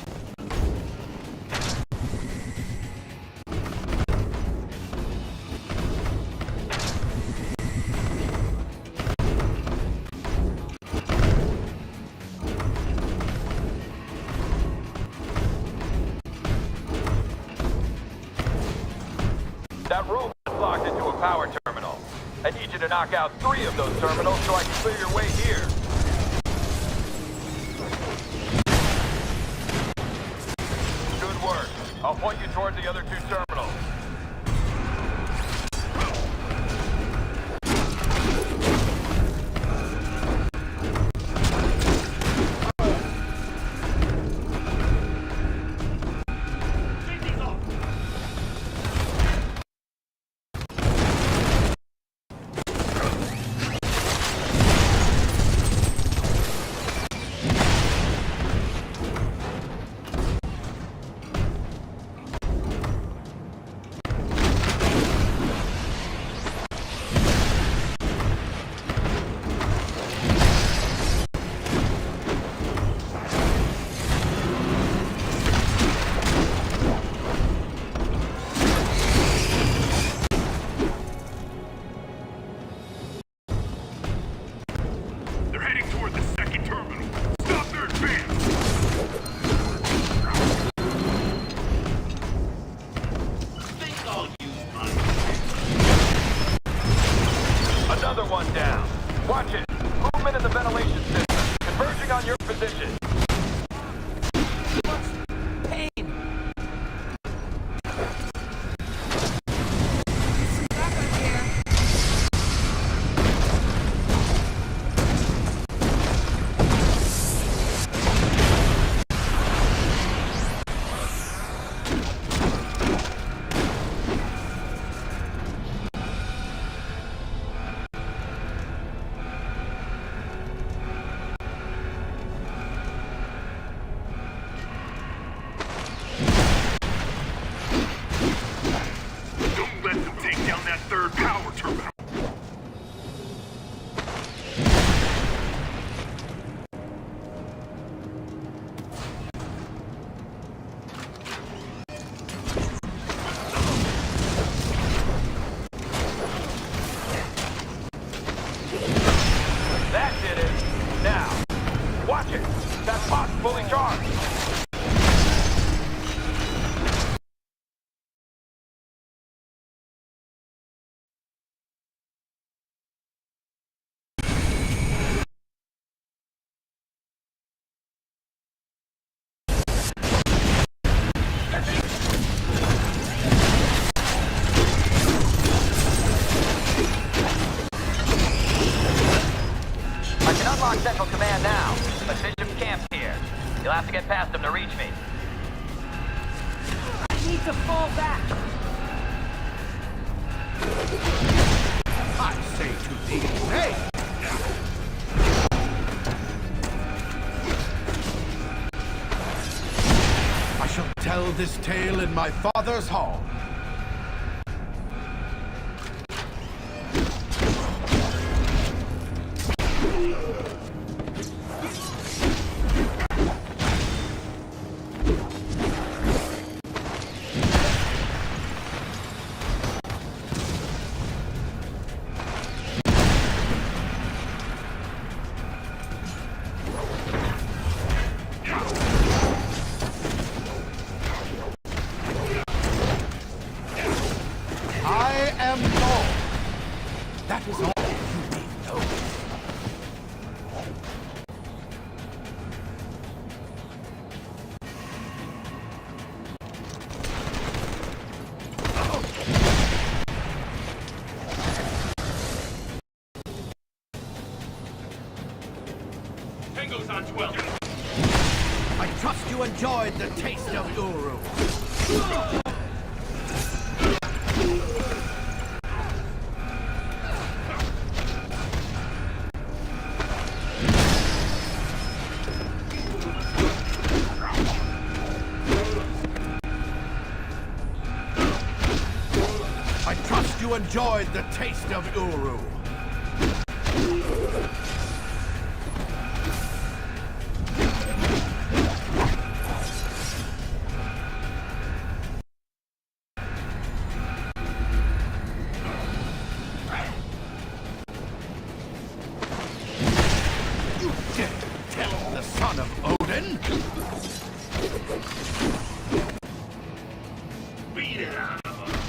That robot's locked into a power terminal. I need you to knock out 3 of those terminals so I can clear your way here. Good work. I'll point you toward the other 2 terminals. They're heading toward the second terminal. Stop their advance! Think I'll use my... Another one down. Watch it. Movement in the ventilation system. Converging on your position. Don't let them take down that third power terminal! That did it. Now, watch it. That pot's fully charged. on Central Command now, but Bishop's camp's here. You'll have to get past him to reach me. I need to fall back. I say to thee, hey! I shall tell this tale in my father's hall. I am Lord. That is all you need know. Tango's on 12. I trust you enjoyed the taste of Uru. I trust you enjoyed the taste of Uru. You dare tell the son of Odin? Beat it out of him.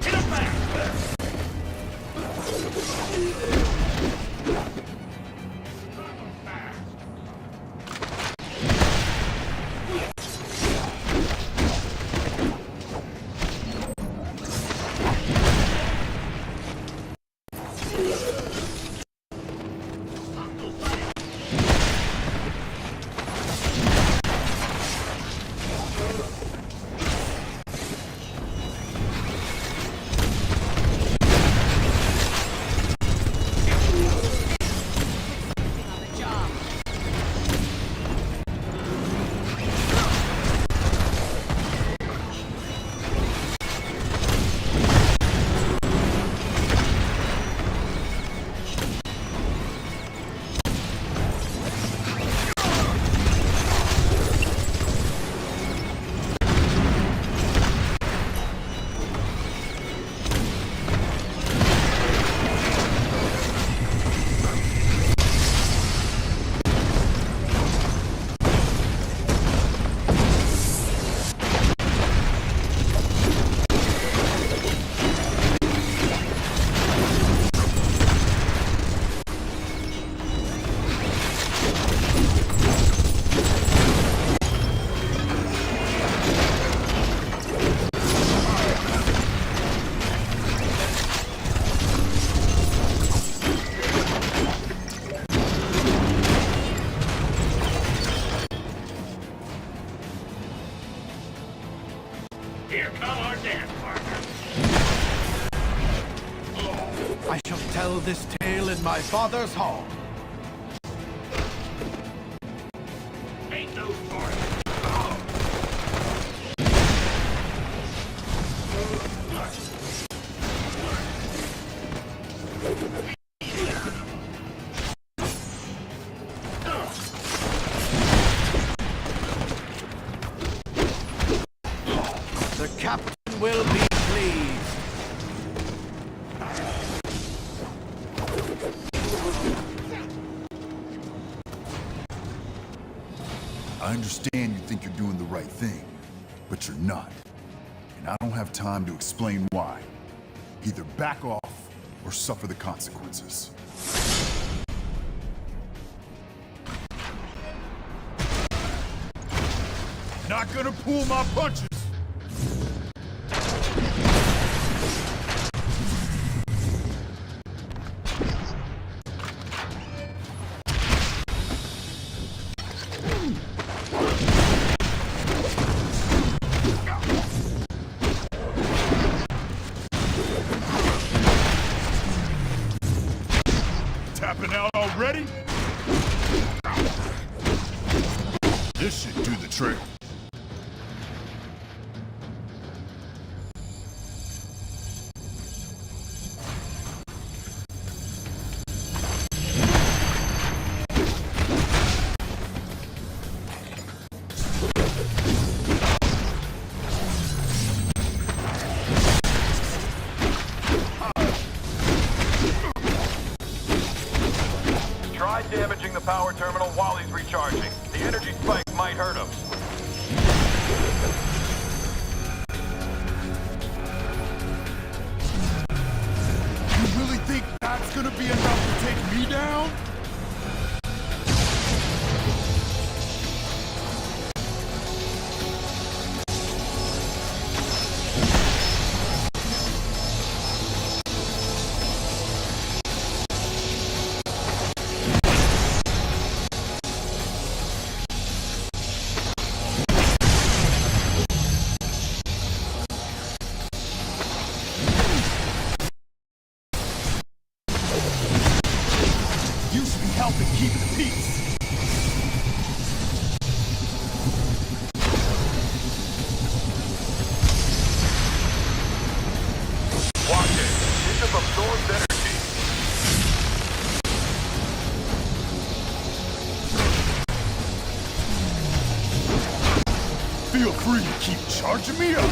Hit him back. Here come our dance partners. I shall tell this tale in my father's hall. Ain't those parties. The captain will be pleased. I understand you think you're doing the right thing, but you're not. And I don't have time to explain why. Either back off or suffer the consequences. Not gonna pull my punches. ready? This should do the trick. Try damaging the power terminal while he's recharging. The energy spike might hurt him. You really think that's gonna be enough to take me down? You should be helping keep the peace. Watch it. It just absorbs energy. Feel free to keep charging me up.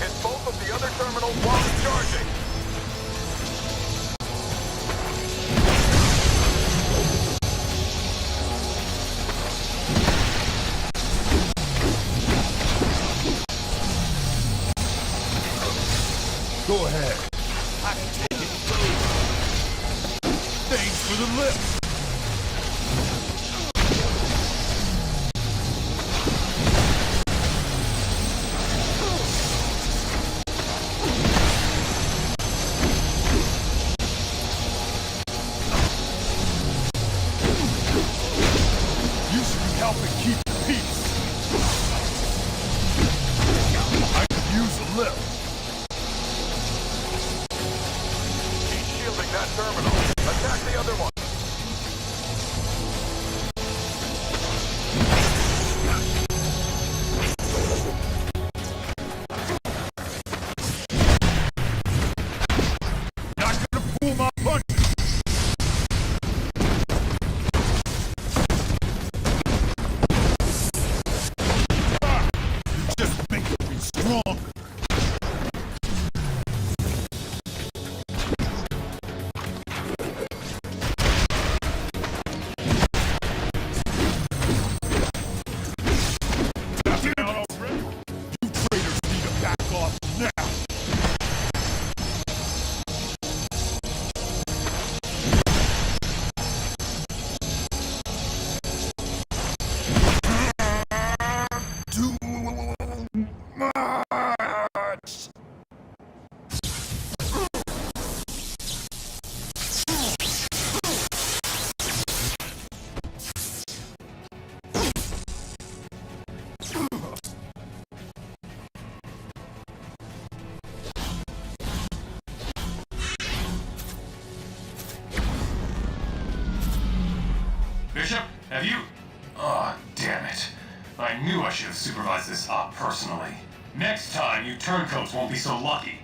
Hit both of the other terminals while he's charging. Go ahead. I can take it. Thanks for the lift. You should be helping keep the peace. I could use a lift. He's shielding that terminal. Attack the other one. Not gonna pull my punches. You just make me stronger. Down already? You traitors need to back off now. Too much. Bishop, have you... Oh, damn it. I knew I should have supervised this op personally. Next time, you turncoats won't be so lucky.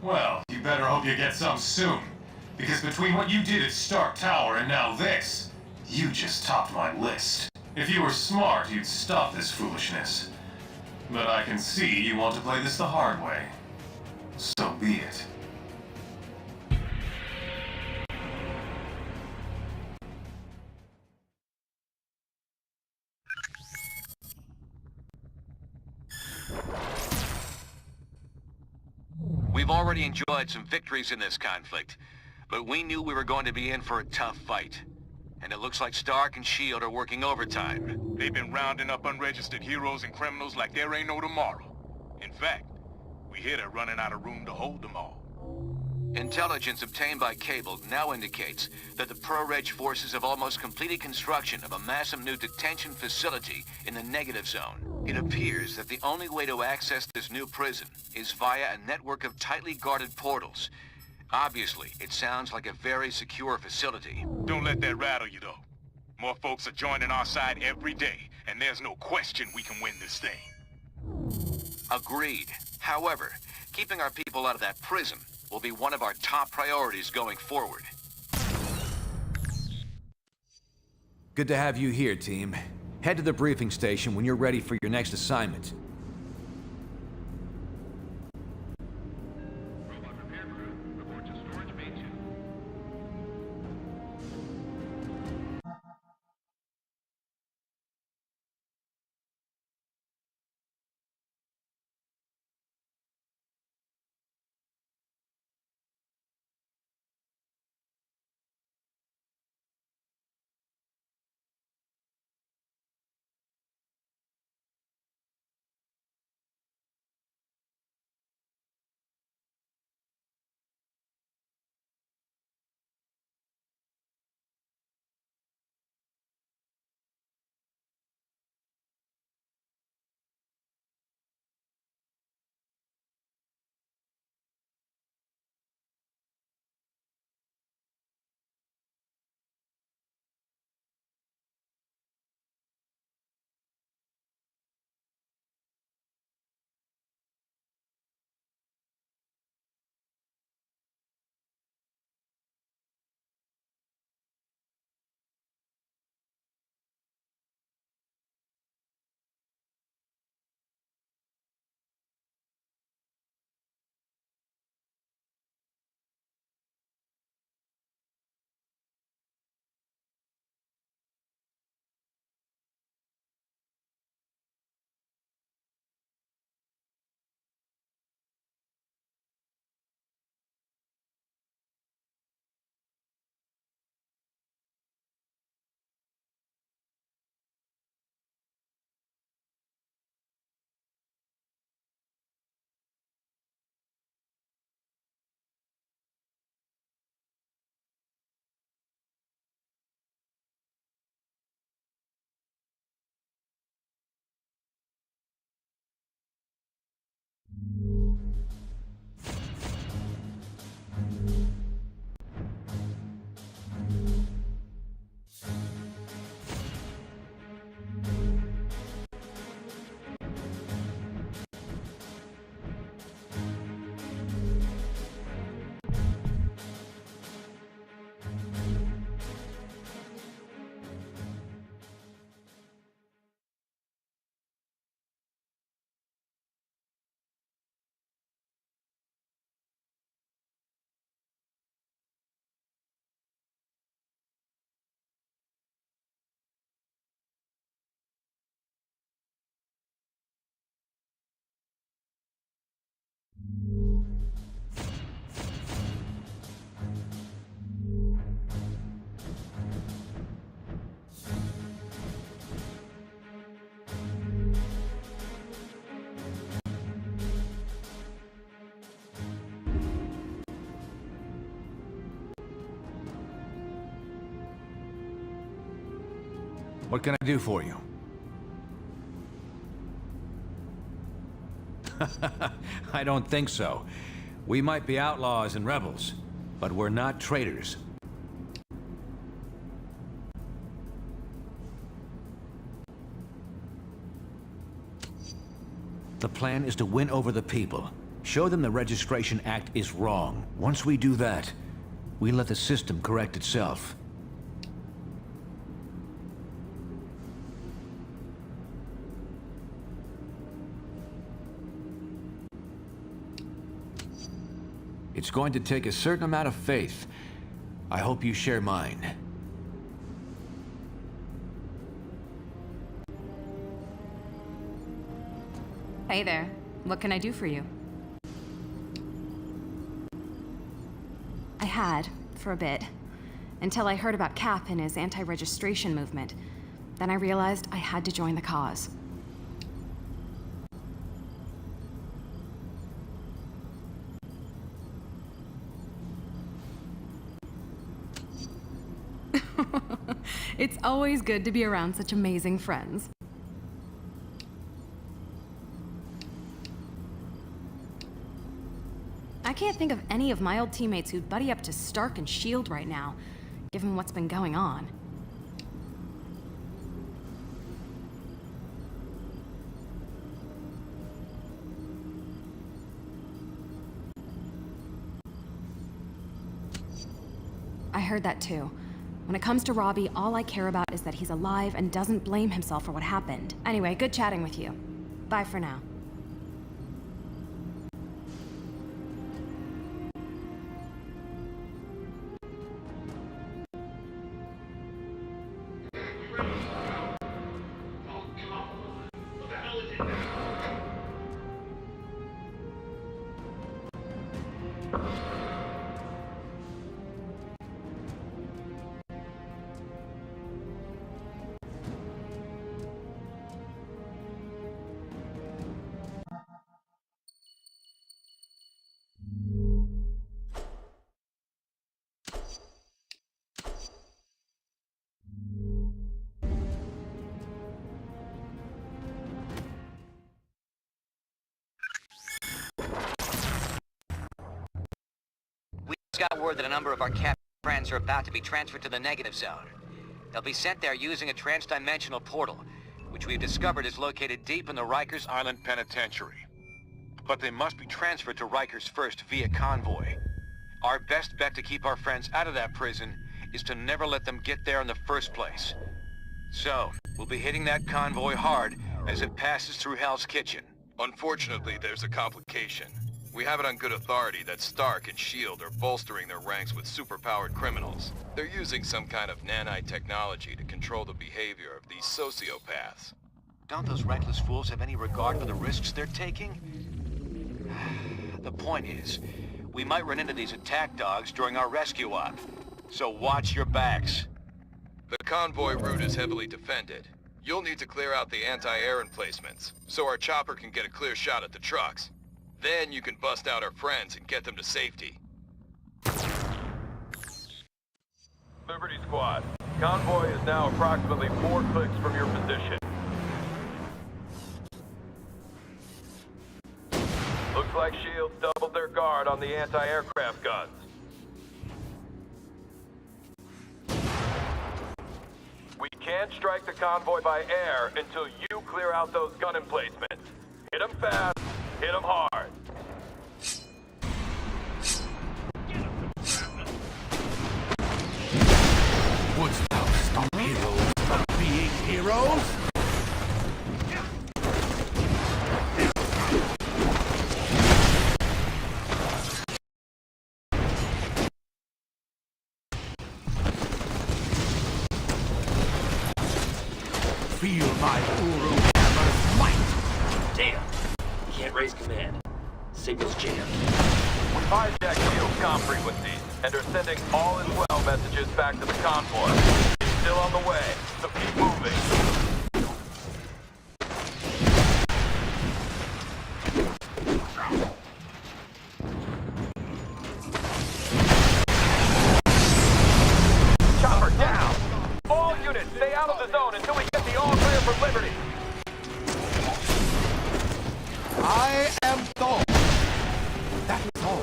Well, you better hope you get some soon. Because between what you did at Stark Tower and now this, you just topped my list. If you were smart, you'd stop this foolishness. But I can see you want to play this the hard way. So be it. We've already enjoyed some victories in this conflict, but we knew we were going to be in for a tough fight. And it looks like Stark and S.H.I.E.L.D. are working overtime. They've been rounding up unregistered heroes and criminals like there ain't no tomorrow. In fact, we hear they're running out of room to hold them all. Intelligence obtained by Cable now indicates that the Pro-Reg forces have almost completed construction of a massive new detention facility in the negative zone. It appears that the only way to access this new prison is via a network of tightly guarded portals. Obviously, it sounds like a very secure facility. Don't let that rattle you, though. More folks are joining our side every day, and there's no question we can win this thing. Agreed. However, keeping our people out of that prison will be one of our top priorities going forward. Good to have you here, team. Head to the briefing station when you're ready for your next assignment. What can I do for you? I don't think so. We might be outlaws and rebels, but we're not traitors. The plan is to win over the people. Show them the Registration Act is wrong. Once we do that, we let the system correct itself. It's going to take a certain amount of faith. I hope you share mine. Hey there. What can I do for you? I had, for a bit, until I heard about Cap and his anti-registration movement. Then I realized I had to join the cause. It's always good to be around such amazing friends. I can't think of any of my old teammates who'd buddy up to Stark and S.H.I.E.L.D. right now, given what's been going on. I heard that too. When it comes to Robbie, all I care about is that he's alive and doesn't blame himself for what happened. Anyway, good chatting with you. Bye for now. Got word that a number of our captured friends are about to be transferred to the negative zone. They'll be sent there using a trans-dimensional portal, which we've discovered is located deep in the Rikers Island Penitentiary. But they must be transferred to Rikers first via convoy. Our best bet to keep our friends out of that prison is to never let them get there in the first place. So, we'll be hitting that convoy hard as it passes through Hell's Kitchen. Unfortunately, there's a complication. We have it on good authority that Stark and S.H.I.E.L.D. are bolstering their ranks with superpowered criminals. They're using some kind of nanite technology to control the behavior of these sociopaths. Don't those reckless fools have any regard for the risks they're taking? The point is, we might run into these attack dogs during our rescue op. So watch your backs. The convoy route is heavily defended. You'll need to clear out the anti-air emplacements, so our chopper can get a clear shot at the trucks. Then you can bust out our friends and get them to safety. Liberty Squad, convoy is now approximately 4 clicks from your position. Looks like S.H.I.E.L.D. doubled their guard on the anti-aircraft guns. We can't strike the convoy by air until you clear out those gun emplacements. Hit them fast, hit them hard. Wouldst thou stop heroes from being heroes? Feel my Uru hammer's might! Damn. Can't raise command. Signal's jammed. We hijacked S.H.I.E.L.D.'s comm frequencies and are sending all is well messages back to the convoy. It's still on the way, so keep moving. Chopper down! All units, stay out of the zone until we get the all clear for Liberty. I am Thor. That is all.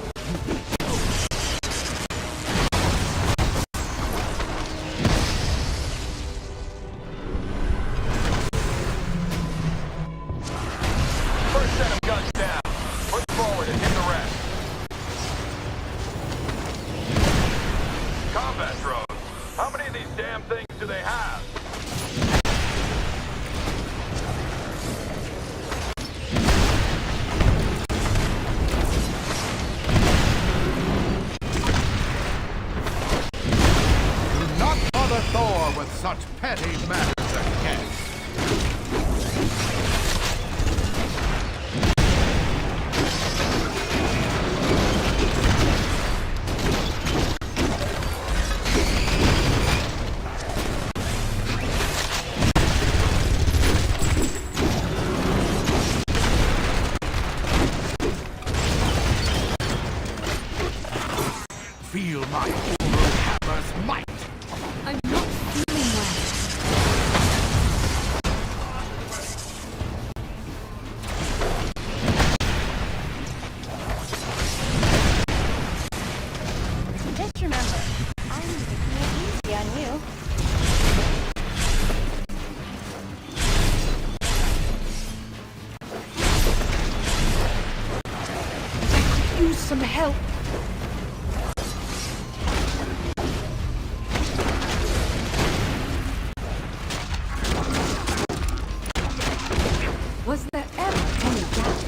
First set of guns down. Push forward and hit the rest. Combat drones. How many of these damn things do they have? Do not bother Thor with such petty matters again. Feel my Uru hammer's might! I'm some help. Was there ever any doubt?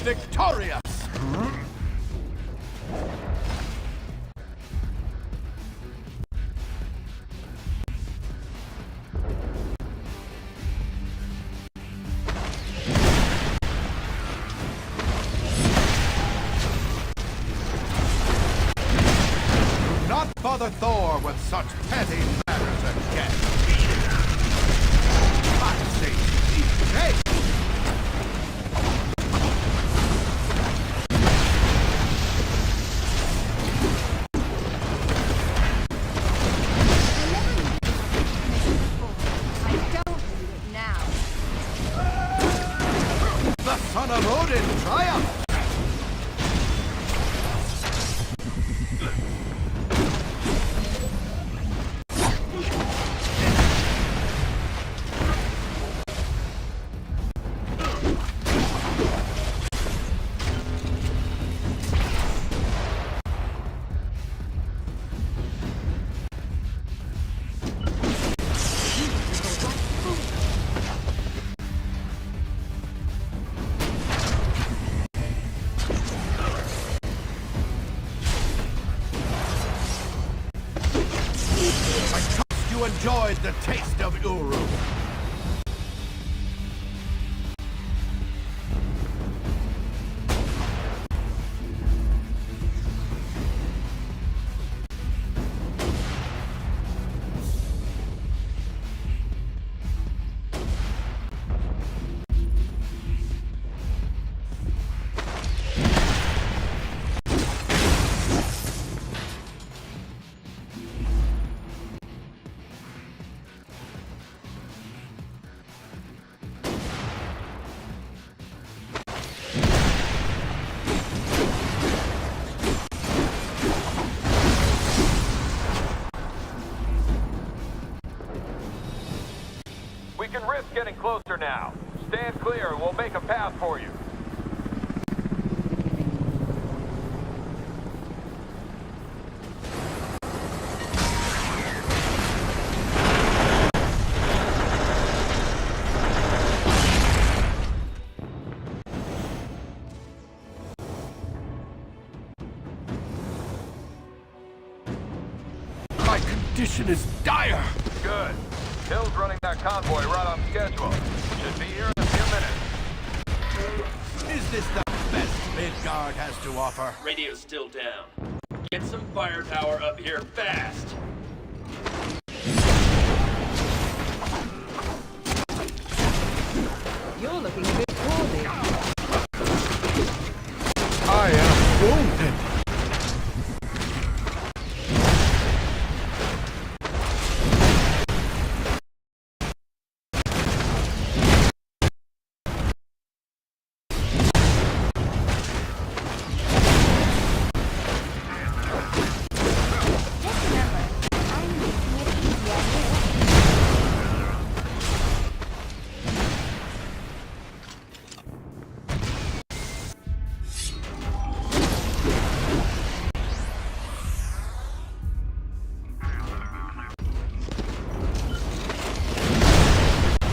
Victorious! Do not bother Thor with such petty matters again. I say, hey! Son of Odin, triumph! You enjoyed the taste of Uru. We can risk getting closer now. Stand clear and we'll make a path for you. condition is dire. Good. Hill's running that convoy right on schedule. Should be here in a few minutes. Is this the best Midgard has to offer? Radio's still down. Get some firepower up here fast. You're looking a bit poorly. I am wounded.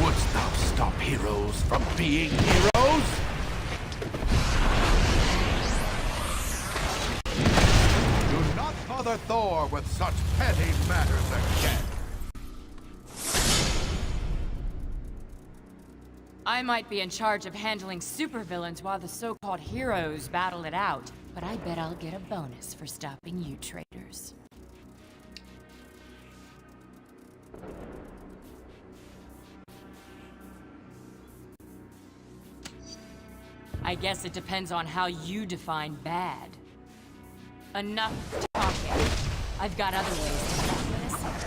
Wouldst thou stop heroes from being heroes? Do not bother Thor with such petty matters again. I might be in charge of handling supervillains while the so-called heroes battle it out, but I bet I'll get a bonus for stopping you traitors. I guess it depends on how you define bad. Enough talking. I've got other ways to handle this.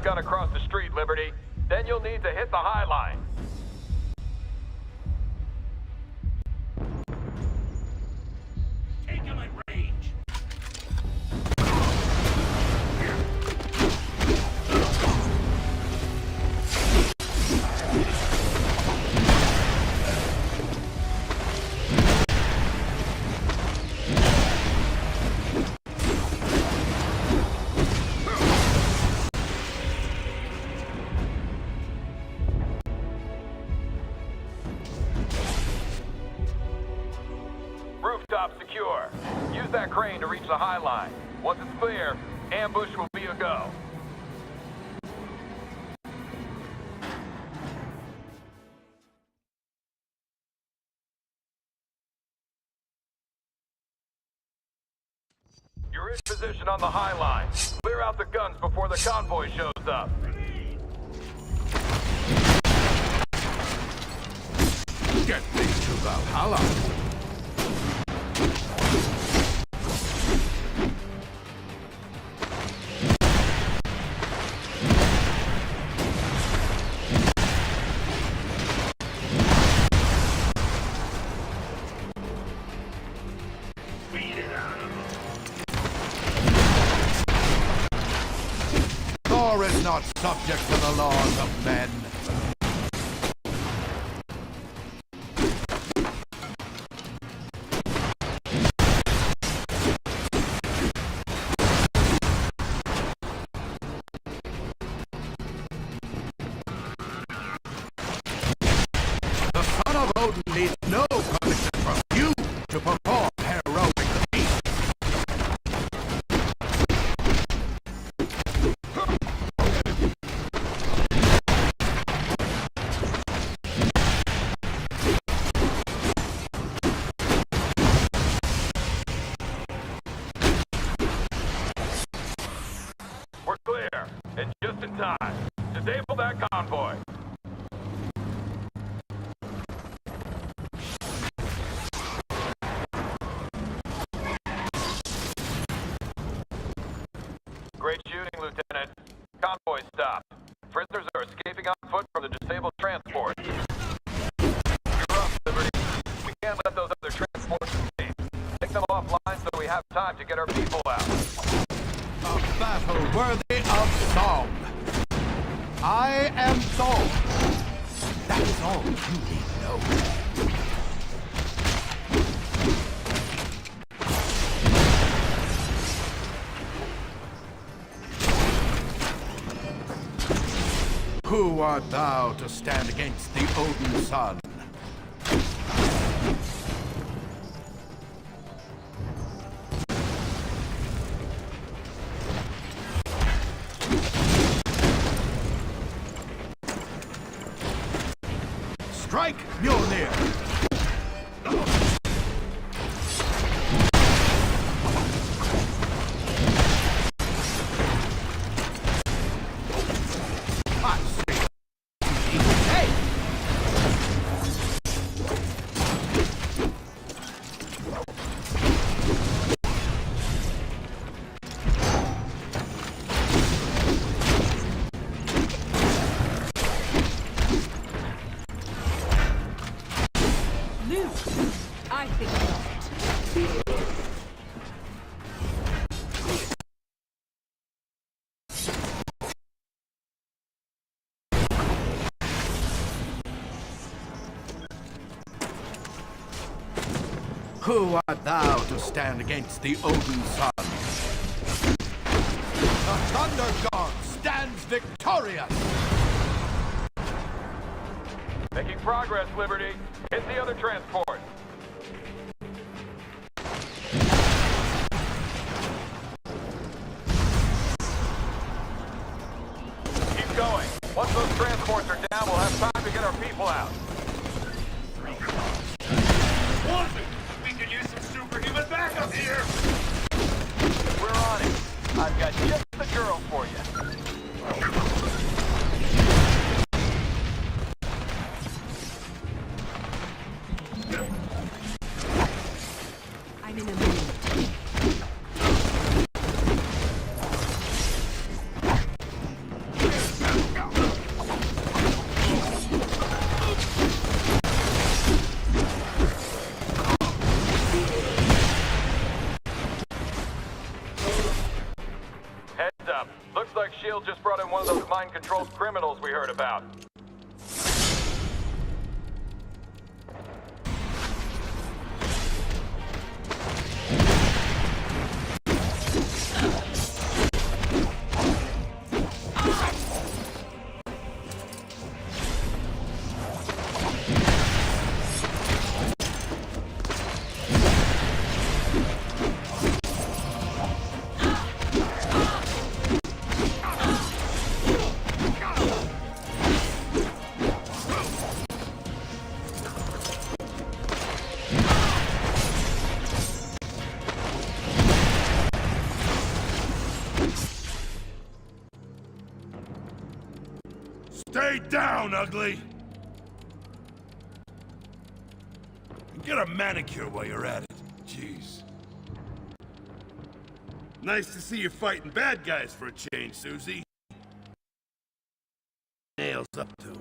jump gun across the street, Liberty. Then you'll need to hit the High Line. Take him at range. Rooftop secure. Use that crane to reach the High Line. Once it's clear, ambush will be a go. You're in position on the High Line. Clear out the guns before the convoy shows up. Get these to Valhalla. Beat it out of him. Thor is not subject to the laws of men. The son of Odin needs no permission from you to perform heroic feats. We're clear, and just in time. Disable that convoy. Great shooting, Lieutenant. Convoy stopped. Prisoners are escaping on foot from the disabled transport. You're up, Liberty. We can't let those other transports escape. Take them offline so we have time to get our people out. A battle worthy of song. I am Thor. That is all you need to know. Who art thou to stand against the Odin son? Strike, Mjolnir! I say, hey! Luke, I think not. Who art thou to stand against the Odin son? The Thunder God stands victorious! Making progress, Liberty. Hit the other transport. Keep going. Once those transports are down, we'll have time to get our people out. Warren, we could use some superhuman backup here. We're on it. I've got just the girl for you. I'm in a mood. up. Looks like S.H.I.E.L.D. just brought in one of those mind-controlled criminals we heard about. Stay down, ugly! And get a manicure while you're at it. Jeez. Nice to see you fighting bad guys for a change, Susie. Nails up to.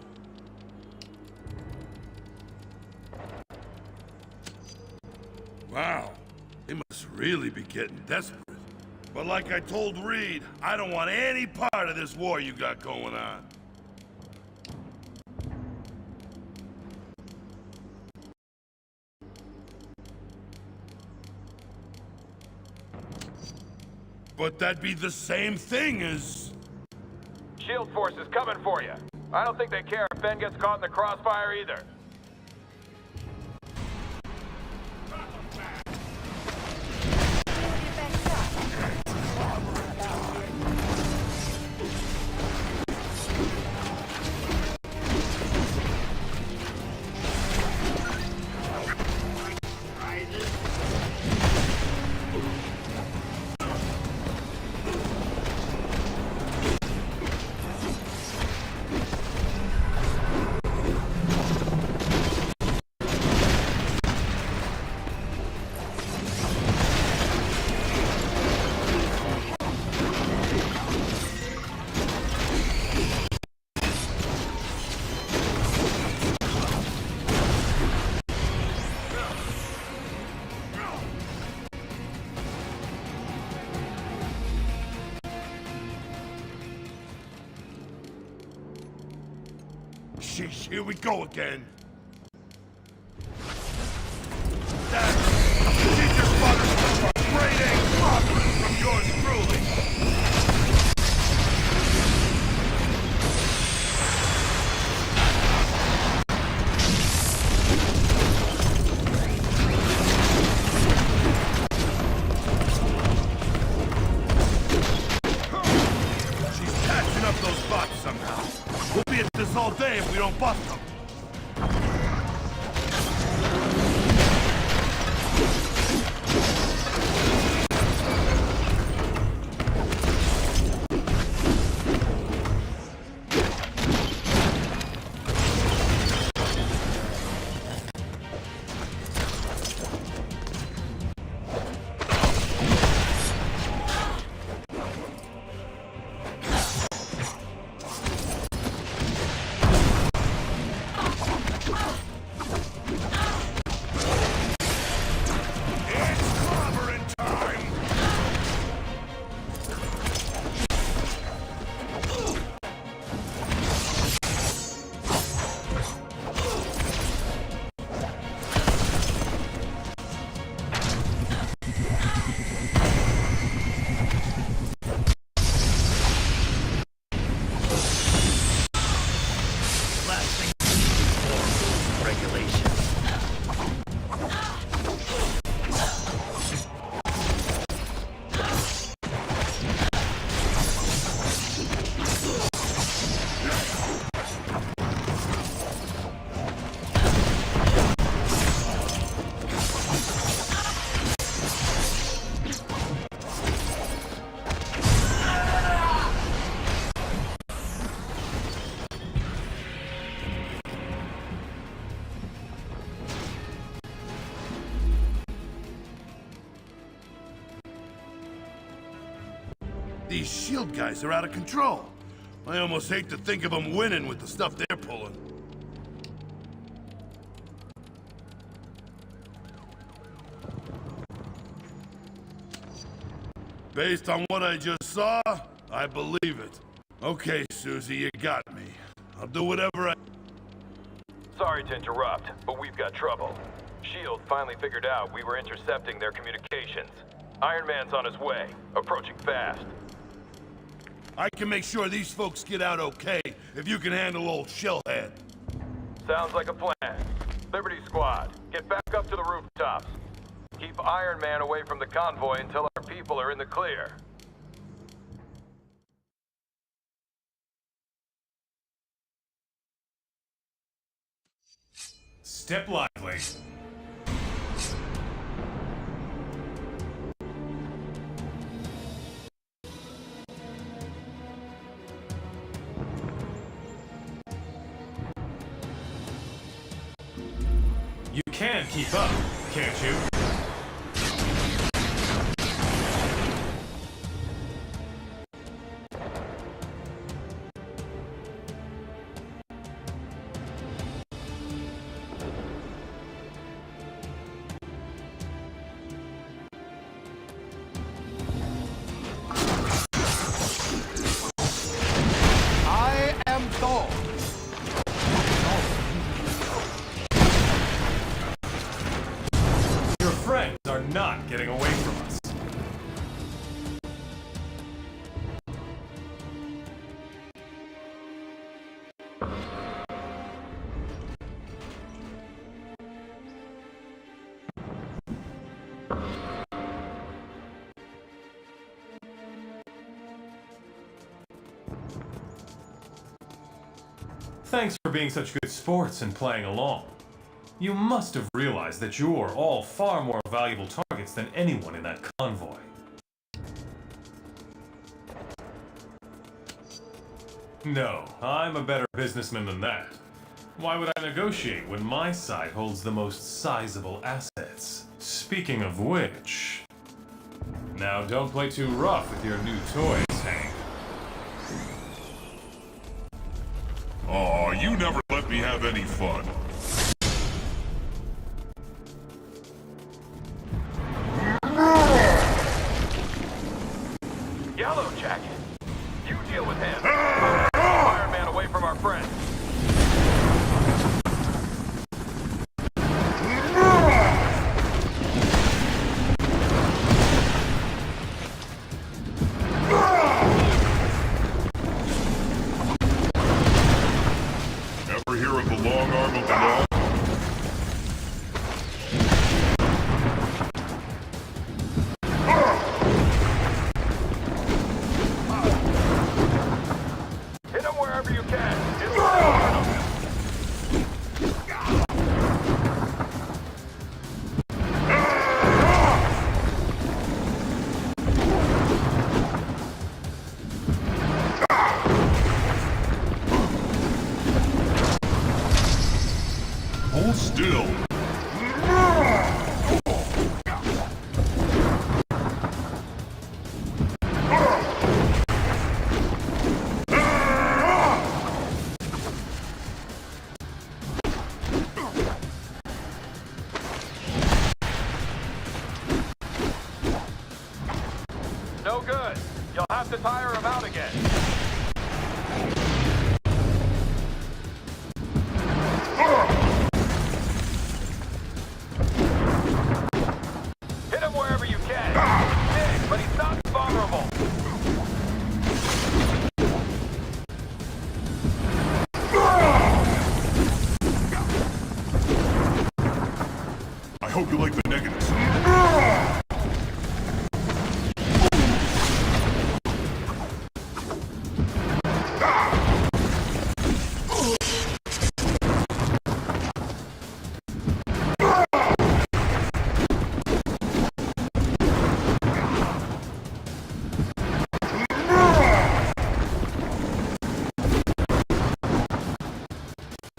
Wow. They must really be getting desperate. But like I told Reed, I don't want any part of this war you got going on. But that'd be the same thing as... S.H.I.E.L.D. force is coming for you. I don't think they care if Ben gets caught in the crossfire either. Sheesh, here we go again. Teacher's father's a great A offering from yours truly. She's catching up those bots somehow. We'll be at this all day if we don't bust them. These S.H.I.E.L.D. guys are out of control. I almost hate to think of them winning with the stuff they're pulling. Based on what I just saw, I believe it. Okay, Susie, you got me. I'll do whatever I... Sorry to interrupt, but we've got trouble. S.H.I.E.L.D. finally figured out we were intercepting their communications. Iron Man's on his way, approaching fast. I can make sure these folks get out okay if you can handle old Shellhead. Sounds like a plan. Liberty Squad, get back up to the rooftops. Keep Iron Man away from the convoy until our people are in the clear. Step lively. You can keep up, can't you? I am Thor. Your friends are not getting away from us. Thanks for being such good sports and playing along. You must have realized that you're all far more valuable targets than anyone in that convoy. No, I'm a better businessman than that. Why would I negotiate when my side holds the most sizable assets? Speaking of which... Now don't play too rough with your new toys, Hank. Aw, you never let me have any fun. Yellow Jacket, you deal with him. Iron Man away from our friends. Ever hear of the long arm of the law? Hit him wherever you can. Hold still. No good. You'll have to tire him out again. Hit him wherever you can. He's big, but he's not vulnerable. I hope you like the negatives.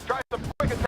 Try some quick attack.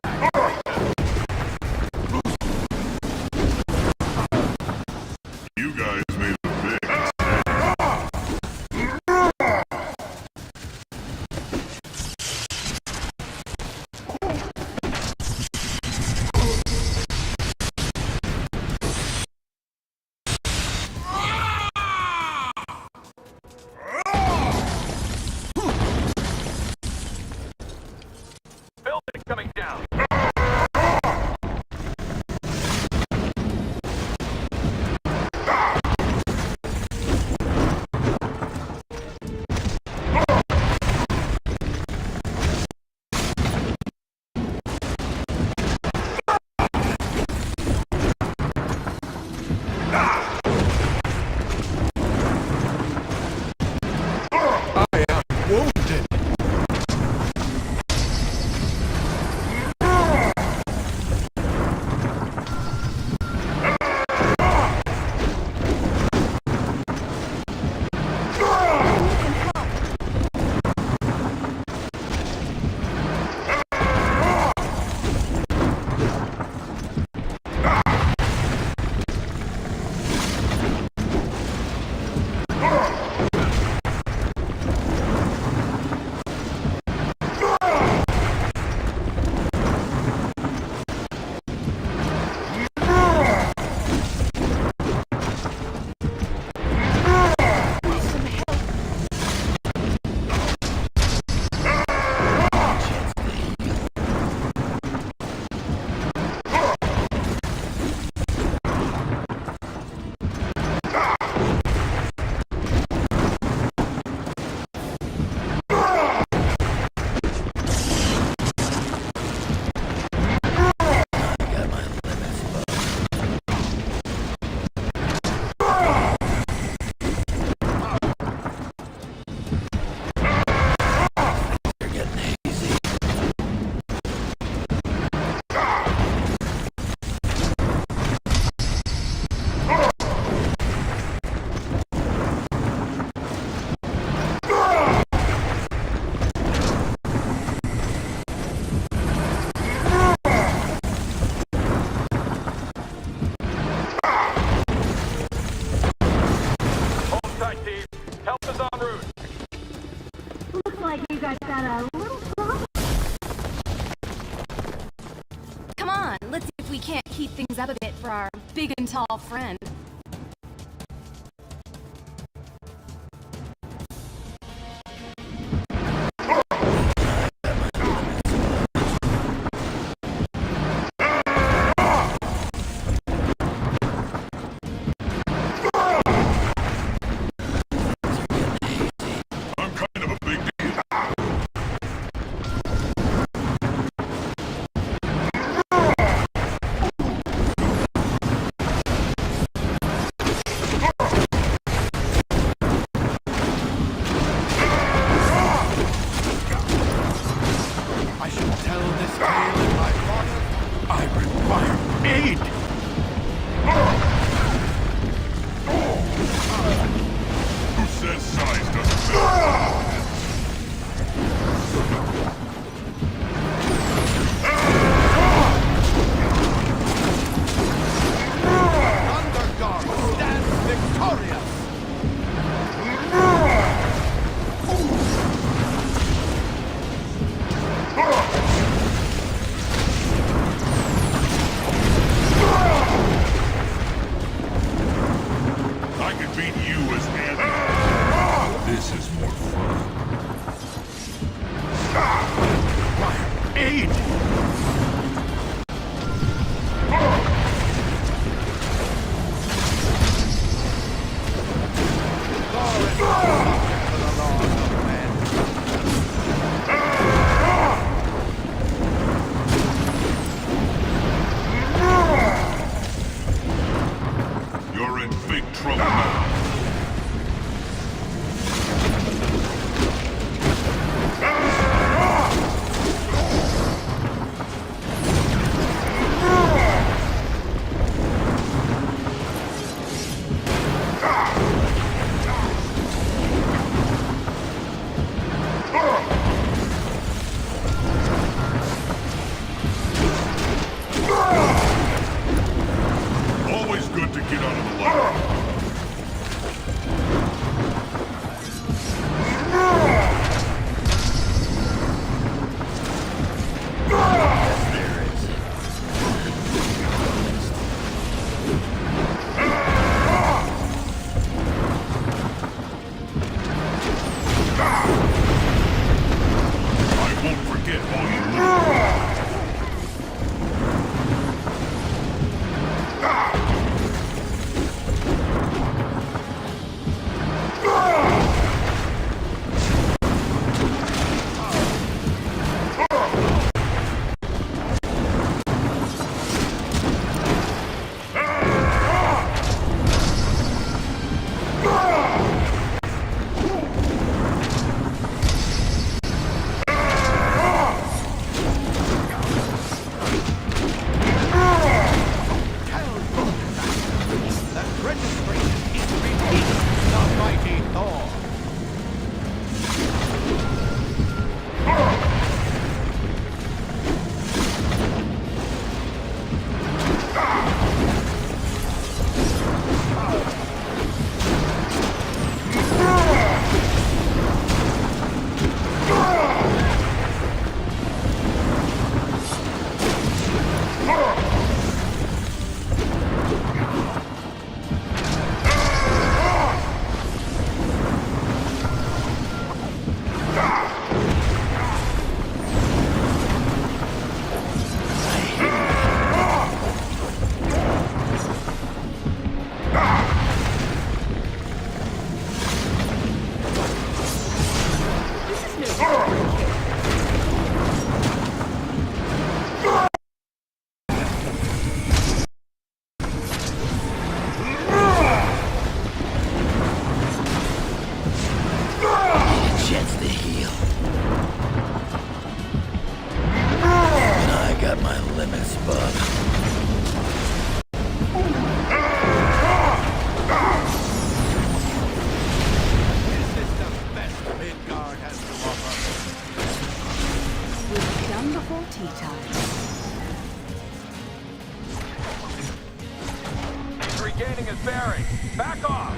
is en route. Looks like you guys got a little problem. Come on, let's see if we can't heat things up a bit for our big and tall friend. He's regaining his bearings. Back off!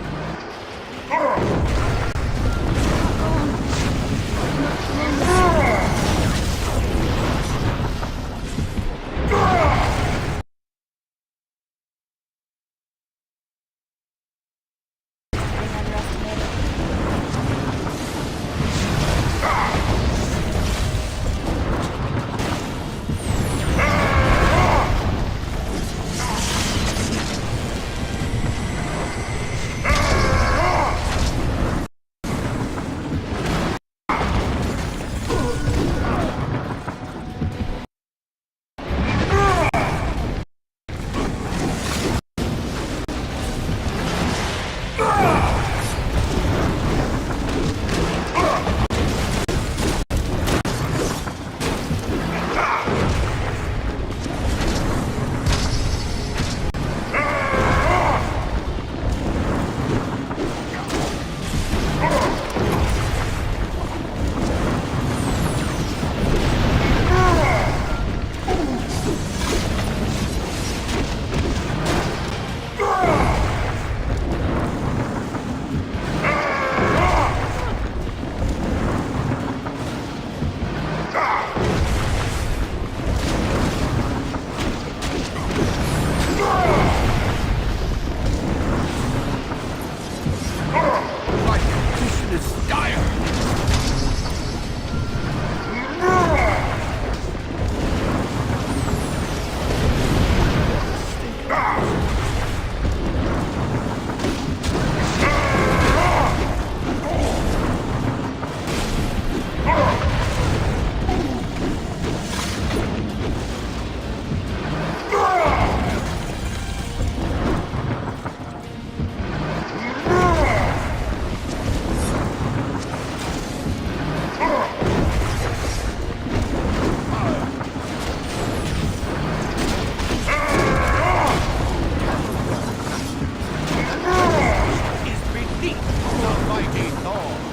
Alligator.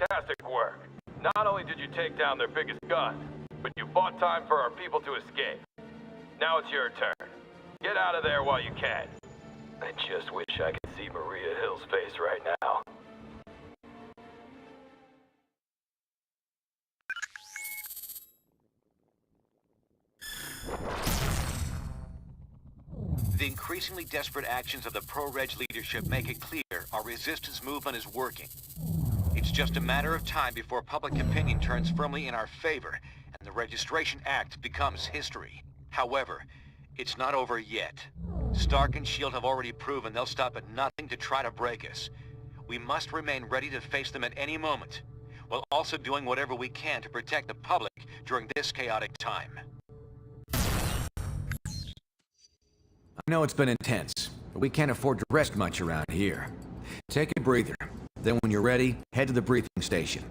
Fantastic work. Not only did you take down their biggest gun, but you bought time for our people to escape. Now it's your turn. Get out of there while you can. I just wish I could see Maria Hill's face right now. The increasingly desperate actions of the pro-Reg leadership make it clear our resistance movement is working. It's just a matter of time before public opinion turns firmly in our favor and the Registration Act becomes history. However, it's not over yet. Stark and S.H.I.E.L.D. have already proven they'll stop at nothing to try to break us. We must remain ready to face them at any moment, while also doing whatever we can to protect the public during this chaotic time. I know it's been intense, but we can't afford to rest much around here. Take a breather. Then when you're ready, head to the briefing station.